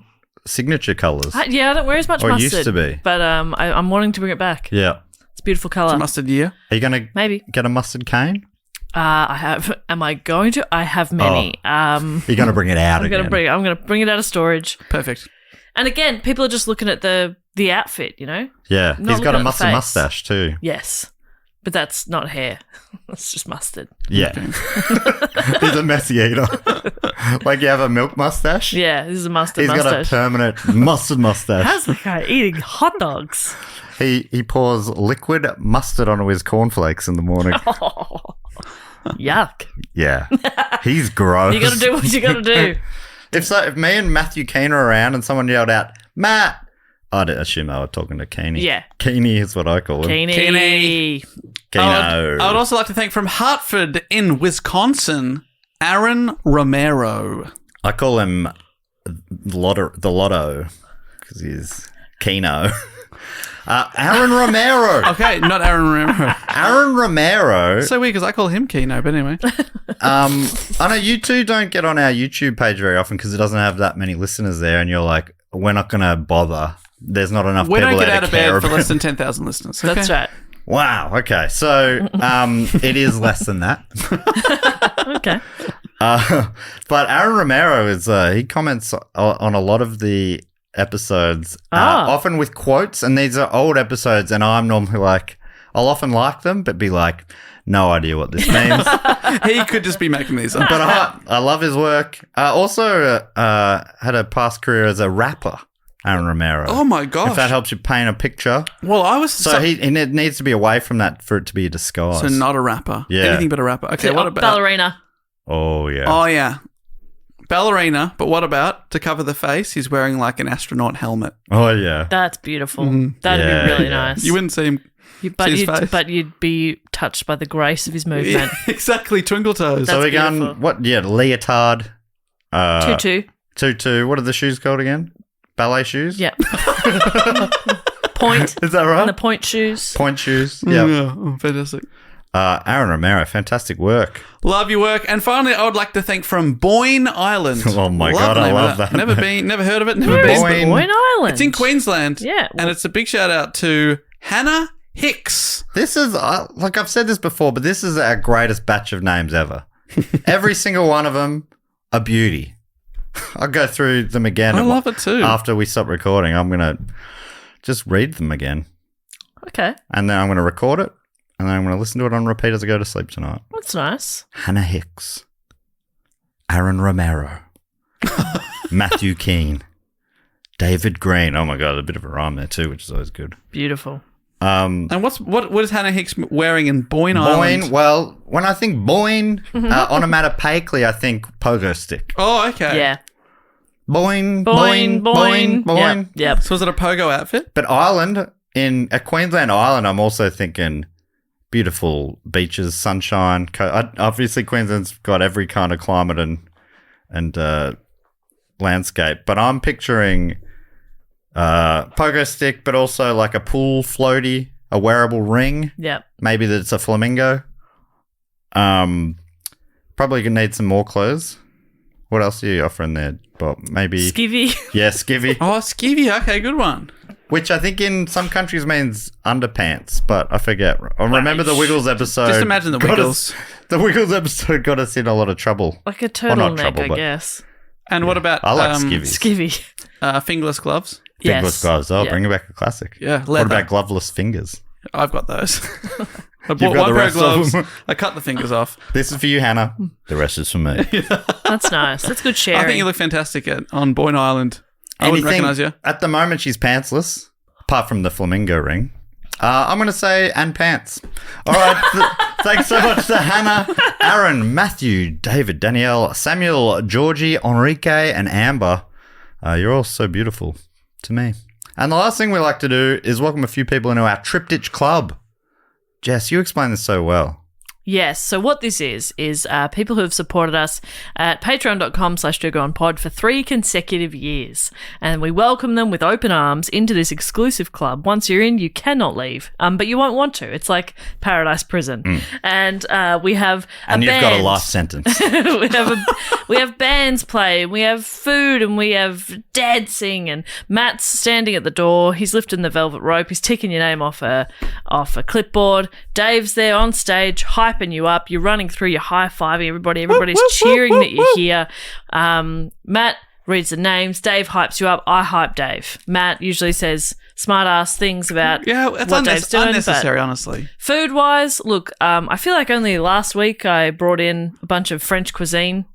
signature colours. I don't wear as much mustard. Or used to be. But I'm wanting to bring it back. Yeah. It's a beautiful colour. It's a mustard year. Are you going to maybe get a mustard cane? I have. Am I going to? I have many. You're going to bring it out again. I'm going to bring it out of storage. Perfect. And again, people are just looking at the outfit, you know? Yeah. He's got a mustard mustache too. Yes. But that's not hair. That's just mustard. Yeah. He's a messy eater. Like you have a milk mustache? Yeah, this is a mustard mustache. He's got a permanent mustard mustache. How's the guy eating hot dogs? He pours liquid mustard onto his cornflakes in the morning. Oh, yuck. Yeah. He's gross. You got to do what you got to do. If me and Matthew Keane are around and someone yelled out, Matt, I'd assume they were talking to Keeney. Yeah. Keeney is what I call him. Keeney. I would also like to thank from Hartford in Wisconsin, Aaron Romero. I call him the Lotto because he's Keno. Aaron Romero. Okay, not Aaron Romero. Aaron Romero. So weird because I call him Keno, but anyway. I know you two don't get on our YouTube page very often because it doesn't have that many listeners there, and you're like, we're not going to bother. There's not enough people there to care. We don't get out of bed for less than 10,000 listeners. Okay? That's right. Wow. Okay. So it is less than that. Okay. But Aaron Romero is he comments on a lot of the episodes, often with quotes, and these are old episodes, and I'm normally like, I'll often like them, but be like, no idea what this means. He could just be making these up. But I love his work. Also had a past career as a rapper, Aaron Romero. Oh my gosh. If that helps you paint a picture. Well, I was... So he needs to be away from that for it to be a disguise. So not a rapper. Yeah. Anything but a rapper. Okay, what about... Ballerina. Oh, yeah. Oh, yeah. Ballerina, but what about, to cover the face, he's wearing like an astronaut helmet. Oh, yeah. That's beautiful. That'd be really nice. You wouldn't see him... But you'd be touched by the grace of his movement. Yeah, exactly, twinkle toes. So we're going, what? Yeah, leotard. Tutu. What are the shoes called again? Ballet shoes? Yeah. Point. Is that right? And the point shoes. Point shoes. Yeah. Oh, fantastic. Aaron Romero, fantastic work. Love your work. And finally, I would like to thank from Boyne Island. Oh my God, I love that. Never heard of it, Where is Boyne Island? It's in Queensland. Yeah. And it's a big shout out to Hannah Hicks. This is, like I've said this before, but this is our greatest batch of names ever. Every single one of them, a beauty. I'll go through them again. I love it too. After we stop recording, I'm going to just read them again. Okay. And then I'm going to record it, and then I'm going to listen to it on repeat as I go to sleep tonight. That's nice. Hannah Hicks. Aaron Romero. Matthew Keane. David Green. Oh my God, a bit of a rhyme there too, which is always good. Beautiful. And what is Hannah Hicks wearing in Boyne Island? Boyne, well, when I think Boyne, onomatopoeically, I think pogo stick. Oh, okay. Yeah. Boyne. Yep. So is it a pogo outfit? But Island, at Queensland Island, I'm also thinking beautiful beaches, sunshine. Obviously, Queensland's got every kind of climate and landscape, but I'm picturing pogo stick, but also like a pool floaty, a wearable ring. Yep. Maybe that's a flamingo. Probably gonna need some more clothes. What else are you offering there, Bob? Maybe Skivvy. Yeah, skivvy. Oh, skivvy. Okay, good one. Which I think in some countries means underpants, but I forget. I remember the Wiggles episode. Just imagine the Wiggles. The Wiggles episode got us in a lot of trouble. Like a Well, not turtleneck, trouble, I but- guess. And what about I like skivvies. Skivvy. fingerless gloves? Fingerless gloves. Oh, Yeah. bring back a classic. Yeah, What leather. about gloveless fingers? I've got those. I You've bought got one the pair of rest of gloves. them. I cut the fingers off. This is for you, Hannah. The rest is for me. That's nice. That's good sharing. I think you look fantastic on Boyne Island. I wouldn't Anything- recognise you. At the moment, she's pantsless, apart from the flamingo ring. I'm going to say, and pants. All right. Thanks so much to Hannah, Aaron, Matthew, David, Danielle, Samuel, Georgie, Enrique, and Amber. You're all so beautiful to me. And the last thing we like to do is welcome a few people into our Triptych Club. Jess, you explained this so well. Yes. So what this is people who have supported us at patreon.com/dogoonpod for 3 consecutive years. And we welcome them with open arms into this exclusive club. Once you're in, you cannot leave. But you won't want to. It's like paradise prison. And we have And you've band. got a last sentence. we have bands play, we have food, and we have dancing. And Matt's standing at the door. He's lifting the velvet rope. He's ticking your name off a clipboard. Dave's there on stage, hyping you up. You're running through, you're high-fiving everybody. Everybody's cheering that you're here. Matt reads the names. Dave hypes you up. I hype Dave. Matt usually says smart-ass things about It's what Dave's doing. unnecessary, but honestly. food-wise, look, I feel like only last week I brought in a bunch of French cuisine.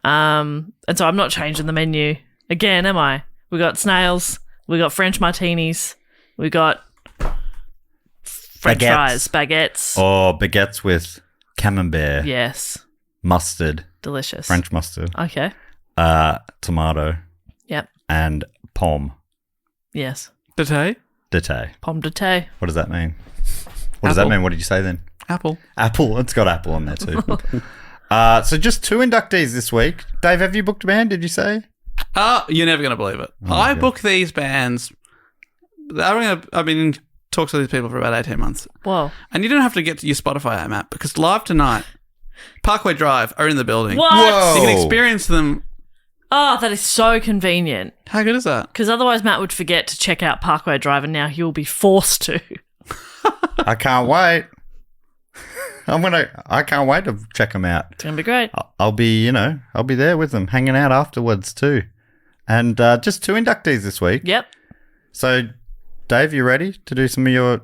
And so I'm not changing the menu again, am I? We got snails. We got French martinis. We got French fries, baguettes. Or baguettes with camembert, Yes. mustard, Delicious. French mustard, Okay. tomato, Yep. and pomme Yes. Date? de terre. Pomme de terre. What does that mean? What does that Apple. mean? What did you say then? Apple. Apple. It's got apple on there too. So just 2 inductees this week. Dave, have you booked a band, did you say? You're never going to believe it. I book these bands. I've been in talks with these people for about 18 months. Whoa. And you don't have to get to your Spotify app, Matt, because live tonight, Parkway Drive are in the building. What? Whoa. You can experience them. Oh, that is so convenient. How good is that? Because otherwise Matt would forget to check out Parkway Drive, and now he'll be forced to. I can't wait. I can't wait to check them out. It's going to be great. I'll be there with them, hanging out afterwards too. And just 2 inductees this week. Yep. So, Dave, you ready to do some of your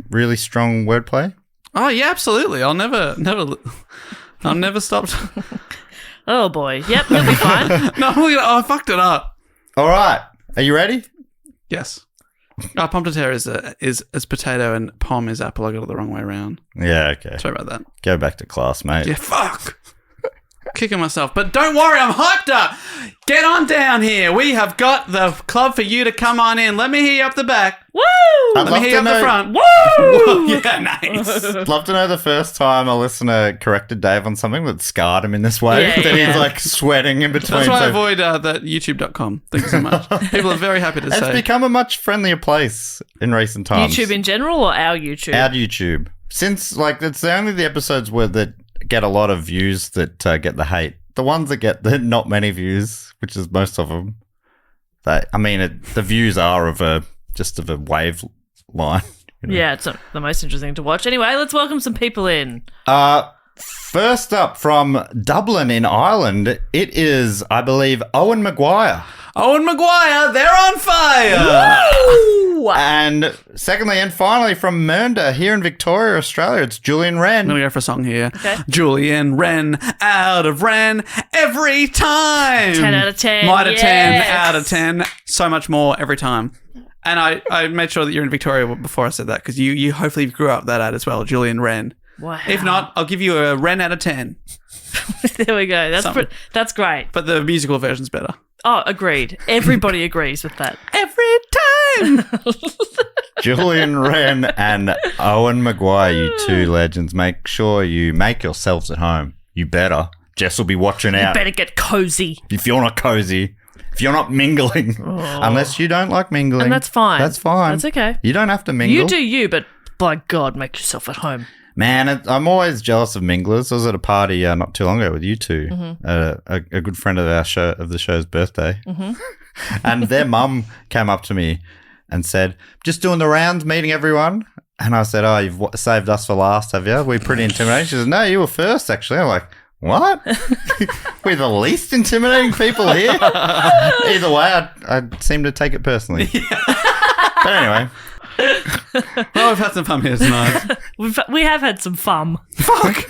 really strong wordplay? Oh, yeah, absolutely. I'll never stop. Oh, boy. Yep, he'll be fine. No, I fucked it up. All right. Are you ready? Yes. Pomme de terre is potato and pomme is apple. I got it the wrong way around. Yeah, okay. Sorry about that. Go back to class, mate. Yeah, fuck. Kicking myself. But don't worry, I'm hyped up. Get on down here. We have got the club for you to come on in. Let me hear you up the back. Woo! I'd Let love me hear to you up the know. front. Woo! Yeah, nice. Love to know the first time a listener corrected Dave on something that scarred him in this way. Yeah, that yeah. he's like sweating in between. That's why I So avoid that youtube.com. Thank you so much. People are very happy to it's say. become a much friendlier place in recent times. YouTube in general or our YouTube? Our YouTube. Since it's only the episodes that get a lot of views that get the hate. The ones that get the not many views, which is most of them, the views are of a wave line. You know? Yeah, it's not the most interesting to watch. Anyway, let's welcome some people in. First up from Dublin in Ireland, it is, I believe, Owen Maguire. Owen Maguire, they're on fire. Woo! And secondly and finally from Mernda here in Victoria, Australia, it's Julian Wren. I'm going to go for a song here. Okay. Julian Wren, out of Wren, every time. 10 out of 10. Might have 10, Yes. out of 10. So much more every time. And I made sure that you're in Victoria before I said that because you hopefully grew up that ad as well, Julian Wren. Wow. If not, I'll give you a Wren out of 10. There we go. That's great. But the musical version's better. Oh, agreed. Everybody agrees with that. Every time. Julian Wren and Owen Maguire, you two legends. Make sure you make yourselves at home. You better. Jess will be watching out. Better get cozy. If you're not cozy, if you're not mingling, unless you don't like mingling. And that's fine. That's fine. That's okay. You don't have to mingle. You do you, but by God, make yourself at home. Man, I'm always jealous of minglers. I was at a party not too long ago with you two, a good friend of the show's birthday, and their mum came up to me and said, "Just doing the rounds, meeting everyone." And I said, "Oh, you've saved us for last, have you? We're pretty intimidating." She said, "No, you were first, actually." I'm like, "What? We're the least intimidating people here." Either way, I seem to take it personally. But anyway. Well, we've had some fun here tonight. We have had some fun. Fuck.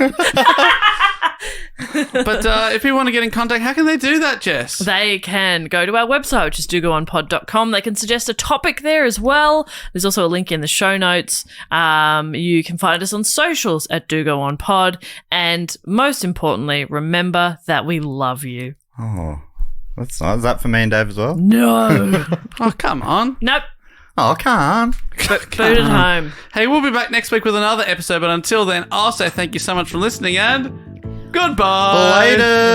But if you want to get in contact, how can they do that, Jess? They can go to our website, which is dogoonpod.com. They can suggest a topic there as well. There's also a link in the show notes. You can find us on socials at dogoonpod. And most importantly, remember that we love you. Oh, that's nice. Is that for me and Dave as well? No. Oh, come on. Nope. Oh, I can't. Boot at home. Hey, we'll be back next week with another episode, but until then, I'll say thank you so much for listening and goodbye. Later.